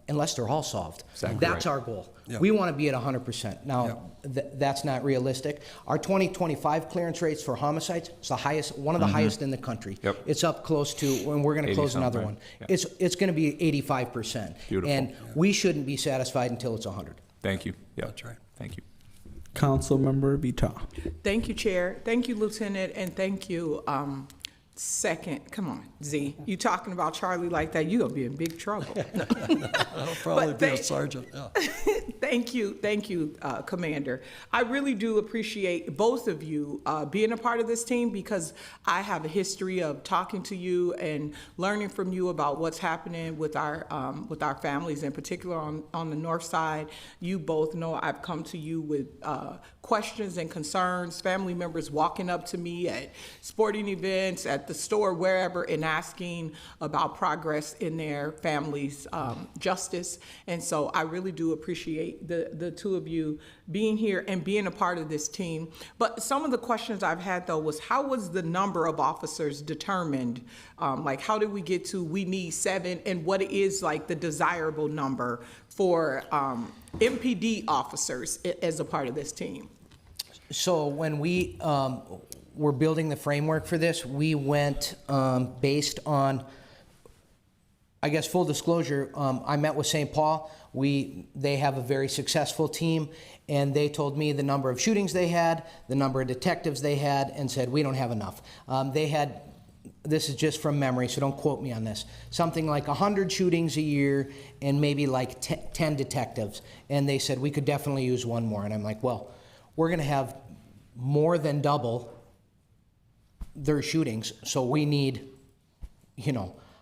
unless they're all solved. Exactly That's right. our goal. Yep. We want to be at 100%. Now, that's not realistic. Our 2025 clearance rates for homicides is the highest, one of the highest in the country. Yep. It's up close to, and we're going to close another one. Yeah. It's going to be 85%. Beautiful. And we shouldn't be satisfied until it's 100. Thank you. Yeah, That's right. Thank you. Councilmember Vita. Thank you, Chair. Thank you, Lieutenant, and thank you, Second. Come on, Z. You talking about Charlie like that, you're going to be in big trouble. I'll probably be a sergeant. Yeah. Thank you, Commander. I really do appreciate both of you being a part of this team, because I have a history of talking to you and learning from you about what's happening with our families, in particular on the north side. You both know I've come to you with questions and concerns, family members walking up to me at sporting events, at the store, wherever, and asking about progress in their family's justice. And so I really do appreciate the two of you being here and being a part of this team. But some of the questions I've had, though, was how was the number of officers determined? Like, how did we get to we need 7, and what is like the desirable number for MPD officers as a part of this team? So when we were building the framework for this, we went based on, I guess, full disclosure, I met with St. Paul. They have a very successful team, and they told me the number of shootings they had, the number of detectives they had, and said, we don't have enough. They had, this is just from memory, so don't quote me on this, something like 100 shootings a year and maybe like 10 detectives. And they said, we could definitely use one more. And I'm like, well, we're going to have more than double their shootings, so we need,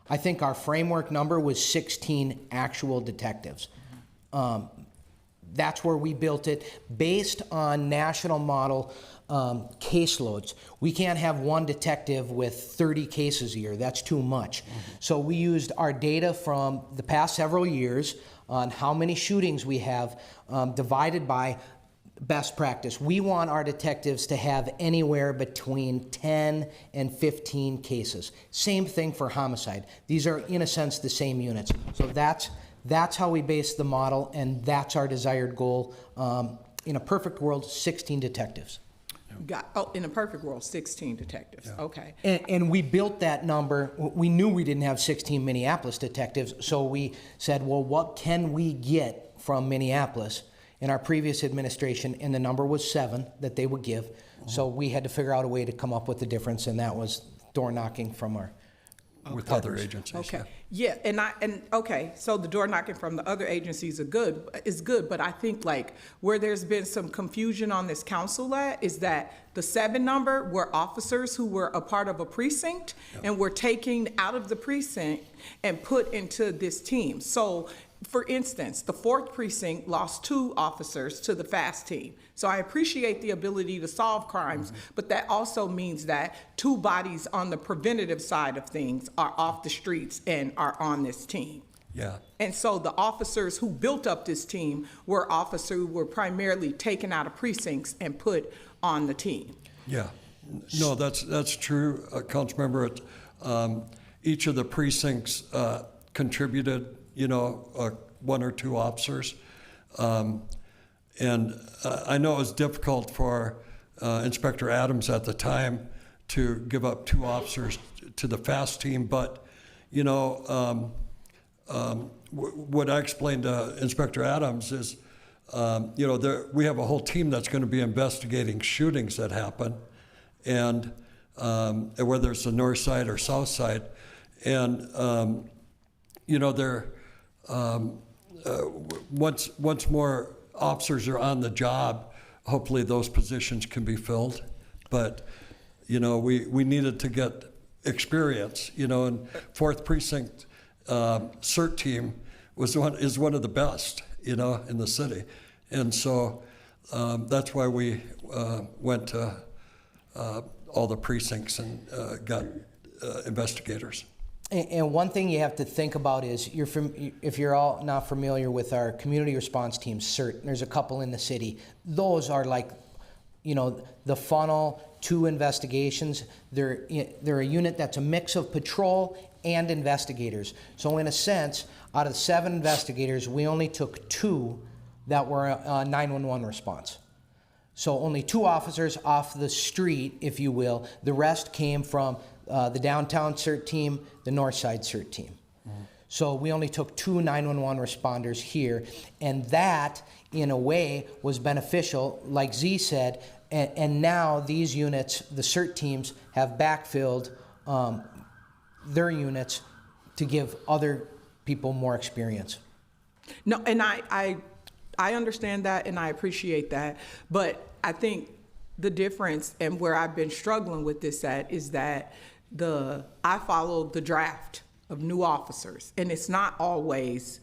I think our framework number was 16 actual detectives. That's where we built it based on national model caseloads. We can't have one detective with 30 cases a year. That's too much. So we used our data from the past several years on how many shootings we have divided by best practice. We want our detectives to have anywhere between 10 and 15 cases. Same thing for homicide. These are, in a sense, the same units. So that's how we base the model, and that's our desired goal. In a perfect world, 16 detectives. In a perfect world, 16 detectives. Yeah. Okay. And we built that number. We knew we didn't have 16 Minneapolis detectives, so we said, well, what can we get from Minneapolis? In our previous administration, and the number was 7 that they would give. So we had to figure out a way to come up with the difference, and that was door knocking from our with partners. other agencies. Okay. Yeah, okay. So the door knocking from the other agencies is good, but I think like where there's been some confusion on this council is that the 7 number were officers who were a part of a precinct and were taken out of the precinct and put into this team. So, for instance, the 4th precinct lost 2 officers to the FAST team. So I appreciate the ability to solve crimes, but that also means that 2 bodies on the preventative side of things are off the streets and are on this team. Yeah. And so the officers who built up this team were officers who were primarily taken out of precincts and put on the team. Yeah. No, that's true, Councilmember. Each of the precincts contributed, 1 or 2 officers. And I know it was difficult for Inspector Adams at the time to give up 2 officers to the FAST team, but, what I explained to Inspector Adams is, we have a whole team that's going to be investigating shootings that happen, and whether it's the north side or south side, and once more officers are on the job, hopefully those positions can be filled. But we needed to get experience. And 4th Precinct CERT team is one of the best in the city, and so that's why we went to all the precincts and got investigators. And one thing you have to think about is, if you're all not familiar with our community response team, CERT, there's a couple in the city. Those are like, the funnel to investigations. They're a unit that's a mix of patrol and investigators. So in a sense, out of 7 investigators, we only took 2 that were a 911 response. So only 2 officers off the street, if you will. The rest came from the downtown CERT team, the north side CERT team. So we only took 2 911 responders here, and that, in a way, was beneficial, like Z said, and now these units, the CERT teams, have backfilled their units to give other people more experience. No, and I understand that, and I appreciate that, but I think the difference and where I've been struggling with this is that I followed the draft of new officers, and it's not always,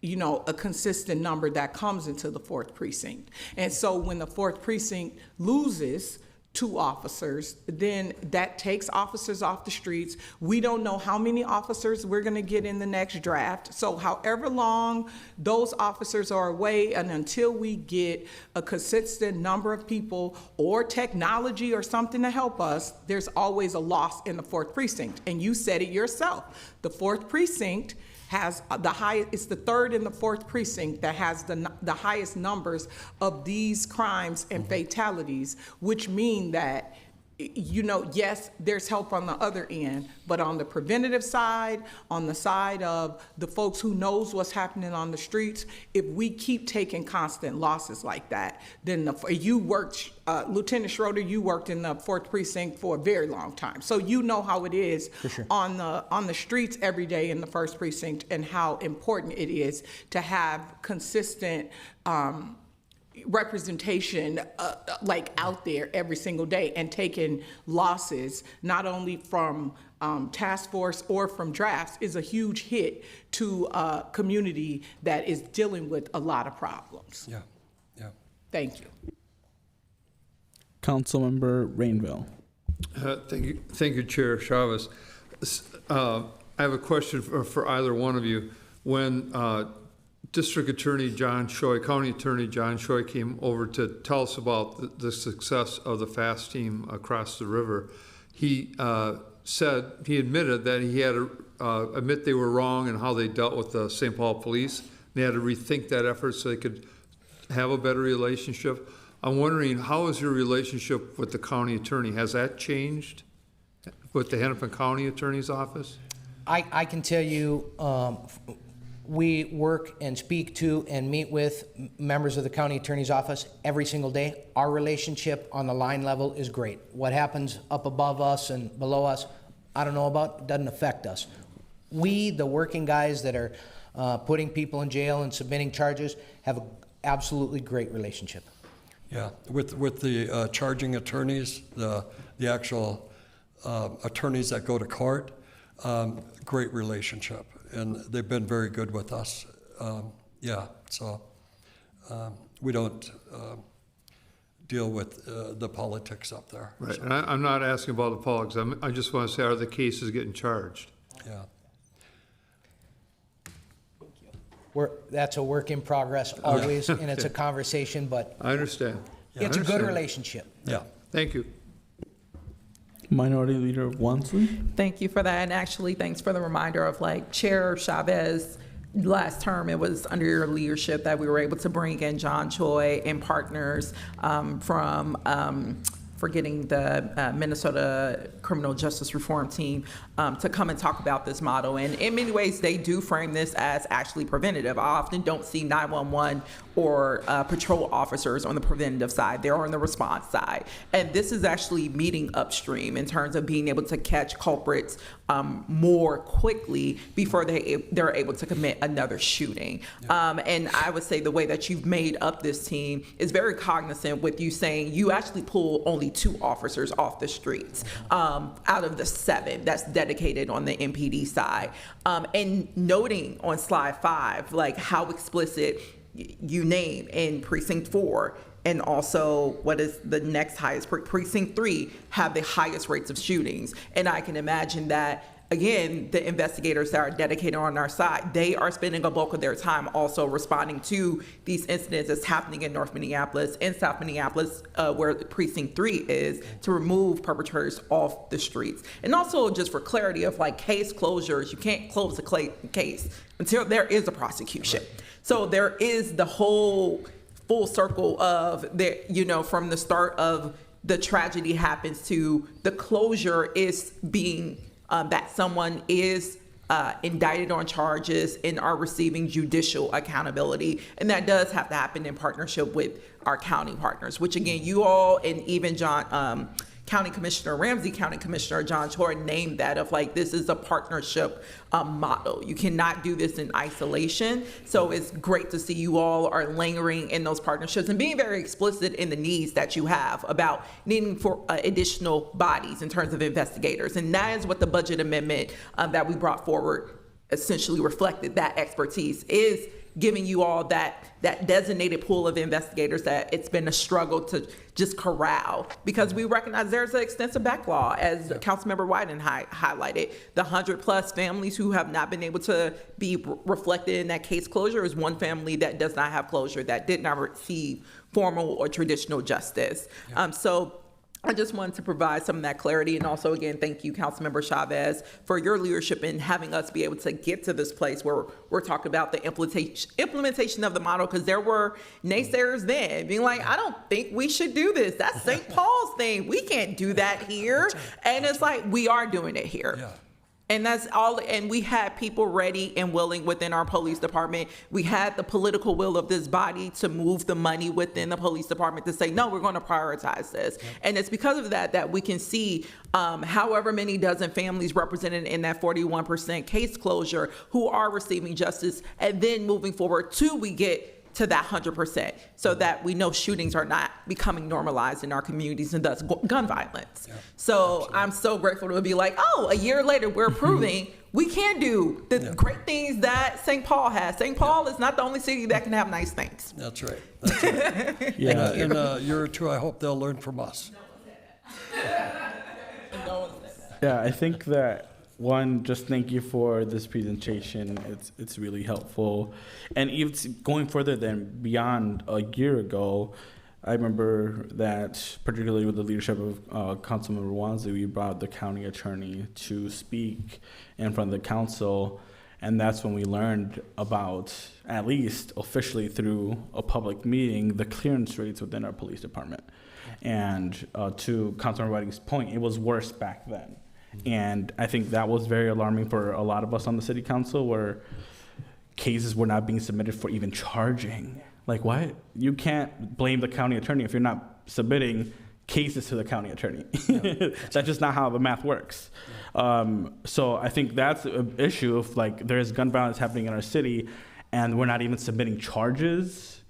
a consistent number that comes into the 4th precinct. And so when the 4th precinct loses 2 officers, then that takes officers off the streets. We don't know how many officers we're going to get in the next draft. So however long those officers are away, and until we get a consistent number of people or technology or something to help us, there's always a loss in the 4th precinct. And you said it yourself. The 4th precinct has the highest, it's the 3rd and the 4th precinct that has the highest numbers of these crimes and fatalities, which mean that, yes, there's help on the other end, but on the preventative side, on the side of the folks who knows what's happening on the streets, if we keep taking constant losses like that, then you worked, Lieutenant Schroeder, you worked in the 4th precinct for a very long time. So you know how it is on the streets every day in the 1st precinct, and how important it is to have consistent representation out there every single day, and taking losses not only from task force or from drafts is a huge hit to a community that is dealing with a lot of problems. Yeah. Thank you. Councilmember Rainville. Thank you, Chair Chavez. I have a question for either one of you. When District Attorney John Choi, County Attorney John Choi came over to tell us about the success of the FAST team across the river. He said, he admitted that he had to admit they were wrong and how they dealt with the St. Paul police. They had to rethink that effort so they could have a better relationship. I'm wondering, how is your relationship with the county attorney? Has that changed with the Hennepin County Attorney's Office? I can tell you, we work and speak to and meet with members of the county attorney's office every single day. Our relationship on the line level is great. What happens up above us and below us, I don't know about, it doesn't affect us. We, the working guys that are putting people in jail and submitting charges, have an absolutely great relationship. Yeah, with the charging attorneys, the actual attorneys that go to court, great relationship, and they've been very good with us. So we don't deal with the politics up there. Right, So, and I'm not asking about the politics. I just want to say, are the cases getting charged? yeah. That's a work in progress always, and it's a conversation, but I understand. it's a good relationship. Yeah. Thank you. Minority Leader Wansley. Thank you for that. And actually, thanks for the reminder of like Chair Chavez. Last term, it was under your leadership that we were able to bring in John Choi and partners from forgetting the Minnesota Criminal Justice Reform Team to come and talk about this model. And in many ways, they do frame this as actually preventative. I often don't see 911 or patrol officers on the preventative side. They're on the response side. And this is actually meeting upstream in terms of being able to catch culprits more quickly before they're able to commit another shooting. And I would say the way that you've made up this team is very cognizant with you saying you actually pull only 2 officers off the streets out of the 7 that's dedicated on the MPD side. And noting on slide 5, like how explicit you name in precinct 4, and also what is the next highest, precinct 3 have the highest rates of shootings. And I can imagine that, again, the investigators that are dedicated on our side, they are spending a bulk of their time also responding to these incidents that's happening in North Minneapolis and South Minneapolis, where precinct 3 is, to remove perpetrators off the streets. And also, just for clarity of like case closures, you can't close a case until there is a prosecution. Right. So there is the whole full circle of from the start of the tragedy happens to the closure is being that someone is indicted on charges and are receiving judicial accountability. And that does have to happen in partnership with our county partners, which again, you all and even County Commissioner Ramsey, County Commissioner John Choi named that of like, this is a partnership model. You cannot do this in isolation. So it's great to see you all are layering in those partnerships and being very explicit in the needs that you have about needing for additional bodies in terms of investigators. And that is what the budget amendment that we brought forward essentially reflected. That expertise is giving you all that designated pool of investigators that it's been a struggle to just corral, because we recognize there's an extensive backlog, as Councilmember Wyden highlighted. The 100+ families who have not been able to be reflected in that case closure is one family that does not have closure, that did not receive formal or traditional justice. So I just wanted to provide some of that clarity. And also, again, thank you, Councilmember Chavez, for your leadership in having us be able to get to this place where we're talking about the implementation of the model, because there were naysayers then being like, I don't think we should do this. That's St. Paul's thing. We can't do that here. And it's like, we are doing it here. Yeah. And that's all. And we had people ready and willing within our police department. We had the political will of this body to move the money within the police department to say, no, we're going to prioritize this. Yep. And it's because of that we can see however many dozen families represented in that 41% case closure who are receiving justice, and then moving forward we get to that 100%, so that we know shootings are not becoming normalized in our communities, and thus gun violence. Yeah, so absolutely. I'm so grateful to be like, a year later, we're proving we can do the great things that St. Paul has. St. Paul is not the only city that can have nice things. That's right. That's right. In a year or two, I hope they'll learn from us. Yeah, I think that One, just thank you for this presentation. It's really helpful. And even going further than beyond a year ago, I remember that particularly with the leadership of Councilmember Wansley, we brought the county attorney to speak in front of the council. And that's when we learned about, at least officially through a public meeting, the clearance rates within our police department. And to Councilmember Whiting's point, it was worse back then. And I think that was very alarming for a lot of us on the city council, where cases were not being submitted for even charging. Like, what? You can't blame the county attorney if you're not submitting cases to the county attorney. That's just not how the math works. So I think that's an issue of, like, there's gun violence happening in our city and we're not even submitting charges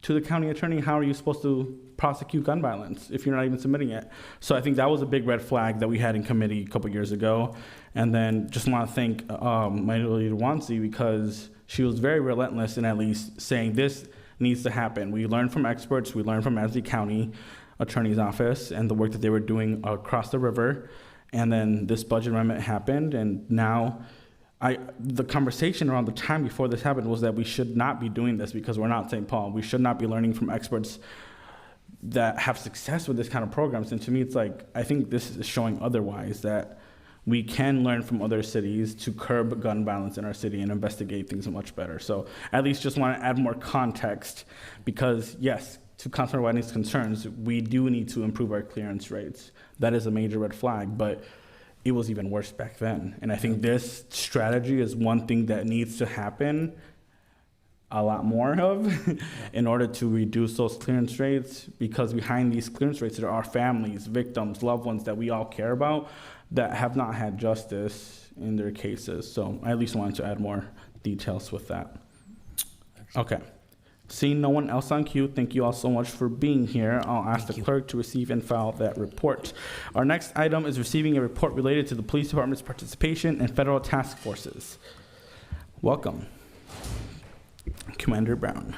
to the county attorney. How are you supposed to prosecute gun violence if you're not even submitting it? So I think that was a big red flag that we had in committee a couple years ago. And then just want to thank my leader Wansi, because she was very relentless in at least saying this needs to happen. We learned from experts, we learned from Ramsey County Attorney's Office and the work that they were doing across the river. And then this budget amendment happened, and now the conversation around the time before this happened was that we should not be doing this because we're not St. Paul. We should not be learning from experts that have success with this kind of programs. And to me, it's like, I think this is showing otherwise, that we can learn from other cities to curb gun violence in our city and investigate things much better. So at least just want to add more context, because yes, to Councilor Whiting's concerns, we do need to improve our clearance rates. That is a major red flag, but it was even worse back then. And I think this strategy is one thing that needs to happen a lot more of in order to reduce those clearance rates, because behind these clearance rates, there are families, victims, loved ones that we all care about that have not had justice in their cases. So I at least wanted to add more details with that. Okay. Seeing no one else on queue, thank you all so much for being here. I'll ask the clerk to receive and file that report. Our next item is receiving a report related to the police department's participation in federal task forces. Welcome, Commander Brown.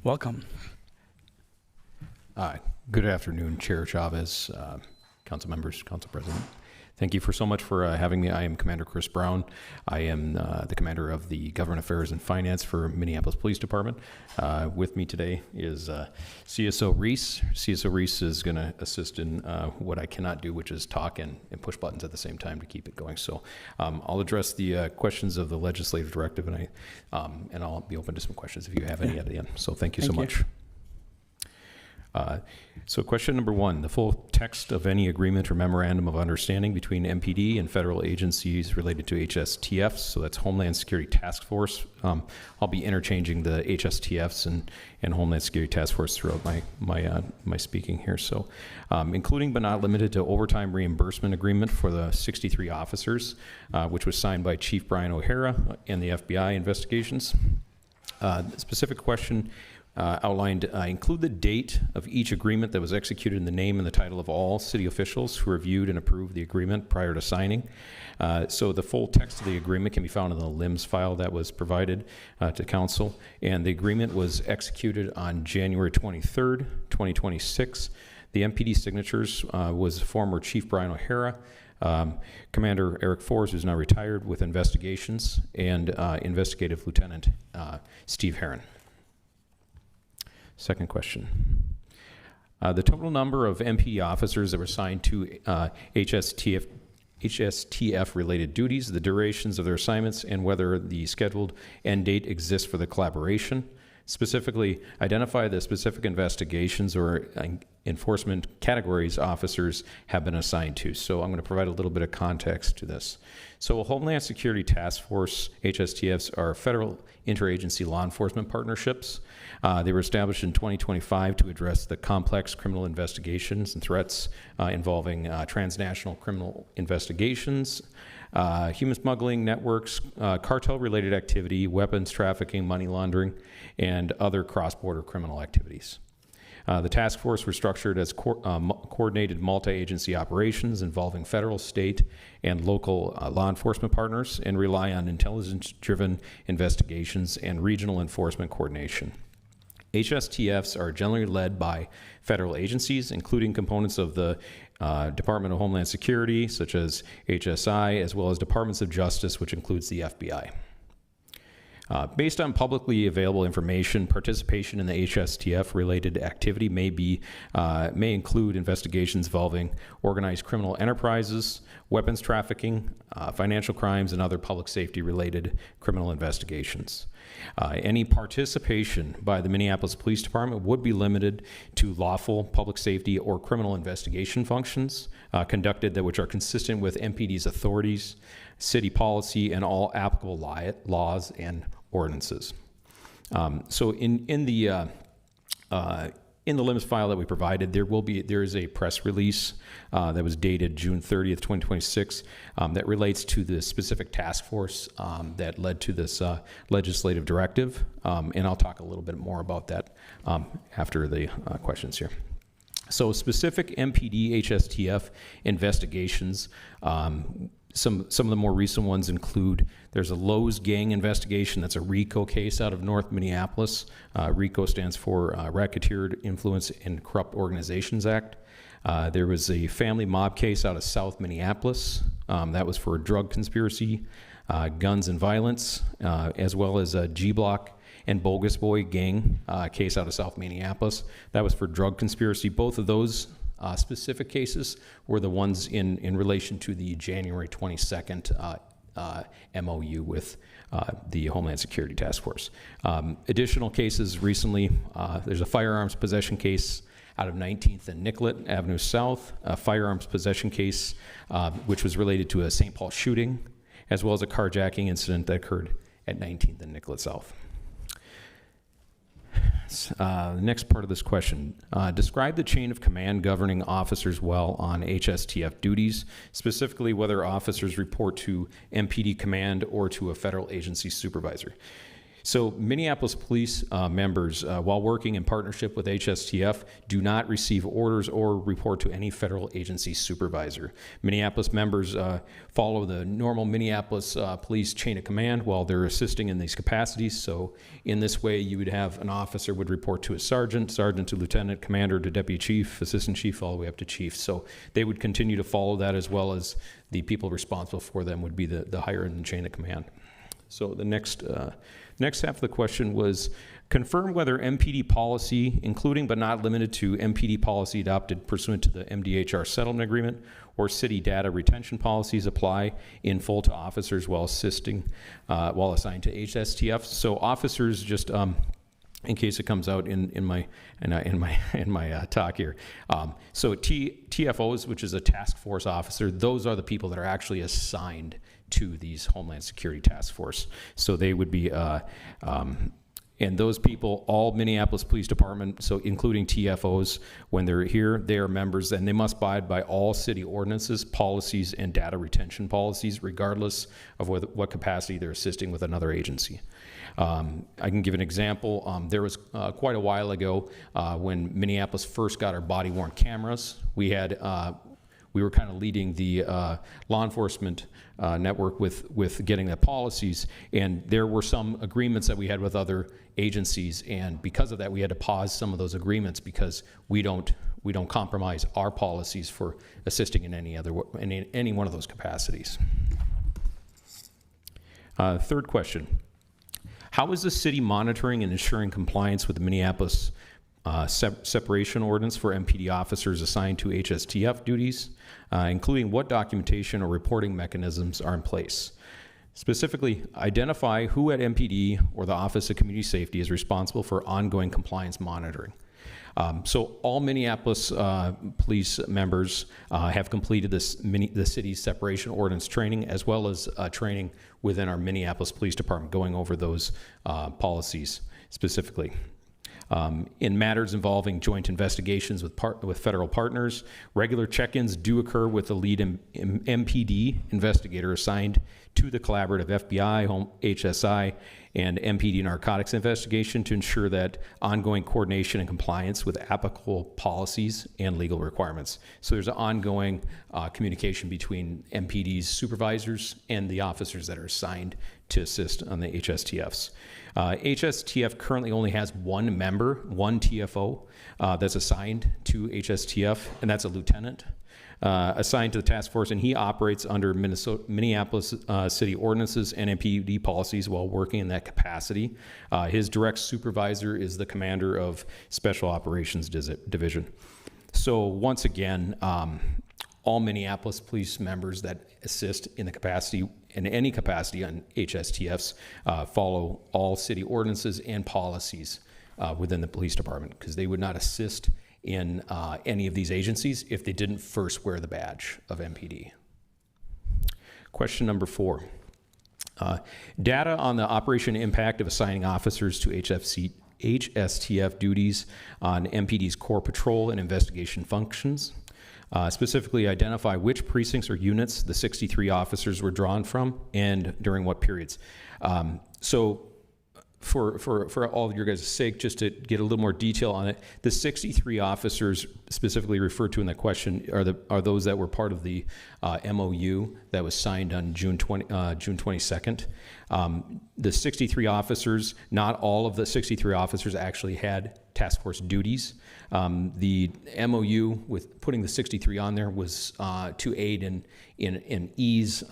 Welcome. Good afternoon, Chair Chavez, council members, council president. Thank you so much for having me. I am Commander Chris Brown. I am the commander of the Government Affairs and Finance for Minneapolis Police Department. With me today is CSO Reese. CSO Reese is going to assist in what I cannot do, which is talk and push buttons at the same time to keep it going. So I'll address the questions of the legislative directive, and I'll be open to some questions if you have any at the end. So thank you so much. So question number one, the full text of any agreement or memorandum of understanding between MPD and federal agencies related to HSTFs, so that's Homeland Security Task Force. I'll be interchanging the HSTFs and Homeland Security Task Force throughout my speaking here. So including but not limited to overtime reimbursement agreement for the 63 officers, which was signed by Chief Brian O'Hara and the FBI investigations. The specific question outlined include the date of each agreement that was executed in the name and the title of all city officials who reviewed and approved the agreement prior to signing. So the full text of the agreement can be found in the LIMS file that was provided to council, and the agreement was executed on January 23rd, 2026. The MPD signatures was former Chief Brian O'Hara, Commander Eric Forrest, who's now retired with investigations, and Investigative Lieutenant Steve Herron. Second question. The total number of MPD officers that were assigned to HSTF-related duties, the durations of their assignments, and whether the scheduled end date exists for the collaboration. Specifically, identify the specific investigations or enforcement categories officers have been assigned to. So I'm going to provide a little bit of context to this. So Homeland Security Task Force, HSTFs, are federal interagency law enforcement partnerships. They were established in 2025 to address the complex criminal investigations and threats involving transnational criminal investigations, human smuggling networks, cartel-related activity, weapons trafficking, money laundering, and other cross-border criminal activities. The task force were structured as coordinated multi-agency operations involving federal, state, and local law enforcement partners and rely on intelligence-driven investigations and regional enforcement coordination. HSTFs are generally led by federal agencies, including components of the Department of Homeland Security, such as HSI, as well as Departments of Justice, which includes the FBI. Based on publicly available information, participation in the HSTF-related activity may include investigations involving organized criminal enterprises, weapons trafficking, financial crimes, and other public safety-related criminal investigations. Any participation by the Minneapolis Police Department would be limited to lawful public safety or criminal investigation functions conducted which are consistent with MPD's authorities, city policy, and all applicable laws and ordinances. So in the limits file that we provided, there is a press release that was dated June 30th, 2026, that relates to the specific task force that led to this legislative directive, and I'll talk a little bit more about that after the questions here. So specific MPD HSTF investigations, some of the more recent ones include, there's a Lowe's gang investigation. That's a RICO case out of North Minneapolis. RICO stands for Racketeer Influence and Corrupt Organizations Act. There was a family mob case out of South Minneapolis. That was for a drug conspiracy, guns and violence, as well as a G-Block and Bogus Boy gang case out of South Minneapolis. That was for drug conspiracy. Both of those specific cases were the ones in relation to the January 22nd MOU with the Homeland Security Task Force. Additional cases recently, there's a firearms possession case out of 19th and Nicollet Avenue South, a firearms possession case which was related to a St. Paul shooting, as well as a carjacking incident that occurred at 19th and Nicollet South. The next part of this question, describe the chain of command governing officers while on HSTF duties, specifically whether officers report to MPD command or to a federal agency supervisor. So Minneapolis police members, while working in partnership with HSTF, do not receive orders or report to any federal agency supervisor. Minneapolis members follow the normal Minneapolis police chain of command while they're assisting in these capacities. So in this way, you would have an officer would report to a sergeant, sergeant to lieutenant, commander to deputy chief, assistant chief, all the way up to chief. So they would continue to follow that, as well as the people responsible for them would be the higher in the chain of command. So the next half of the question was, confirm whether MPD policy, including but not limited to MPD policy adopted pursuant to the MDHR settlement agreement or city data retention policies, apply in full to officers while assigned to HSTF. So officers, just in case it comes out in my talk here. So TFOs, which is a task force officer, those are the people that are actually assigned to these Homeland Security Task Force. So they would be, and those people, all Minneapolis Police Department, so including TFOs, when they're here, they are members, and they must abide by all city ordinances, policies, and data retention policies, regardless of what capacity they're assisting with another agency. I can give an example. There was quite a while ago when Minneapolis first got our body-worn cameras. We were kind of leading the law enforcement network with getting the policies, and there were some agreements that we had with other agencies, and because of that, we had to pause some of those agreements because we don't compromise our policies for assisting in any one of those capacities. Third question. How is the city monitoring and ensuring compliance with the Minneapolis separation ordinance for MPD officers assigned to HSTF duties, including what documentation or reporting mechanisms are in place? Specifically, identify who at MPD or the Office of Community Safety is responsible for ongoing compliance monitoring. So all Minneapolis police members have completed the city's separation ordinance training, as well as training within our Minneapolis Police Department, going over those policies specifically. In matters involving joint investigations with federal partners, regular check-ins do occur with the lead MPD investigator assigned to the collaborative FBI, HSI, and MPD narcotics investigation to ensure that ongoing coordination and compliance with applicable policies and legal requirements. So there's an ongoing communication between MPD's supervisors and the officers that are assigned to assist on the HSTFs. HSTF currently only has one member, one TFO that's assigned to HSTF, and that's a lieutenant assigned to the task force, and he operates under Minneapolis city ordinances and MPD policies while working in that capacity. His direct supervisor is the commander of Special Operations Division. So once again, all Minneapolis police members that assist in the capacity, in any capacity on HSTFs, follow all city ordinances and policies within the police department, because they would not assist in any of these agencies if they didn't first wear the badge of MPD. Question number 4. Data on the operation impact of assigning officers to HSTF duties on MPD's core patrol and investigation functions. Specifically identify which precincts or units the 63 officers were drawn from and during what periods. So for all of your guys' sake, just to get a little more detail on it, the 63 officers specifically referred to in that question are those that were part of the MOU that was signed on June 22nd. The 63 officers, not all of the 63 officers actually had task force duties. The MOU with putting the 63 on there was to aid in ease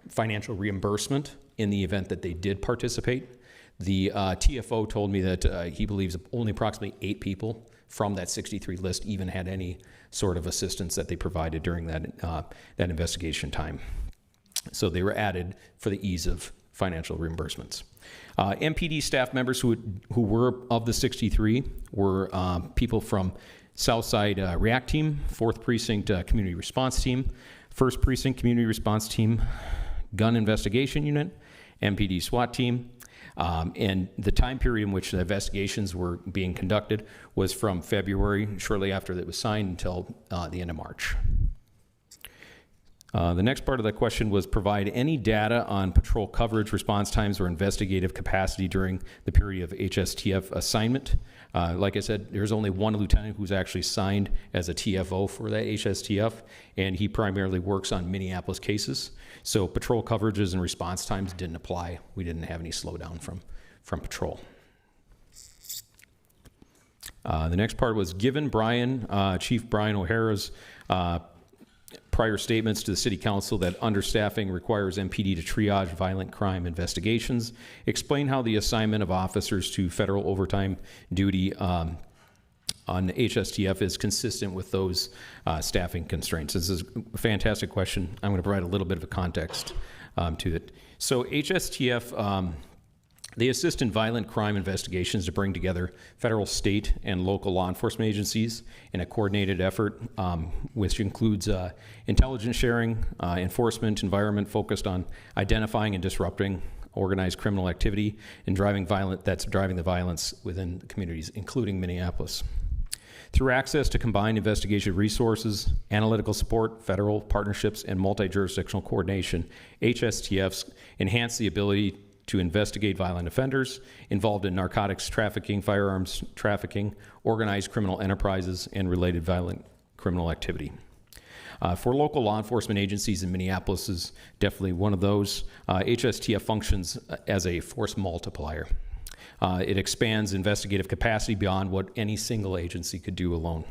financial reimbursement in the event that they did participate. The TFO told me that he believes only approximately 8 people from that 63 list even had any sort of assistance that they provided during that investigation time. So they were added for the ease of financial reimbursements. MPD staff members who were of the 63 were people from Southside REACT Team, 4th Precinct Community Response Team, 1st Precinct Community Response Team, Gun Investigation Unit, MPD SWAT Team, and the time period in which the investigations were being conducted was from February, shortly after it was signed, until the end of March. The next part of the question was provide any data on patrol coverage, response times, or investigative capacity during the period of HSTF assignment. Like I said, there's only one lieutenant who's actually signed as a TFO for that HSTF, and he primarily works on Minneapolis cases. So patrol coverages and response times didn't apply. We didn't have any slowdown from patrol. The next part was given Chief Brian O'Hara's prior statements to the City Council that understaffing requires MPD to triage violent crime investigations. Explain how the assignment of officers to federal overtime duty on HSTF is consistent with those staffing constraints. This is a fantastic question. I'm going to provide a little bit of a context to it. So HSTF, they assist in violent crime investigations to bring together federal, state, and local law enforcement agencies in a coordinated effort, which includes intelligence sharing, enforcement environment focused on identifying and disrupting organized criminal activity and driving the violence within the communities, including Minneapolis. Through access to combined investigation resources, analytical support, federal partnerships, and multi-jurisdictional coordination, HSTFs enhance the ability to investigate violent offenders involved in narcotics trafficking, firearms trafficking, organized criminal enterprises, and related violent criminal activity. For local law enforcement agencies in Minneapolis is definitely one of those. HSTF functions as a force multiplier. It expands investigative capacity beyond what any single agency could do alone.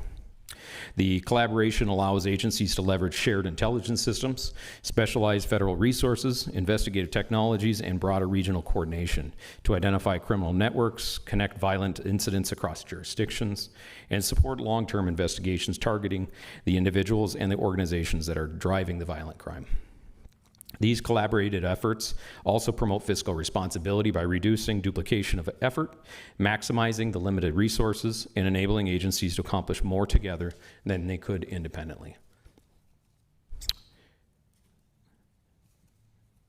The collaboration allows agencies to leverage shared intelligence systems, specialized federal resources, investigative technologies, and broader regional coordination to identify criminal networks, connect violent incidents across jurisdictions, and support long-term investigations targeting the individuals and the organizations that are driving the violent crime. These collaborated efforts also promote fiscal responsibility by reducing duplication of effort, maximizing the limited resources, and enabling agencies to accomplish more together than they could independently.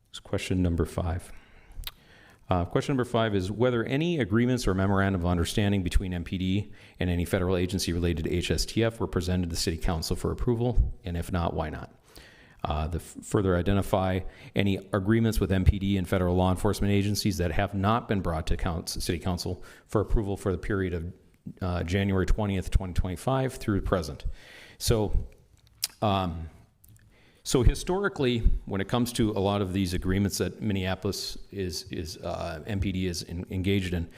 That's question number 5. Question number 5 is whether any agreements or memorandum of understanding between MPD and any federal agency related to HSTF were presented to City Council for approval, and if not, why not? Further identify any agreements with MPD and federal law enforcement agencies that have not been brought to City Council for approval for the period of January 20th, 2025 through present. So historically, when it comes to a lot of these agreements that Minneapolis MPD is engaged in,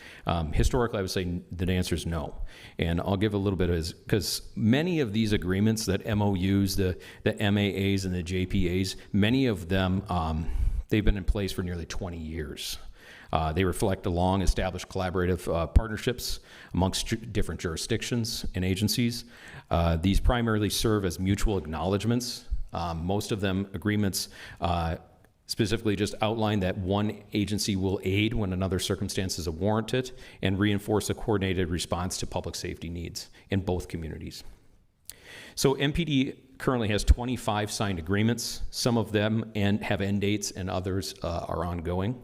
historically I would say the answer is no. And I'll give a little bit of because many of these agreements, that MOUs, the MAAs and the JPAs, many of them, they've been in place for nearly 20 years. They reflect long established collaborative partnerships amongst different jurisdictions and agencies. These primarily serve as mutual acknowledgements. Most of them agreements specifically just outline that one agency will aid when another circumstances warrant it and reinforce a coordinated response to public safety needs in both communities. So MPD currently has 25 signed agreements. Some of them have end dates and others are ongoing.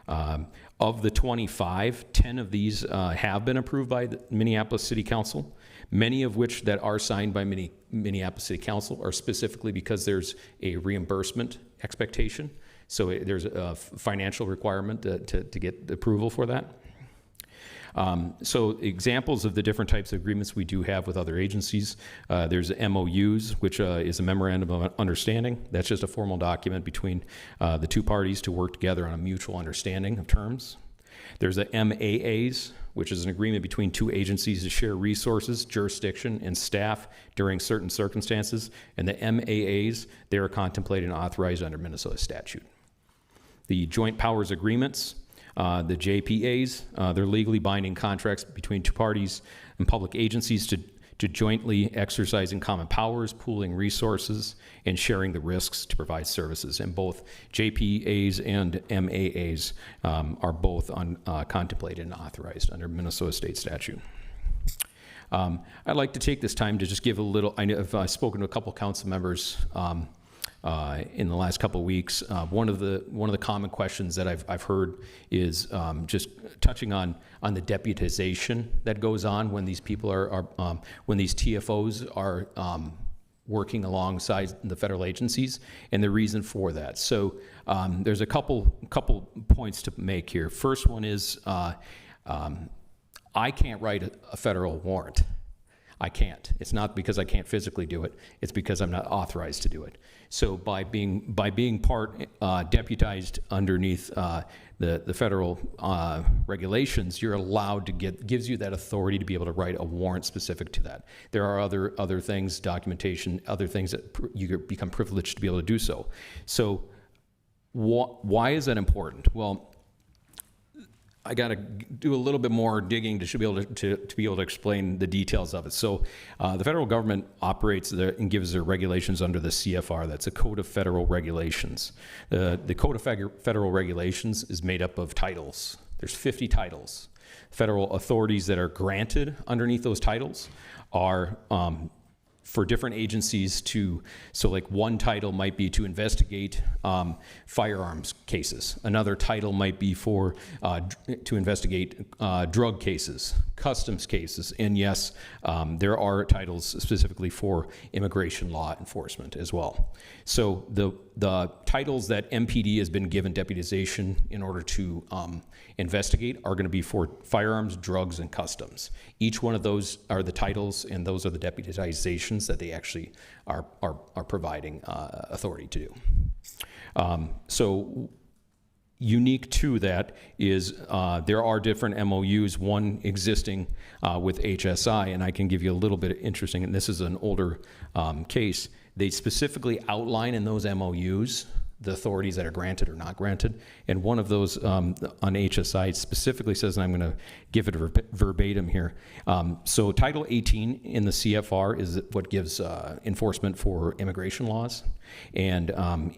Of the 25, 10 of these have been approved by the Minneapolis City Council, many of which that are signed by Minneapolis City Council are specifically because there's a reimbursement expectation. So there's a financial requirement to get approval for that. So examples of the different types of agreements we do have with other agencies, there's MOUs, which is a memorandum of understanding. That's just a formal document between the two parties to work together on a mutual understanding of terms. There's the MAAs, which is an agreement between two agencies to share resources, jurisdiction, and staff during certain circumstances. And the MAAs, they are contemplated and authorized under Minnesota statute. The joint powers agreements, the JPAs, they're legally binding contracts between two parties and public agencies to jointly exercising common powers, pooling resources, and sharing the risks to provide services. And both JPAs and MAAs are both contemplated and authorized under Minnesota state statute. I'd like to take this time to just give a little, I've spoken to a couple council members in the last couple of weeks. One of the common questions that I've heard is just touching on the deputization that goes on when these people when these TFOs are working alongside the federal agencies, and the reason for that. So there's a couple points to make here. First one is I can't write a federal warrant. I can't. It's not because I can't physically do it. It's because I'm not authorized to do it. So by being part deputized underneath the federal regulations, you're allowed to gives you that authority to be able to write a warrant specific to that. There are other things, documentation, other things that you become privileged to be able to do so. So why is that important? Well, I got to do a little bit more digging to be able to explain the details of it. So the federal government operates and gives their regulations under the CFR. That's a Code of Federal Regulations. The Code of Federal Regulations is made up of titles. There's 50 titles. Federal authorities that are granted underneath those titles are for different agencies so like one title might be to investigate firearms cases. Another title might be to investigate drug cases, customs cases, and yes, there are titles specifically for immigration law enforcement as well. So the titles that MPD has been given deputization in order to investigate are going to be for firearms, drugs, and customs. Each one of those are the titles, and those are the deputizations that they actually are providing authority to do. So unique to that is there are different MOUs, one existing with HSI, and I can give you a little bit of interesting, and this is an older case. They specifically outline in those MOUs the authorities that are granted or not granted. And one of those on HSI specifically says, and I'm going to give it verbatim here. So Title 18 in the CFR is what gives enforcement for immigration laws. And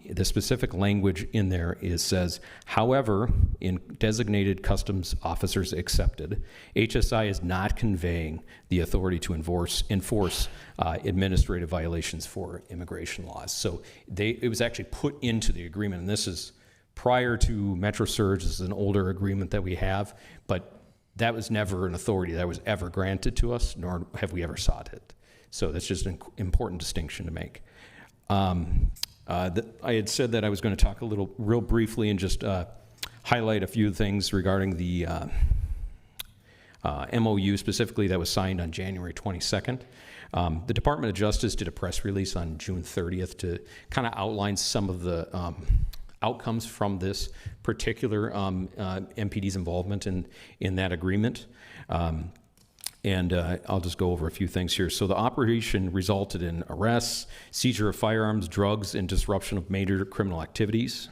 the specific language in there says, however, in designated customs officers accepted, HSI is not conveying the authority to enforce administrative violations for immigration laws. So it was actually put into the agreement, and this is prior to MetroSurge. This is an older agreement that we have, but that was never an authority that was ever granted to us, nor have we ever sought it. So that's just an important distinction to make. I had said that I was going to talk real briefly and just highlight a few things regarding the MOU specifically that was signed on January 22nd. The Department of Justice did a press release on June 30th to kind of outline some of the outcomes from this particular MPD's involvement in that agreement. And I'll just go over a few things here. So the operation resulted in arrests, seizure of firearms, drugs, and disruption of major criminal activities.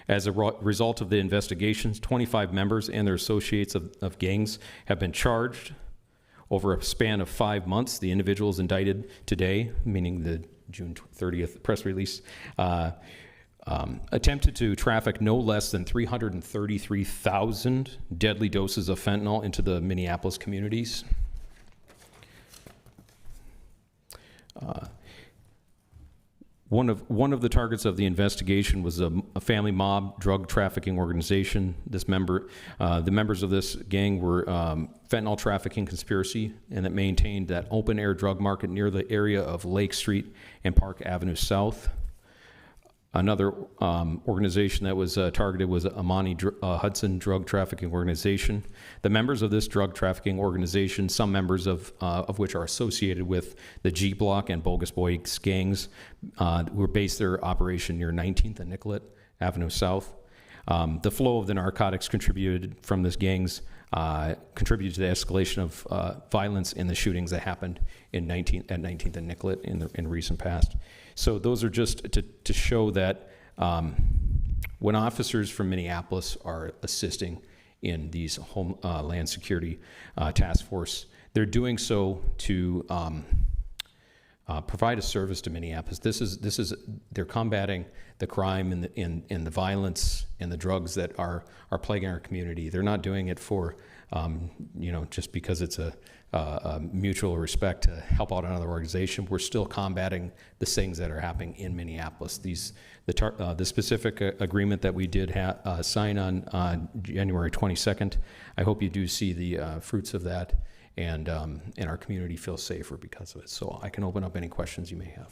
As a result of the investigations, 25 members and their associates of gangs have been charged over a span of 5 months. The individuals indicted today, meaning the June 30th press release, attempted to traffic no less than 333,000 deadly doses of fentanyl into the Minneapolis communities. One of the targets of the investigation was a family mob drug trafficking organization. The members of this gang were fentanyl trafficking conspiracy, and it maintained that open air drug market near the area of Lake Street and Park Avenue South. Another organization that was targeted was Amani Hudson Drug Trafficking Organization. The members of this drug trafficking organization, some members of which are associated with the G Block and Bogus Boys gangs, were based their operation near 19th and Nicollet Avenue South. The flow of the narcotics contributed from this gangs contributed to the escalation of violence in the shootings that happened at 19th and Nicollet in recent past. So those are just to show that when officers from Minneapolis are assisting in these Homeland Security task force, they're doing so to provide a service to Minneapolis. They're combating the crime and the violence and the drugs that are plaguing our community. They're not doing it for just because it's a mutual respect to help out another organization. We're still combating the things that are happening in Minneapolis. The specific agreement that we did sign on January 22nd, I hope you do see the fruits of that, and our community feels safer because of it. So I can open up any questions you may have.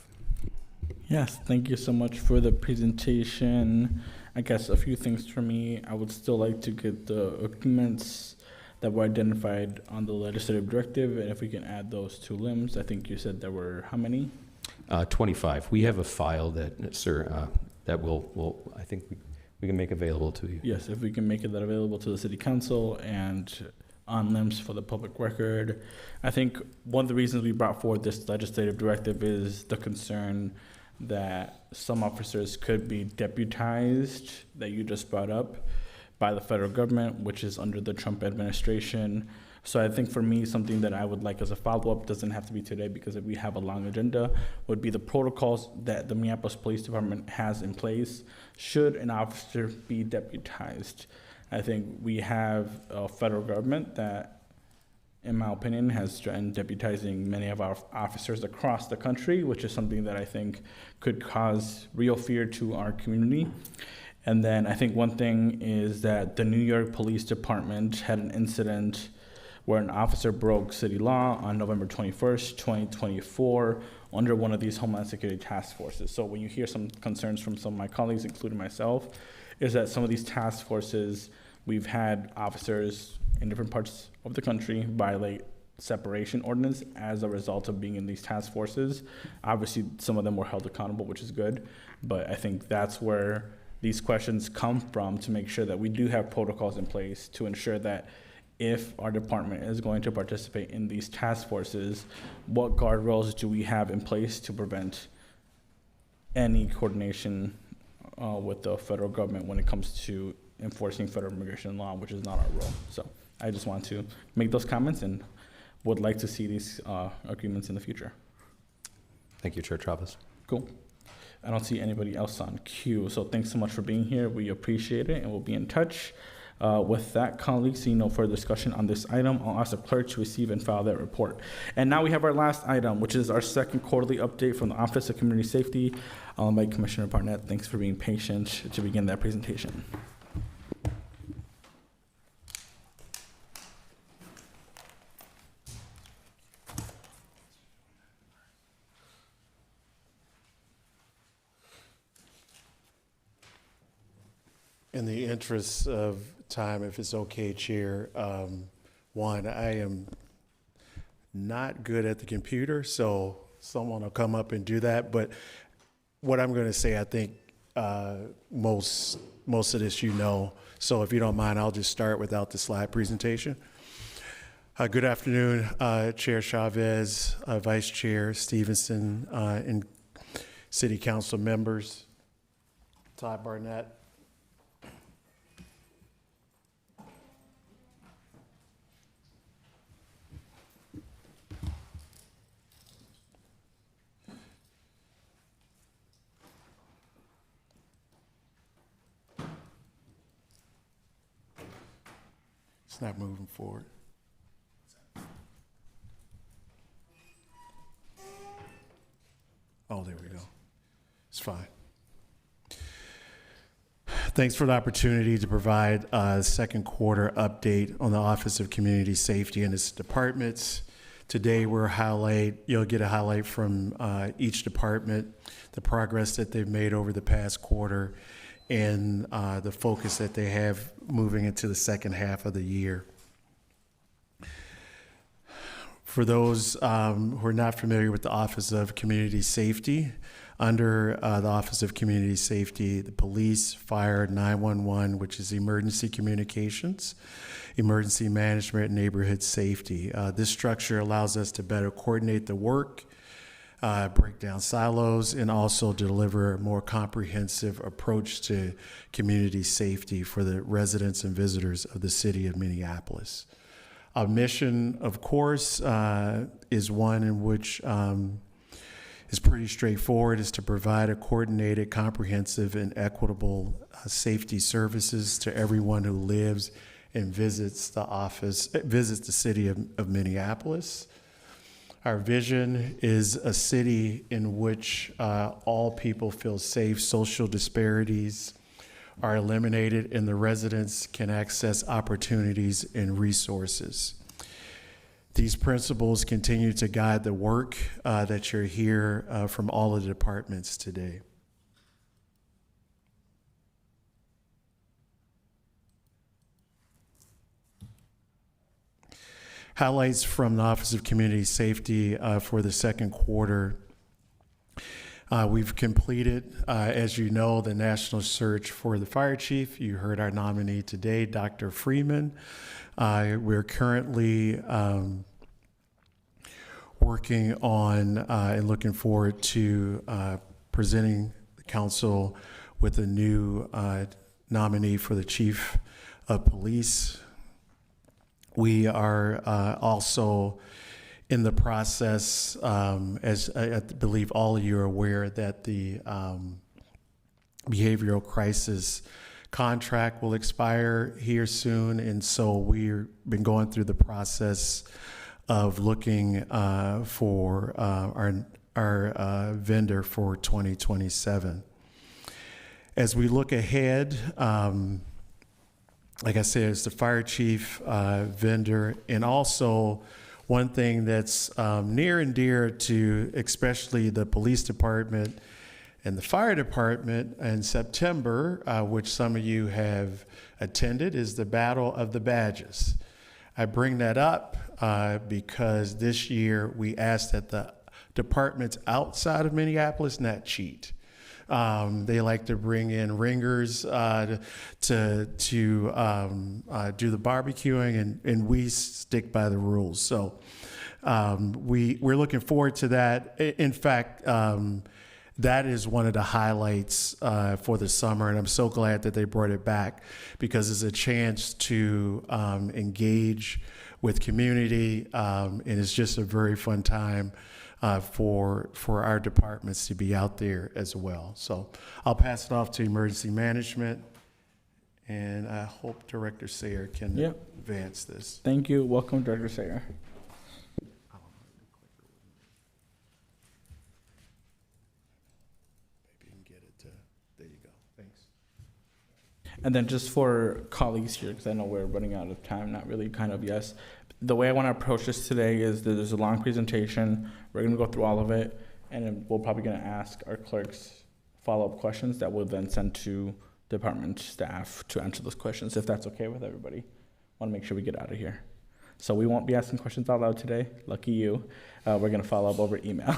Yes, thank you so much for the presentation. I guess a few things for me. I would still like to get the agreements that were identified on the legislative directive, and if we can add those two limbs. I think you said there were how many? 25. We have a file that, sir, that I think we can make available to you. Yes, if we can make that available to the city council and on limbs for the public record. I think one of the reasons we brought forward this legislative directive is the concern that some officers could be deputized, that you just brought up, by the federal government, which is under the Trump administration. So I think for me, something that I would like as a follow-up, doesn't have to be today because we have a long agenda, would be the protocols that the Minneapolis Police Department has in place should an officer be deputized. I think we have a federal government that, in my opinion, has been deputizing many of our officers across the country, which is something that I think could cause real fear to our community. And then I think one thing is that the New York Police Department had an incident where an officer broke city law on November 21st, 2024, under one of these Homeland Security task forces. So when you hear some concerns from some of my colleagues, including myself, is that some of these task forces, we've had officers in different parts of the country violate separation ordinance as a result of being in these task forces. Obviously, some of them were held accountable, which is good, but I think that's where these questions come from, to make sure that we do have protocols in place to ensure that if our department is going to participate in these task forces, what guardrails do we have in place to prevent any coordination with the federal government when it comes to enforcing federal immigration law, which is not our role. So I just want to make those comments and would like to see these agreements in the future. Thank you, Chair Chavez. Cool. I don't see anybody else on queue, so thanks so much for being here. We appreciate it, and we'll be in touch. With that, colleagues, seeing no further discussion on this item, I'll ask the clerk to receive and file that report. And now we have our last item, which is our second quarterly update from the Office of Community Safety. I'll invite Commissioner Barnett. Thanks for being patient to begin that presentation. In the interest of time, if it's okay, Chair, one, I am not good at the computer, so someone will come up and do that. But what I'm going to say, I think most of this you know. So if you don't mind, I'll just start without the slide presentation. Good afternoon, Chair Chavez, Vice Chair Stevenson, and City Council members. Todd Barnett. It's not moving forward. Oh, there we go. It's fine. Thanks for the opportunity to provide a second quarter update on the Office of Community Safety and its departments. Today you'll get a highlight from each department, the progress that they've made over the past quarter, and the focus that they have moving into the second half of the year. For those who are not familiar with the Office of Community Safety, under the Office of Community Safety, the police, fire, 911, which is emergency communications, emergency management, and neighborhood safety. This structure allows us to better coordinate the work, break down silos, and also deliver a more comprehensive approach to community safety for the residents and visitors of the city of Minneapolis. Our mission, of course, is one in which is pretty straightforward, is to provide a coordinated, comprehensive, and equitable safety services to everyone who lives and visits the city of Minneapolis. Our vision is a city in which all people feel safe, social disparities are eliminated, and the residents can access opportunities and resources. These principles continue to guide the work that you're hear from all of the departments today. Highlights from the Office of Community Safety for the second quarter. We've completed, as you know, the national search for the fire chief. You heard our nominee today, Dr. Freeman. We're currently working on and looking forward to presenting the council with a new nominee for the chief of police. We are also in the process, as I believe all of you are aware, that the behavioral crisis contract will expire here soon. And so we've been going through the process of looking for our vendor for 2027. As we look ahead, like I said, it's the fire chief vendor, and also one thing that's near and dear to especially the police department and the fire department in September, which some of you have attended, is the Battle of the Badges. I bring that up because this year we asked that the departments outside of Minneapolis not cheat. They like to bring in ringers to do the barbecuing, and we stick by the rules. So we're looking forward to that. In fact, that is one of the highlights for the summer, and I'm so glad that they brought it back because it's a chance to engage with community, and it's just a very fun time for our departments to be out there as well. So I'll pass it off to emergency management, and I hope Director Sayer can advance this. Thank you. Welcome, Director Sayer. And then just for colleagues here, because I know we're running out of time, not really kind of, yes. The way I want to approach this today is that there's a long presentation. We're going to go through all of it, and then we're probably going to ask our clerks follow-up questions that we'll then send to department staff to answer those questions, if that's okay with everybody. Want to make sure we get out of here. So we won't be asking questions out loud today. Lucky you. We're going to follow up over email.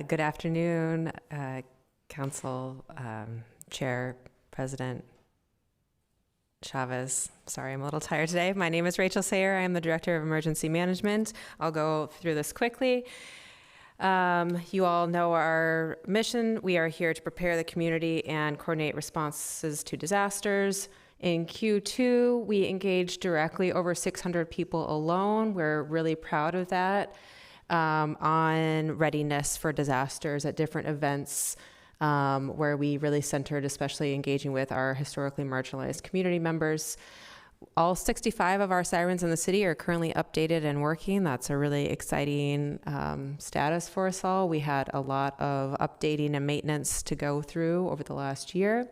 Good afternoon, Council Chair, President Chavez. Sorry, I'm a little tired today. My name is Rachel Sayer. I am the Director of Emergency Management. I'll go through this quickly. You all know our mission. We are here to prepare the community and coordinate responses to disasters. In Q2, we engaged directly over 600 people alone. We're really proud of that, on readiness for disasters at different events, where we really centered, especially engaging with our historically marginalized community members. All 65 of our sirens in the city are currently updated and working. That's a really exciting status for us all. We had a lot of updating and maintenance to go through over the last year.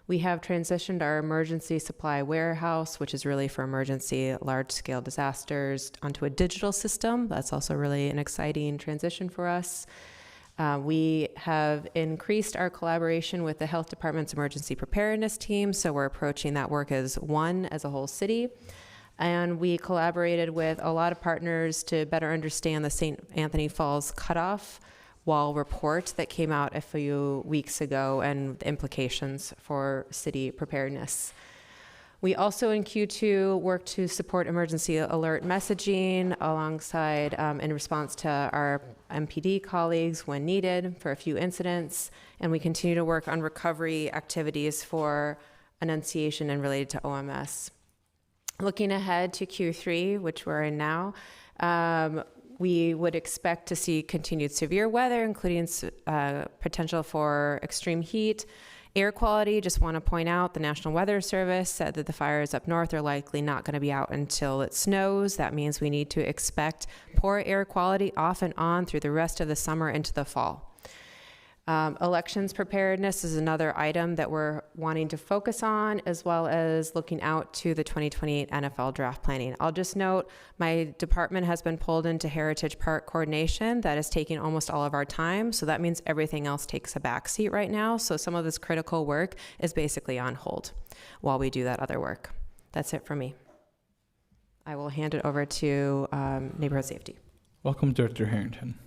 We have transitioned our emergency supply warehouse, which is really for emergency large-scale disasters, onto a digital system. That's also really an exciting transition for us. We have increased our collaboration with the Health Department's emergency preparedness team, so we're approaching that work as one, as a whole city. And we collaborated with a lot of partners to better understand the St. Anthony Falls cutoff wall report that came out a few weeks ago and the implications for city preparedness. We also in Q2 worked to support emergency alert messaging alongside in response to our MPD colleagues when needed for a few incidents, and we continue to work on recovery activities for annunciation and related to OMS. Looking ahead to Q3, which we're in now, we would expect to see continued severe weather, including potential for extreme heat. Air quality, just want to point out, the National Weather Service said that the fires up north are likely not going to be out until it snows. That means we need to expect poor air quality off and on through the rest of the summer into the fall. Elections preparedness is another item that we're wanting to focus on, as well as looking out to the 2028 NFL draft planning. I'll just note my department has been pulled into Heritage Park coordination. That is taking almost all of our time, so that means everything else takes a backseat right now. So some of this critical work is basically on hold while we do that other work. That's it for me. I will hand it over to Neighborhood Safety. Welcome, Director Harrington.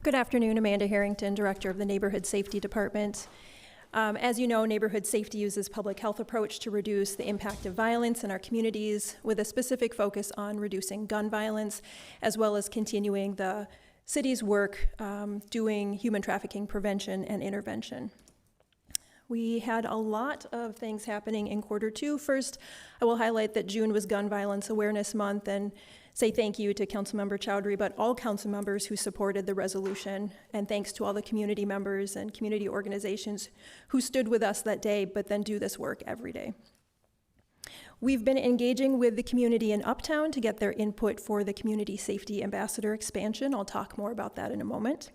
Good afternoon, Amanda Harrington, Director of the Neighborhood Safety Department. As you know, neighborhood safety uses public health approach to reduce the impact of violence in our communities with a specific focus on reducing gun violence, as well as continuing the city's work doing human trafficking prevention and intervention. We had a lot of things happening in Q2. First, I will highlight that June was Gun Violence Awareness Month and say thank you to Councilmember Chowdhury, but all council members who supported the resolution, and thanks to all the community members and community organizations who stood with us that day, but then do this work every day. We've been engaging with the community in Uptown to get their input for the Community Safety Ambassador expansion. I'll talk more about that in a moment.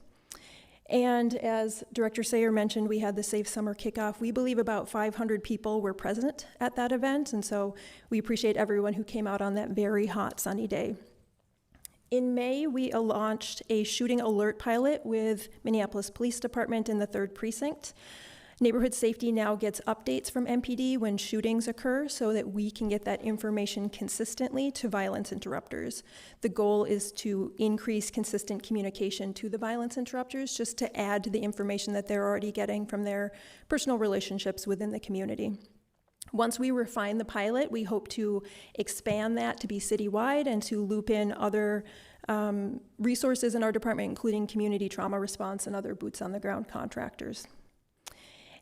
And as Director Sayer mentioned, we had the Safe Summer Kickoff. We believe about 500 people were present at that event, and so we appreciate everyone who came out on that very hot, sunny day. In May, we launched a shooting alert pilot with Minneapolis Police Department in the 3rd Precinct. Neighborhood Safety now gets updates from MPD when shootings occur so that we can get that information consistently to violence interrupters. The goal is to increase consistent communication to the violence interrupters, just to add to the information that they're already getting from their personal relationships within the community. Once we refine the pilot, we hope to expand that to be citywide and to loop in other resources in our department, including community trauma response and other boots on the ground contractors.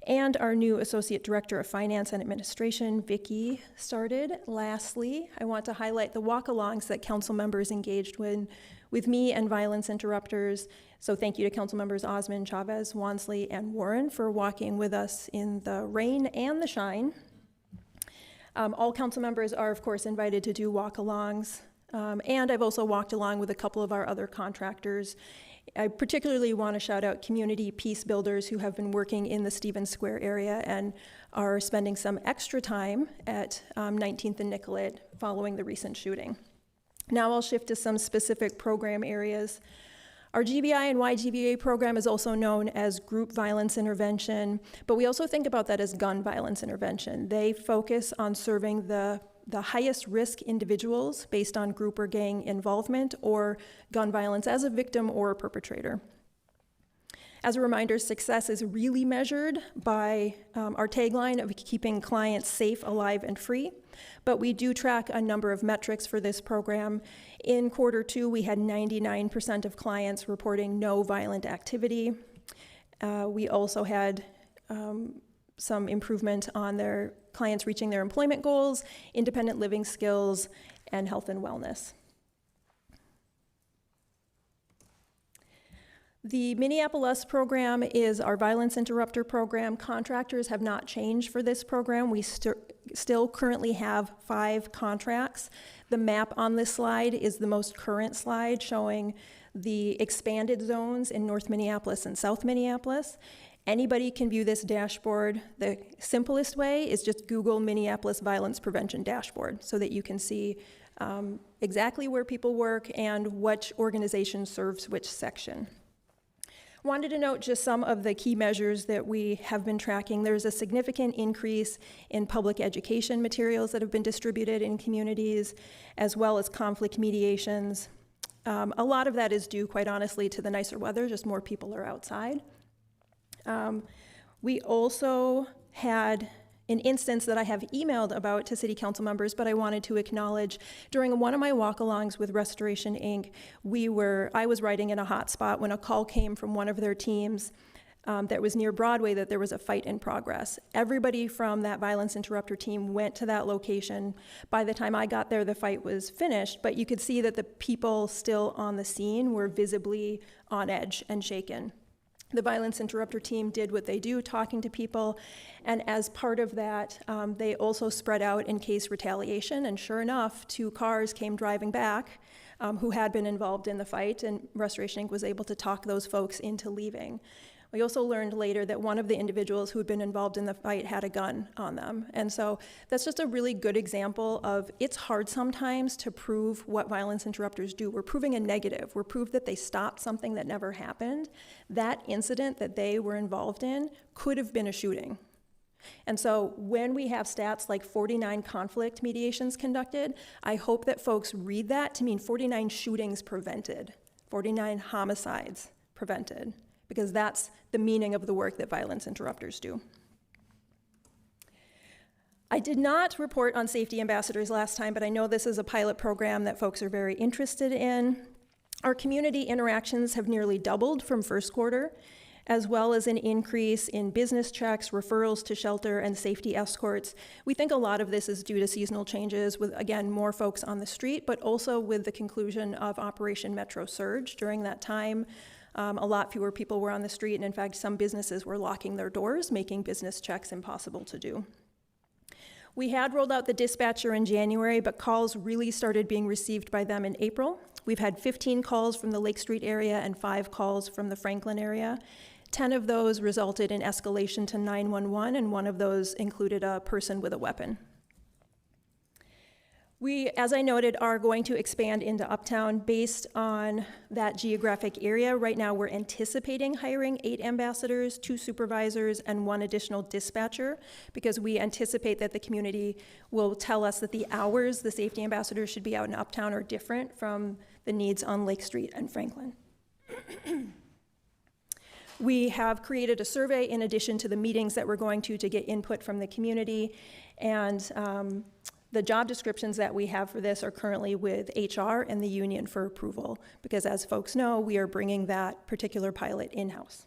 And our new Associate Director of Finance and Administration, Vicki, started. Lastly, I want to highlight the walk-alongs that council members engaged with me and violence interrupters. So thank you to council members Osmond, Chavez, Wansley, and Warren for walking with us in the rain and the shine. All council members are, of course, invited to do walk-alongs. And I've also walked along with a couple of our other contractors. I particularly want to shout out community peace builders who have been working in the Stevens Square area and are spending some extra time at 19th and Nicollet following the recent shooting. Now I'll shift to some specific program areas. Our GBI and YGBA program is also known as group violence intervention, but we also think about that as gun violence intervention. They focus on serving the highest risk individuals based on group or gang involvement or gun violence as a victim or a perpetrator. As a reminder, success is really measured by our tagline of keeping clients safe, alive, and free, but we do track a number of metrics for this program. In Q2, we had 99% of clients reporting no violent activity. We also had some improvement on their clients reaching their employment goals, independent living skills, and health and wellness. The Minneapolis program is our violence interrupter program. Contractors have not changed for this program. We still currently have 5 contracts. The map on this slide is the most current slide showing the expanded zones in North Minneapolis and South Minneapolis. Anybody can view this dashboard. The simplest way is just Google Minneapolis Violence Prevention Dashboard so that you can see exactly where people work and which organization serves which section. Wanted to note just some of the key measures that we have been tracking. There's a significant increase in public education materials that have been distributed in communities, as well as conflict mediations. A lot of that is due, quite honestly, to the nicer weather, just more people are outside. We also had an instance that I have emailed about to city council members, but I wanted to acknowledge during one of my walk-alongs with Restoration Inc., I was riding in a hot spot when a call came from one of their teams that was near Broadway that there was a fight in progress. Everybody from that violence interrupter team went to that location. By the time I got there, the fight was finished, but you could see that the people still on the scene were visibly on edge and shaken. The violence interrupter team did what they do, talking to people, and as part of that, they also spread out in case retaliation, and sure enough, 2 cars came driving back who had been involved in the fight, and Restoration Inc. was able to talk those folks into leaving. We also learned later that one of the individuals who had been involved in the fight had a gun on them. And so that's just a really good example of it's hard sometimes to prove what violence interrupters do. We're proving a negative. We're proof that they stopped something that never happened. That incident that they were involved in could have been a shooting. And so when we have stats like 49 conflict mediations conducted, I hope that folks read that to mean 49 shootings prevented, 49 homicides prevented, because that's the meaning of the work that violence interrupters do. I did not report on safety ambassadors last time, but I know this is a pilot program that folks are very interested in. Our community interactions have nearly doubled from first quarter, as well as an increase in business checks, referrals to shelter, and safety escorts. We think a lot of this is due to seasonal changes with, again, more folks on the street, but also with the conclusion of Operation Metro Surge. During that time, a lot fewer people were on the street, and in fact, some businesses were locking their doors, making business checks impossible to do. We had rolled out the dispatcher in January, but calls really started being received by them in April. We've had 15 calls from the Lake Street area and 5 calls from the Franklin area. 10 of those resulted in escalation to 911, and one of those included a person with a weapon. We, as I noted, are going to expand into Uptown based on that geographic area. Right now, we're anticipating hiring 8 ambassadors, 2 supervisors, and 1 additional dispatcher, because we anticipate that the community will tell us that the hours the safety ambassadors should be out in Uptown are different from the needs on Lake Street and Franklin. We have created a survey in addition to the meetings that we're going to get input from the community. And the job descriptions that we have for this are currently with HR and the union for approval, because as folks know, we are bringing that particular pilot in-house.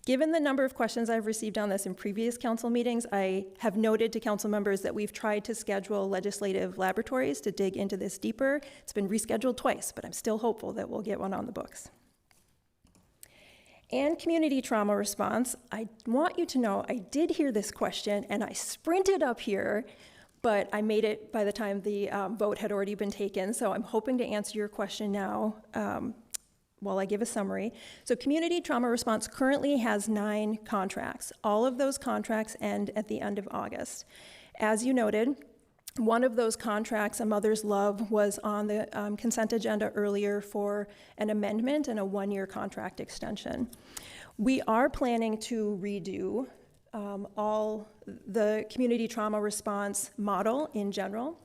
Given the number of questions I've received on this in previous council meetings, I have noted to council members that we've tried to schedule legislative laboratories to dig into this deeper. It's been rescheduled twice, but I'm still hopeful that we'll get one on the books. And community trauma response, I want you to know I did hear this question and I sprinted up here, but I made it by the time the vote had already been taken. So I'm hoping to answer your question now while I give a summary. So community trauma response currently has 9 contracts. All of those contracts end at the end of August. As you noted, one of those contracts, A Mother's Love, was on the consent agenda earlier for an amendment and a 1-year contract extension. We are planning to redo all the community trauma response model in general.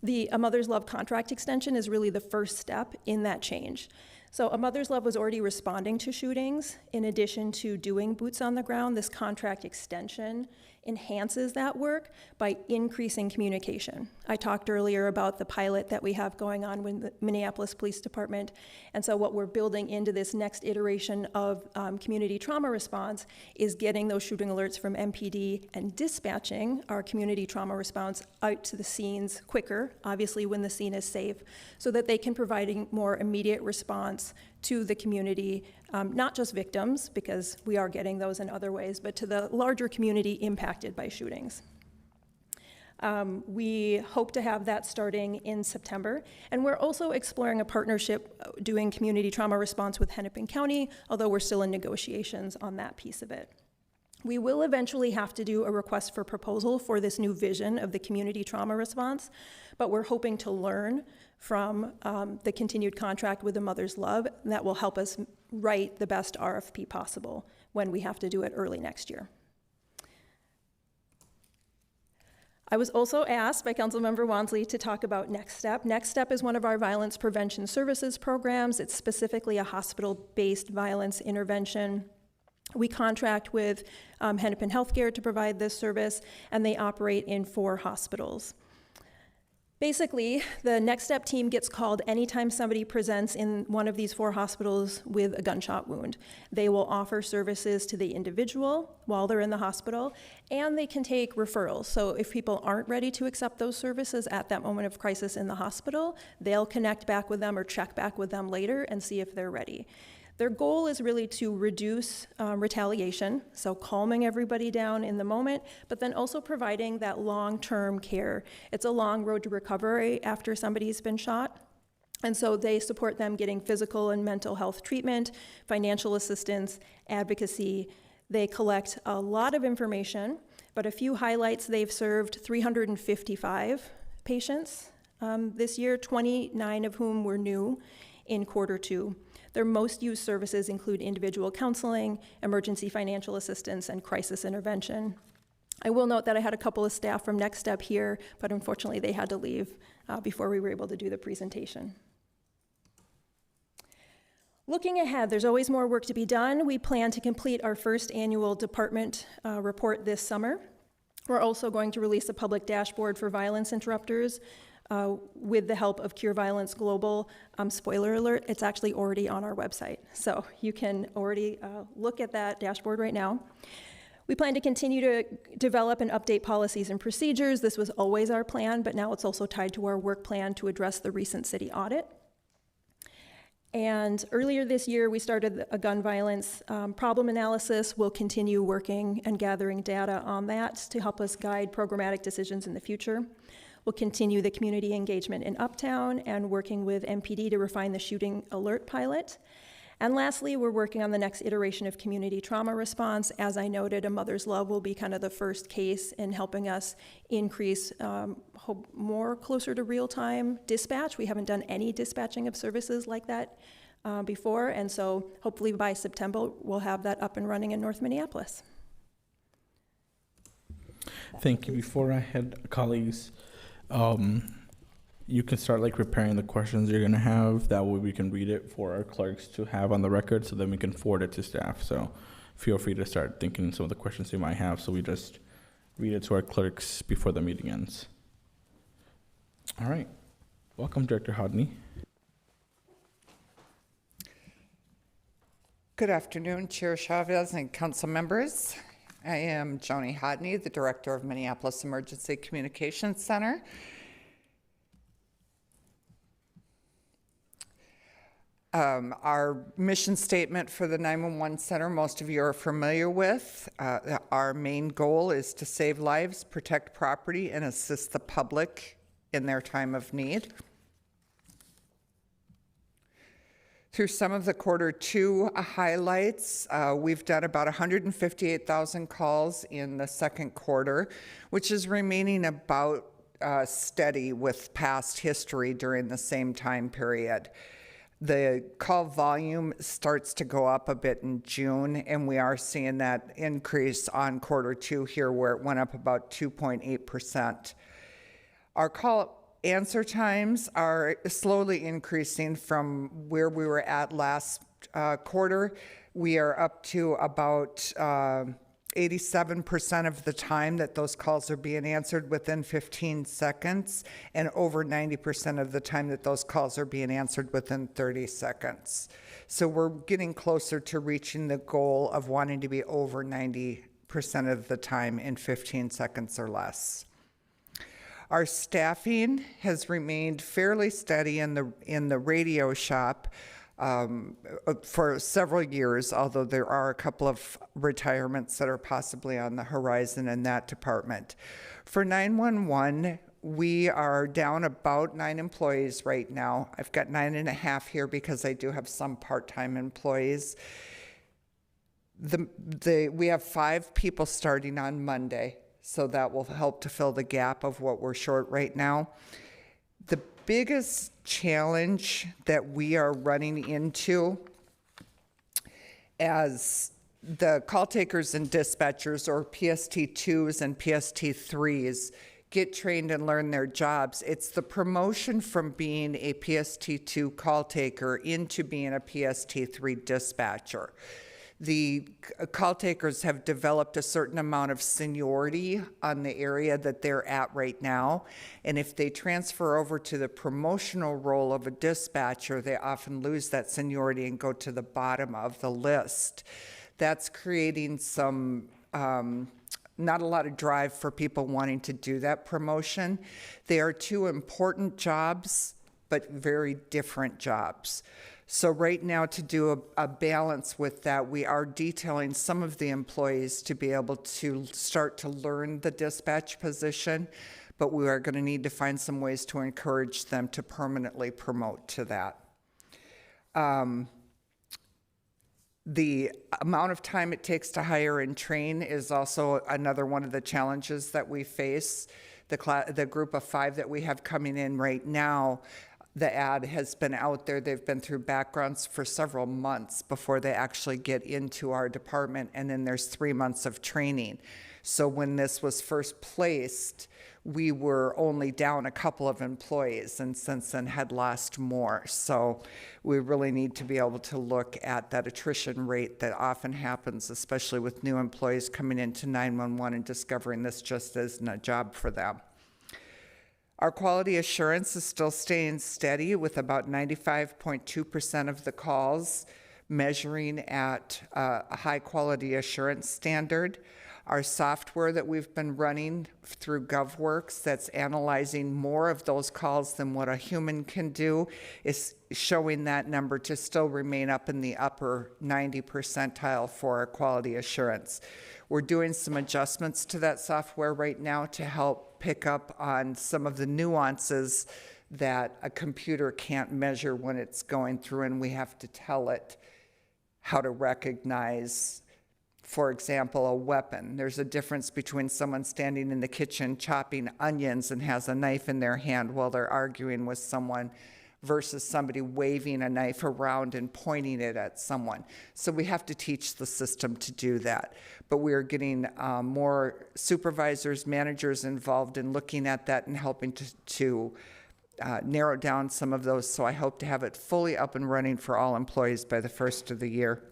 The A Mother's Love contract extension is really the first step in that change. So A Mother's Love was already responding to shootings. In addition to doing boots on the ground, this contract extension enhances that work by increasing communication. I talked earlier about the pilot that we have going on with the Minneapolis Police Department, and so what we're building into this next iteration of community trauma response is getting those shooting alerts from MPD and dispatching our community trauma response out to the scenes quicker, obviously when the scene is safe, so that they can provide a more immediate response to the community, not just victims, because we are getting those in other ways, but to the larger community impacted by shootings. We hope to have that starting in September, and we're also exploring a partnership doing community trauma response with Hennepin County, although we're still in negotiations on that piece of it. We will eventually have to do a request for proposal for this new vision of the community trauma response, but we're hoping to learn from the continued contract with A Mother's Love, and that will help us write the best RFP possible when we have to do it early next year. I was also asked by Councilmember Wansley to talk about Next Step. Next Step is one of our violence prevention services programs. It's specifically a hospital-based violence intervention. We contract with Hennepin Healthcare to provide this service, and they operate in 4 hospitals. Basically, the Next Step team gets called anytime somebody presents in one of these 4 hospitals with a gunshot wound. They will offer services to the individual while they're in the hospital, and they can take referrals. So if people aren't ready to accept those services at that moment of crisis in the hospital, they'll connect back with them or check back with them later and see if they're ready. Their goal is really to reduce retaliation, so calming everybody down in the moment, but then also providing that long-term care. It's a long road to recovery after somebody's been shot, and so they support them getting physical and mental health treatment, financial assistance, advocacy. They collect a lot of information, but a few highlights: they've served 355 patients this year, 29 of whom were new in Q2. Their most used services include individual counseling, emergency financial assistance, and crisis intervention. I will note that I had a couple of staff from Next Step here, but unfortunately they had to leave before we were able to do the presentation. Looking ahead, there's always more work to be done. We plan to complete our first annual department report this summer. We're also going to release a public dashboard for violence interrupters with the help of Cure Violence Global. Spoiler alert, it's actually already on our website, so you can already look at that dashboard right now. We plan to continue to develop and update policies and procedures. This was always our plan, but now it's also tied to our work plan to address the recent city audit. And earlier this year, we started a gun violence problem analysis. We'll continue working and gathering data on that to help us guide programmatic decisions in the future. We'll continue the community engagement in Uptown and working with MPD to refine the shooting alert pilot. And lastly, we're working on the next iteration of community trauma response. As I noted, A Mother's Love will be kind of the first case in helping us increase more closer to real-time dispatch. We haven't done any dispatching of services like that before, and so hopefully by September, we'll have that up and running in North Minneapolis. Thank you. Before I had colleagues you can start like preparing the questions you're gonna have. That way we can read it for our clerks to have on the record, so then we can forward it to staff. So feel free to start thinking some of the questions you might have, so we just read it to our clerks before the meeting ends. All right. Welcome, Director Hodney. Good afternoon, Chair Chavez and council members. I am Joni Hodney, the Director of Minneapolis Emergency Communications Center. Our mission statement for the 911 Center, most of you are familiar with. Our main goal is to save lives, protect property, and assist the public in their time of need. Through some of the Q2 highlights, we've done about 158,000 calls in the second quarter, which is remaining about steady with past history during the same time period. The call volume starts to go up a bit in June, and we are seeing that increase on Q2 here, where it went up about 2.8%. Our call answer times are slowly increasing from where we were at last quarter. We are up to about 87% of the time that those calls are being answered within 15 seconds, and over 90% of the time that those calls are being answered within 30 seconds. So we're getting closer to reaching the goal of wanting to be over 90% of the time in 15 seconds or less. Our staffing has remained fairly steady in the radio shop for several years, although there are a couple of retirements that are possibly on the horizon in that department. For 911, we are down about 9 employees right now. I've got 9.5 here because I do have some part-time employees. We have 5 people starting on Monday, so that will help to fill the gap of what we're short right now. The biggest challenge that we are running into as the call takers and dispatchers, or PST2s and PST3s, get trained and learn their jobs, it's the promotion from being a PST2 call taker into being a PST3 dispatcher. The call takers have developed a certain amount of seniority on the area that they're at right now, and if they transfer over to the promotional role of a dispatcher, they often lose that seniority and go to the bottom of the list. That's creating some not a lot of drive for people wanting to do that promotion. They are 2 important jobs, but very different jobs. So right now, to do a balance with that, we are detailing some of the employees to be able to start to learn the dispatch position, but we are going to need to find some ways to encourage them to permanently promote to that. The amount of time it takes to hire and train is also another one of the challenges that we face. The group of 5 that we have coming in right now, the ad has been out there. They've been through backgrounds for several months before they actually get into our department, and then there's 3 months of training. So when this was first placed, we were only down a couple of employees, and since then had lost more. So we really need to be able to look at that attrition rate that often happens, especially with new employees coming into 911 and discovering this just isn't a job for them. Our quality assurance is still staying steady with about 95.2% of the calls measuring at a high quality assurance standard. Our software that we've been running through GovWorks that's analyzing more of those calls than what a human can do is showing that number to still remain up in the upper 90 percentile for our quality assurance. We're doing some adjustments to that software right now to help pick up on some of the nuances that a computer can't measure when it's going through, and we have to tell it how to recognize, for example, a weapon. There's a difference between someone standing in the kitchen chopping onions and has a knife in their hand while they're arguing with someone versus somebody waving a knife around and pointing it at someone. So we have to teach the system to do that. But we are getting more supervisors, managers involved in looking at that and helping to narrowed down some of those, so I hope to have it fully up and running for all employees by the first of the year.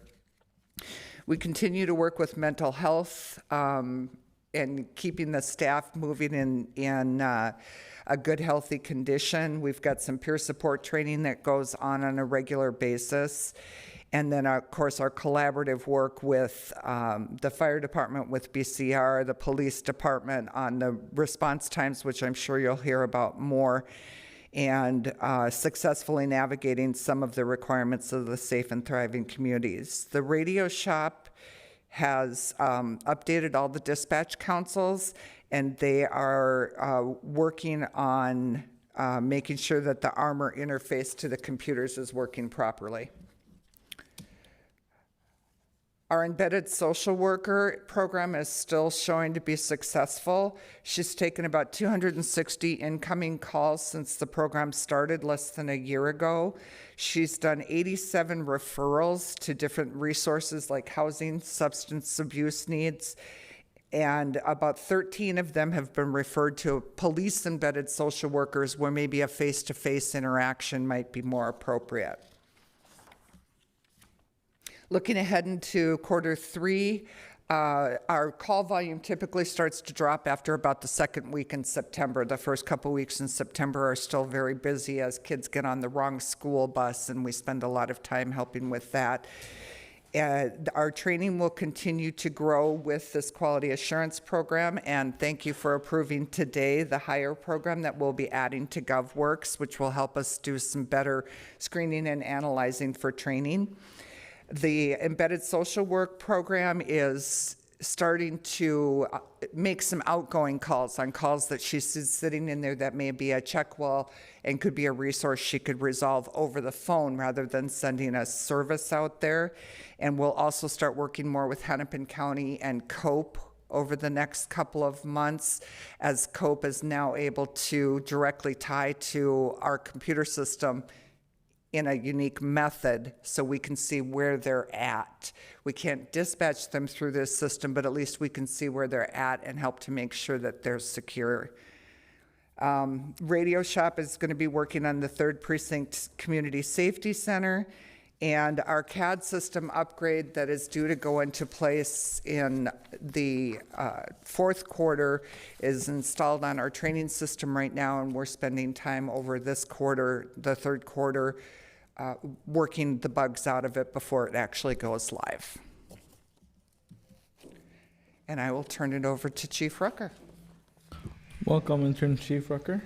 We continue to work with mental health and keeping the staff moving in a good, healthy condition. We've got some peer support training that goes on a regular basis. And then, of course, our collaborative work with the fire department, with BCR, the police department on the response times, which I'm sure you'll hear about more, and successfully navigating some of the requirements of the safe and thriving communities. The radio shop has updated all the dispatch councils, and they are working on making sure that the Armor interface to the computers is working properly. Our embedded social worker program is still showing to be successful. She's taken about 260 incoming calls since the program started less than a year ago. She's done 87 referrals to different resources like housing, substance abuse needs, and about 13 of them have been referred to police embedded social workers where maybe a face-to-face interaction might be more appropriate. Looking ahead into quarter three, our call volume typically starts to drop after about the second week in September. The first couple weeks in September are still very busy as kids get on the wrong school bus, and we spend a lot of time helping with that. Our training will continue to grow with this quality assurance program, and thank you for approving today the hire program that we'll be adding to GovWorks, which will help us do some better screening and analyzing for training. The embedded social work program is starting to make some outgoing calls on calls that she's sitting in there that may be a check well and could be a resource she could resolve over the phone rather than sending a service out there. And we'll also start working more with Hennepin County and COPE over the next couple of months, as COPE is now able to directly tie to our computer system in a unique method so we can see where they're at. We can't dispatch them through this system, but at least we can see where they're at and help to make sure that they're secure. Radio Shop is going to be working on the 3rd Precinct Community Safety Center, and our CAD system upgrade that is due to go into place in the 4th quarter is installed on our training system right now, and we're spending time over this quarter, the 3rd quarter, working the bugs out of it before it actually goes live. And I will turn it over to Chief Rucker. Welcome, Intern Chief Rucker.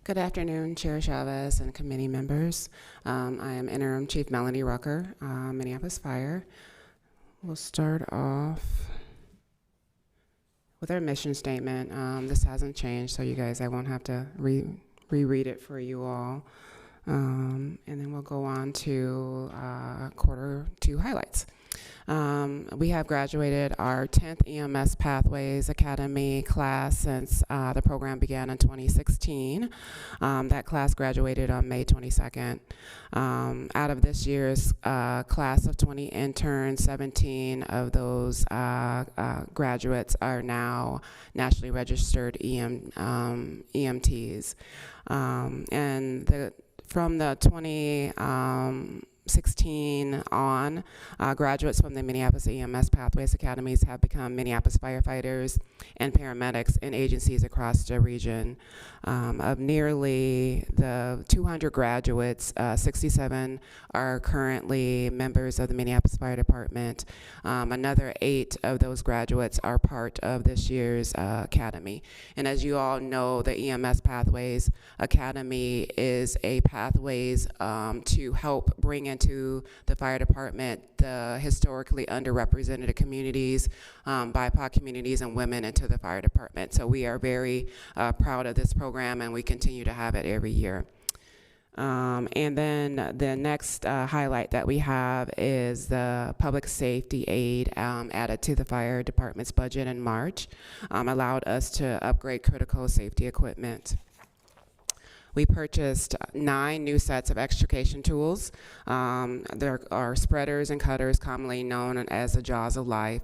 Good afternoon, Chair Chavez and committee members. I am Interim Chief Melanie Rucker, Minneapolis Fire. We'll start off with our mission statement. This hasn't changed, so you guys, I won't have to reread it for you all. And then we'll go on to quarter 2 highlights. We have graduated our 10th EMS Pathways Academy class since the program began in 2016. That class graduated on May 22nd. Out of this year's class of 20 interns, 17 of those graduates are now nationally registered EMTs. And from the 2016 on, graduates from the Minneapolis EMS Pathways Academies have become Minneapolis firefighters and paramedics in agencies across the region. Of nearly the 200 graduates, 67 are currently members of the Minneapolis Fire Department. Another 8 of those graduates are part of this year's academy. And as you all know, the EMS Pathways Academy is a pathways to help bring into the fire department the historically underrepresented communities, BIPOC communities, and women into the fire department. So we are very proud of this program, and we continue to have it every year. And then the next highlight that we have is the public safety aid added to the fire department's budget in March, allowed us to upgrade critical safety equipment. We purchased 9 new sets of extrication tools. There are spreaders and cutters, commonly known as the jaws of life,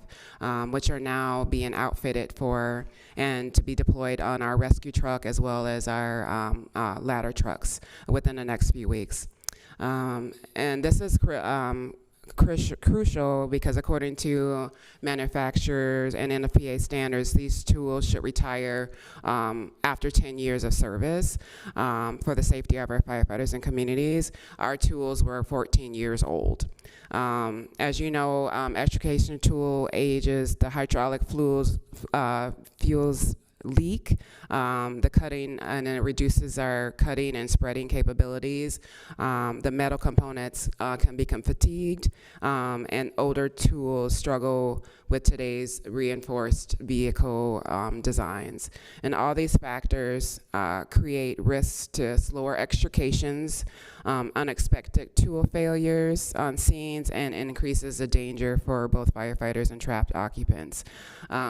which are now being outfitted for and to be deployed on our rescue truck as well as our ladder trucks within the next few weeks. And this is crucial because according to manufacturers and NFPA standards, these tools should retire after 10 years of service for the safety of our firefighters and communities. Our tools were 14 years old. As you know, extrication tool ages, the hydraulic fuels leak, the cutting, and it reduces our cutting and spreading capabilities. The metal components can become fatigued, and older tools struggle with today's reinforced vehicle designs. And all these factors create risks to slower extrications, unexpected tool failures on scenes, and increases the danger for both firefighters and trapped occupants.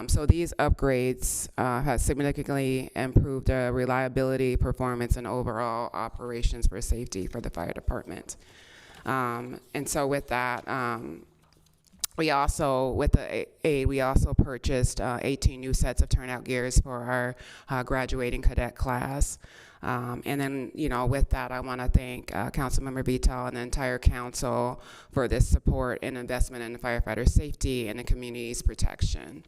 So these upgrades have significantly improved reliability, performance, and overall operations for safety for the fire department. And so with that, we also, with the aid, we also purchased 18 new sets of turnout gears for our graduating cadet class. And then, you know, with that, I want to thank Councilmember Vital and the entire council for this support and investment in firefighter safety and the community's protection.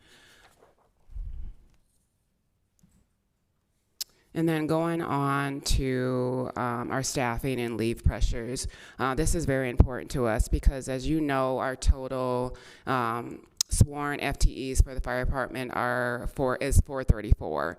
And then going on to our staffing and leave pressures. This is very important to us because, as you know, our total sworn FTEs for the fire department is 434.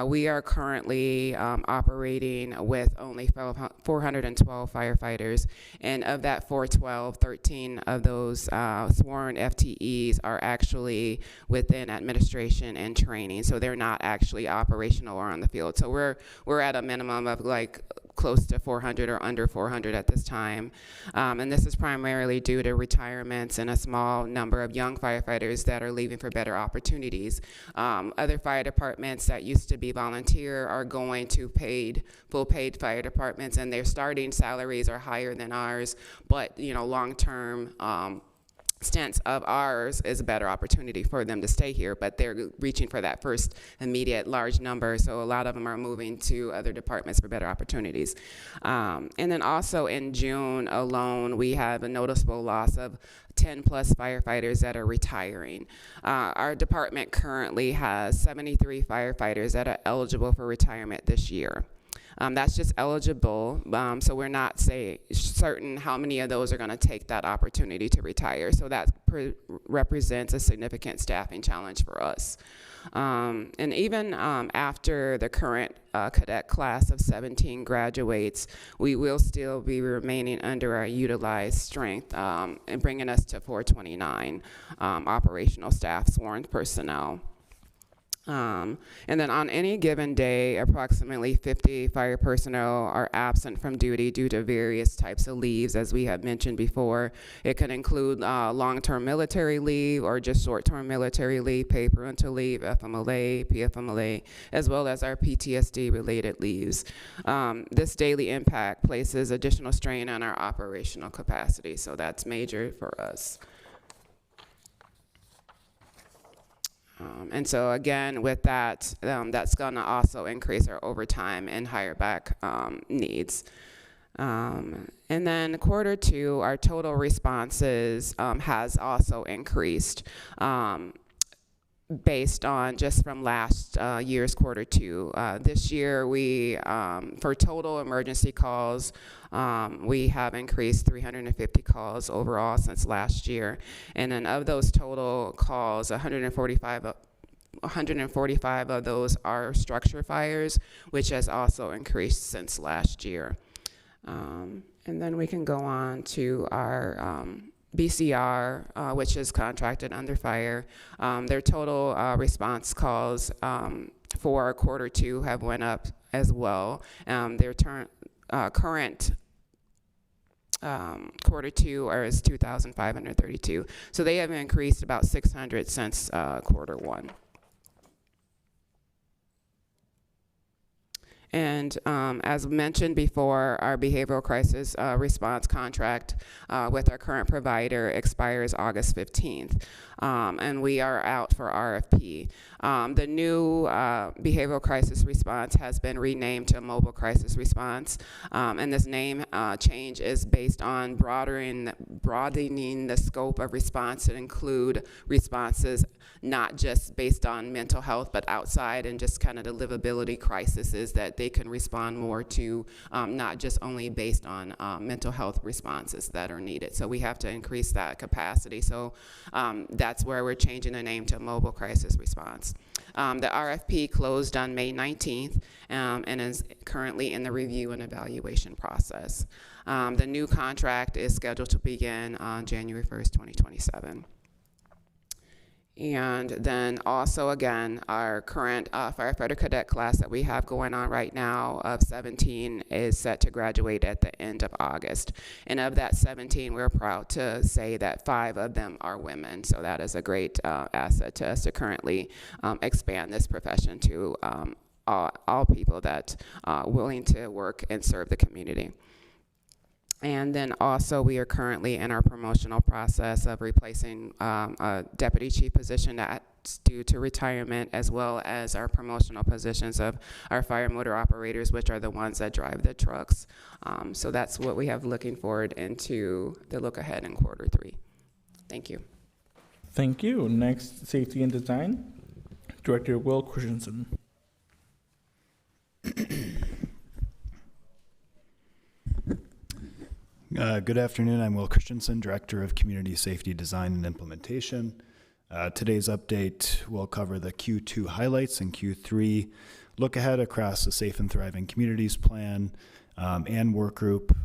We are currently operating with only 412 firefighters, and of that 412, 13 of those sworn FTEs are actually within administration and training, so they're not actually operational or on the field. So we're at a minimum of like close to 400 or under 400 at this time. And this is primarily due to retirements and a small number of young firefighters that are leaving for better opportunities. Other fire departments that used to be volunteer are going to full paid fire departments, and their starting salaries are higher than ours, but you know, long-term stints of ours is a better opportunity for them to stay here, but they're reaching for that first immediate large number, so a lot of them are moving to other departments for better opportunities. And then also in June alone, we have a noticeable loss of 10 plus firefighters that are retiring. Our department currently has 73 firefighters that are eligible for retirement this year. That's just eligible, so we're not certain how many of those are going to take that opportunity to retire. So that represents a significant staffing challenge for us. And even after the current cadet class of 17 graduates, we will still be remaining under our utilized strength and bringing us to 429 operational staff sworn personnel. And then on any given day, approximately 50 fire personnel are absent from duty due to various types of leaves, as we have mentioned before. It can include long-term military leave or just short-term military leave, paid parental leave, FMLA, PFMLA, as well as our PTSD-related leaves. This daily impact places additional strain on our operational capacity, so that's major for us. And so again, with that, that's going to also increase our overtime and higher back needs. And then Q2, our total responses has also increased based on just from last year's Q2. This year, we, for total emergency calls, we have increased 350 calls overall since last year. And then of those total calls, 145 of those are structure fires, which has also increased since last year. And then we can go on to our BCR, which is contracted under fire. Their total response calls for Q2 have went up as well. Their current Q2 is 2,532. So they have increased about 600 since Q1. And as mentioned before, our behavioral crisis response contract with our current provider expires August 15th, and we are out for RFP. The new behavioral crisis response has been renamed to mobile crisis response, and this name change is based on broadening the scope of response to include responses not just based on mental health, but outside and just kind of the livability crises that they can respond more to, not just only based on mental health responses that are needed. So we have to increase that capacity. So that's where we're changing the name to mobile crisis response. The RFP closed on May 19th and is currently in the review and evaluation process. The new contract is scheduled to begin on January 1st, 2027. And then also, again, our current firefighter cadet class that we have going on right now of 17 is set to graduate at the end of August. And of that 17, we're proud to say that 5 of them are women. So that is a great asset to us to currently expand this profession to all people that are willing to work and serve the community. And then also we are currently in our promotional process of replacing a deputy chief position that's due to retirement, as well as our promotional positions of our fire motor operators, which are the ones that drive the trucks. So that's what we have looking forward into the look ahead in Q3. Thank you. Thank you. Next, Safety and Design, Director Will Christensen. Good afternoon. I'm Will Christensen, Director of Community Safety Design and Implementation. Today's update will cover the Q2 highlights and Q3 look ahead across the Safe and Thriving Communities Plan and work group,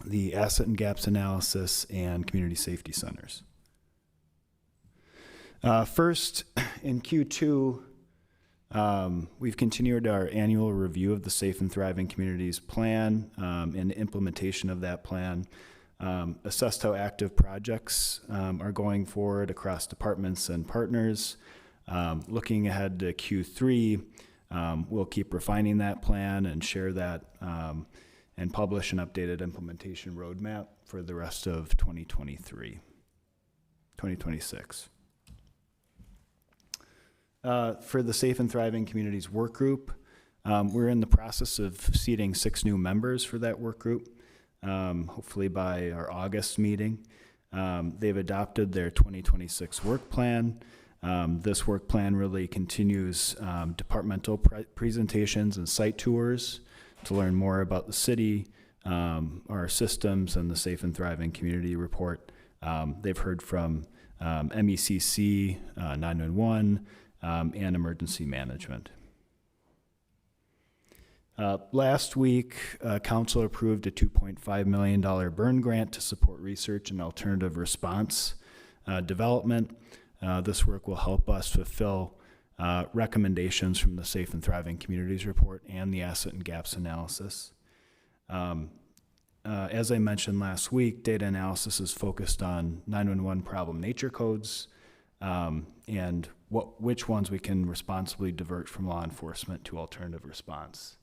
the asset and gaps analysis, and community safety centers. First, in Q2, we've continued our annual review of the Safe and Thriving Communities Plan and implementation of that plan, assessed how active projects are going forward across departments and partners. Looking ahead to Q3, we'll keep refining that plan and share that and publish an updated implementation roadmap for the rest of 2026. For the Safe and Thriving Communities Work Group, we're in the process of seating 6 new members for that work group, hopefully by our August meeting. They've adopted their 2026 work plan. This work plan really continues departmental presentations and site tours to learn more about the city, our systems, and the Safe and Thriving Community Report. They've heard from MECC, 911, and emergency management. Last week, Council approved a $2.5 million burn grant to support research and alternative response development. This work will help us fulfill recommendations from the Safe and Thriving Communities Report and the asset and gaps analysis. As I mentioned last week, data analysis is focused on 911 problem nature codes, and which ones we can responsibly divert from law enforcement to alternative response.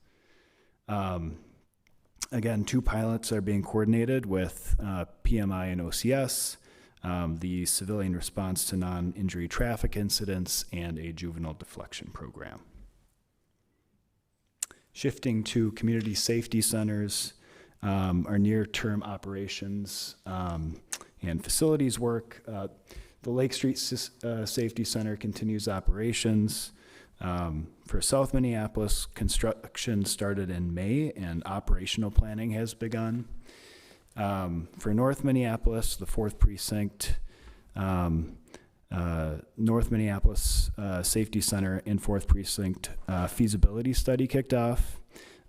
Again, 2 pilots are being coordinated with PMI and OCS, the civilian response to non-injury traffic incidents, and a juvenile deflection program. Shifting to community safety centers, our near-term operations and facilities work. The Lake Street Safety Center continues operations. For South Minneapolis, construction started in May and operational planning has begun. For North Minneapolis, the 4th Precinct, North Minneapolis Safety Center and 4th Precinct feasibility study kicked off.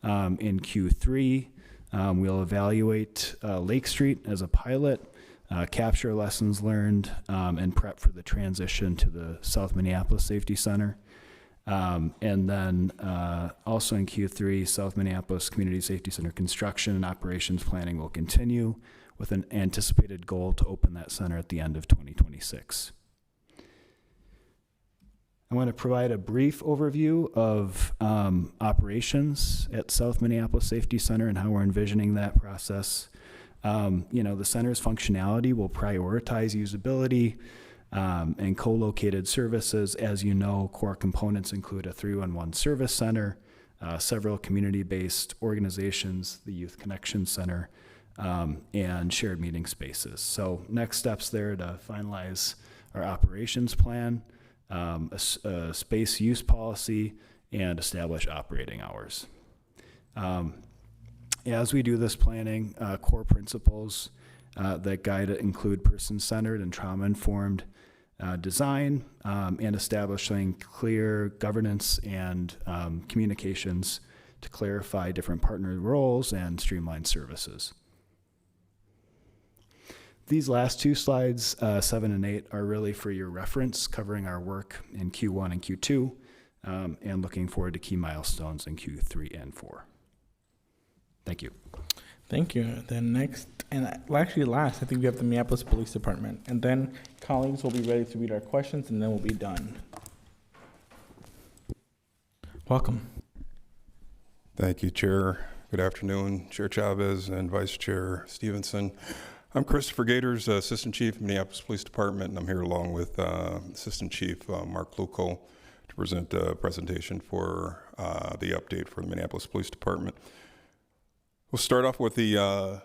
In Q3, we'll evaluate Lake Street as a pilot, capture lessons learned, and prep for the transition to the South Minneapolis Safety Center. And then also in Q3, South Minneapolis Community Safety Center construction and operations planning will continue with an anticipated goal to open that center at the end of 2026. I want to provide a brief overview of operations at South Minneapolis Safety Center and how we're envisioning that process. The center's functionality will prioritize usability and co-located services. As you know, core components include a 311 service center, several community-based organizations, the Youth Connection Center, and shared meeting spaces. So next steps there to finalize our operations plan, a space use policy, and establish operating hours. As we do this planning, core principles that guide it include person-centered and trauma-informed design, and establishing clear governance and communications to clarify different partner roles and streamline services. These last two slides, 7 and 8, are really for your reference, covering our work in Q1 and Q2, and looking forward to key milestones in Q3 and 4. Thank you. Thank you. Then next, and actually last, I think we have the Minneapolis Police Department. And then colleagues will be ready to read our questions, and then we'll be done. Welcome. Thank you, Chair. Good afternoon, Chair Chavez and Vice Chair Stevenson. I'm Christopher Gators, Assistant Chief of Minneapolis Police Department, and I'm here along with Assistant Chief Mark Luco to present a presentation for the update for the Minneapolis Police Department. We'll start off with the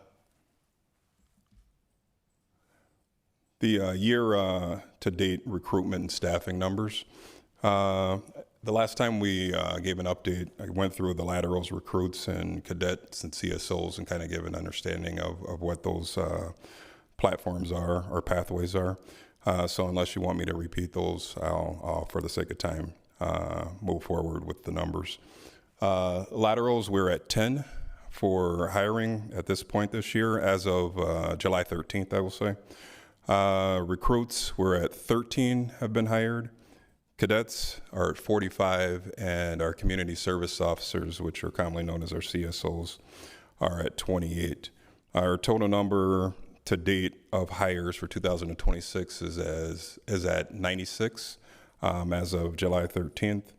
year-to-date recruitment and staffing numbers. The last time we gave an update, I went through the laterals, recruits, and cadets and CSOs and kind of give an understanding of what those platforms are or pathways are. So unless you want me to repeat those, I'll for the sake of time, move forward with the numbers. Laterals, we're at 10 for hiring at this point this year, as of July 13th, I will say. Recruits, we're at 13 have been hired. Cadets are at 45, and our community service officers, which are commonly known as our CSOs, are at 28. Our total number to date of hires for 2026 is at 96 as of July 13th,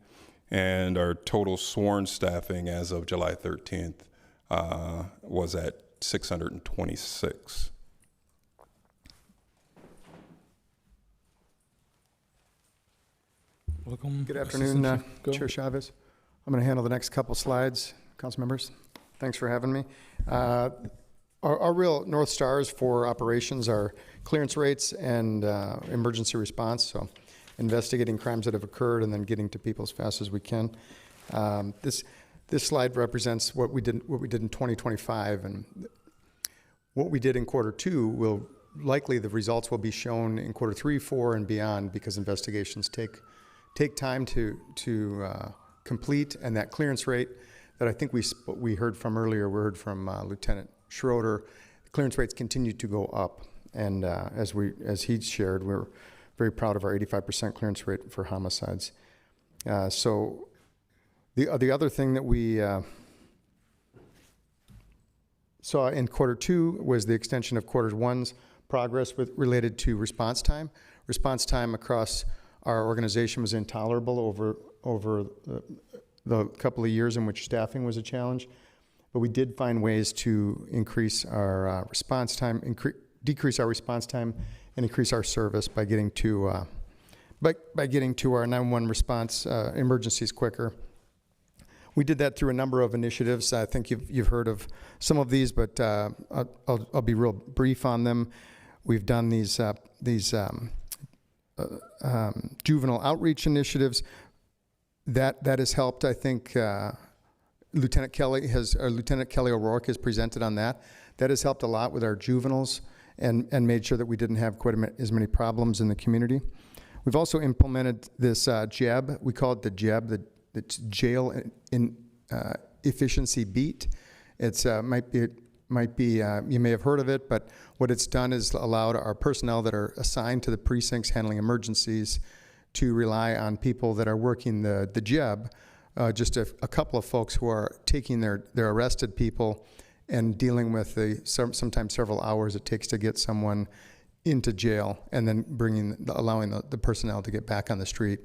and our total sworn staffing as of July 13th was at 626. Welcome. Good afternoon, Chair Chavez. I'm going to handle the next couple slides. Council members, thanks for having me. Our real North Stars for operations are clearance rates and emergency response, so investigating crimes that have occurred and then getting to people as fast as we can. This slide represents what we did in 2025, and what we did in Q2 will likely, the results will be shown in Q3, 4, and beyond, because investigations take time to complete, and that clearance rate that I think we heard from earlier, we heard from Lieutenant Schroeder, the clearance rates continue to go up, and as he shared, we're very proud of our 85% clearance rate for homicides. So the other thing that we saw in Q2 was the extension of Q1's progress related to response time. Response time across our organization was intolerable over the couple of years in which staffing was a challenge, but we did find ways to increase our response time, decrease our response time, and increase our service by getting to our 911 response emergencies quicker. We did that through a number of initiatives. I think you've heard of some of these, but I'll be real brief on them. We've done these juvenile outreach initiatives. That has helped. I think Lieutenant Kelly O'Rourke has presented on that. That has helped a lot with our juveniles and made sure that we didn't have quite as many problems in the community. We've also implemented this JEB. We call it the JEB, the Jail Efficiency Beat. It's might be you may have heard of it, but what it's done is allowed our personnel that are assigned to the precincts handling emergencies to rely on people that are working the JEB, just a couple of folks who are taking their arrested people and dealing with sometimes several hours it takes to get someone into jail, and then allowing the personnel to get back on the street.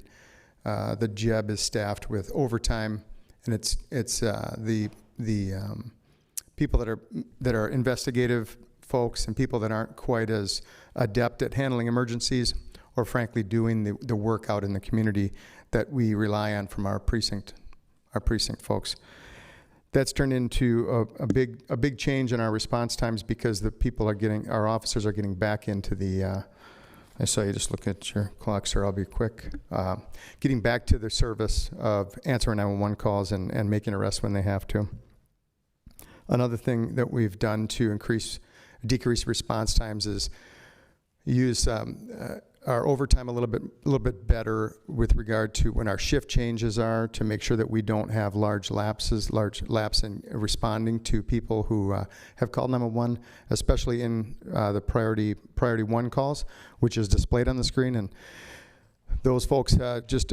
The JEB is staffed with overtime, and it's the people that are investigative folks and people that aren't quite as adept at handling emergencies, or frankly doing the work out in the community that we rely on from our precinct folks. That's turned into a big change in our response times because our officers are getting back into the, I saw you just look at your clock, sir, I'll be quick. Getting back to the service of answering 911 calls and making arrests when they have to. Another thing that we've done to decrease response times is use our overtime a little bit better with regard to when our shift changes are, to make sure that we don't have large lapse in responding to people who have called 911, especially in the priority 1 calls, which is displayed on the screen. And those folks just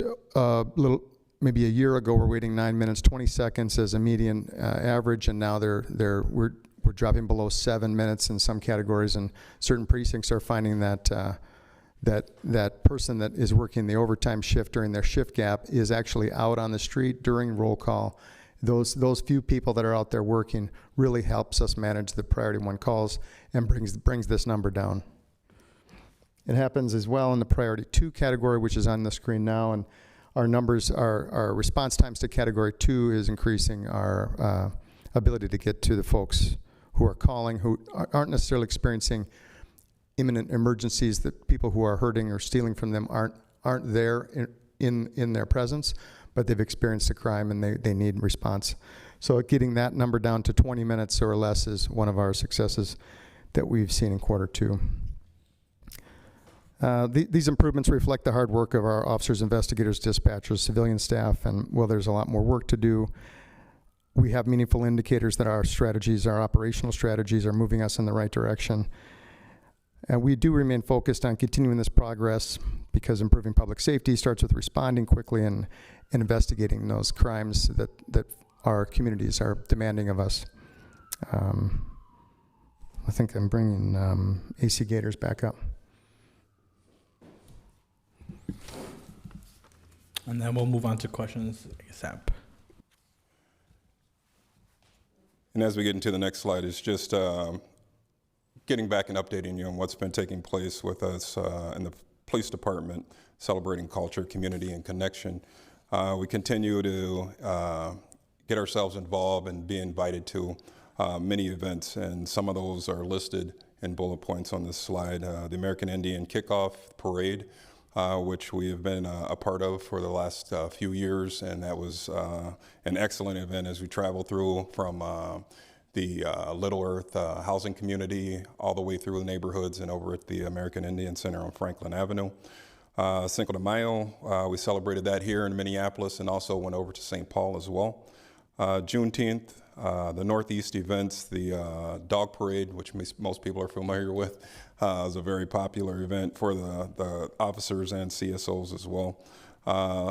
maybe a year ago were waiting 9 minutes 20 seconds as a median average, and now we're dropping below 7 minutes in some categories, and certain precincts are finding that that person that is working the overtime shift during their shift gap is actually out on the street during roll call. Those few people that are out there working really helps us manage the priority 1 calls and brings this number down. It happens as well in the priority 2 category, which is on the screen now, and our numbers, our response times to category 2 is increasing our ability to get to the folks who are calling, who aren't necessarily experiencing imminent emergencies, that people who are hurting or stealing from them aren't there in their presence, but they've experienced a crime and they need response. So getting that number down to 20 minutes or less is one of our successes that we've seen in quarter 2. These improvements reflect the hard work of our officers, investigators, dispatchers, civilian staff, and while there's a lot more work to do, we have meaningful indicators that our operational strategies are moving us in the right direction. And we do remain focused on continuing this progress because improving public safety starts with responding quickly and investigating those crimes that our communities are demanding of us. I think I'm bringing AC Gators back up. And then we'll move on to questions ASAP. And as we get into the next slide, it's just getting back and updating you on what's been taking place with us in the police department, celebrating culture, community, and connection. We continue to get ourselves involved and be invited to many events, and some of those are listed in bullet points on this slide. The American Indian Kickoff Parade, which we have been a part of for the last few years, and that was an excellent event as we traveled through from the Little Earth housing community all the way through the neighborhoods and over at the American Indian Center on Franklin Avenue. Cinco de Mayo, we celebrated that here in Minneapolis and also went over to St. Paul as well. Juneteenth, the Northeast events, the dog parade, which most people are familiar with, is a very popular event for the officers and CSOs as well.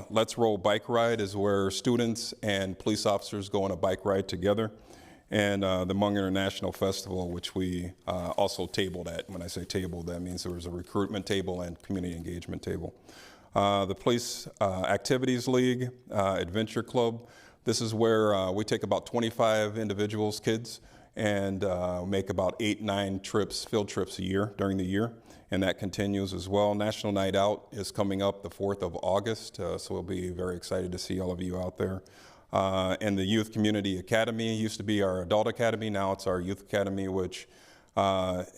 Let's Roll Bike Ride is where students and police officers go on a bike ride together. And the Hmong International Festival, which we also tabled at. When I say table, that means there was a recruitment table and community engagement table. The Police Activities League, Adventure Club. This is where we take about 25 individuals, kids, and make about 8-9 trips, field trips a year during the year. And that continues as well. National Night Out is coming up the 4th of August, so we'll be very excited to see all of you out there. And the Youth Community Academy used to be our adult academy. Now it's our youth academy, which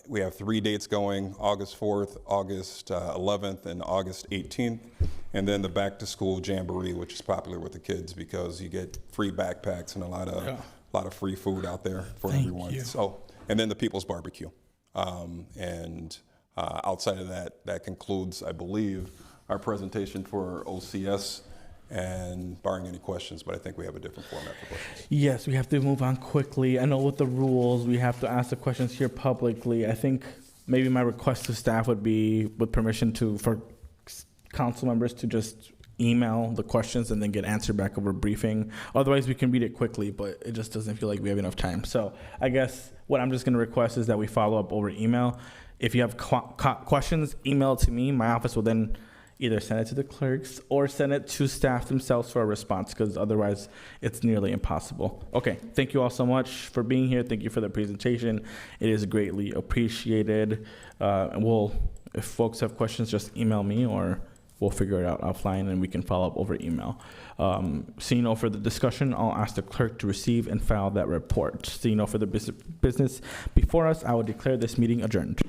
we have 3 dates going: August 4th, August 11th, and August 18th. And then the Back to School Jamboree, which is popular with the kids because you get free backpacks and a lot of free food out there for everyone. So, and then the People's Barbecue. Outside of that, that concludes, I believe, our presentation for OCS. And barring any questions, but I think we have a different format for questions. Yes, we have to move on quickly. I know with the rules, we have to ask the questions here publicly. I think maybe my request to staff would be, with permission for council members to just email the questions and then get answered back over briefing. Otherwise, we can read it quickly, but it just doesn't feel like we have enough time. So I guess what I'm just going to request is that we follow up over email. If you have questions, email it to me. My office will then either send it to the clerks or send it to staff themselves for a response, because otherwise it's nearly impossible. Okay, thank you all so much for being here. Thank you for the presentation. It is greatly appreciated. And if folks have questions, just email me, or we'll figure it out offline and we can follow up over email. Seeing no further discussion, I'll ask the clerk to receive and file that report. Seeing no further business before us, I will declare this meeting adjourned.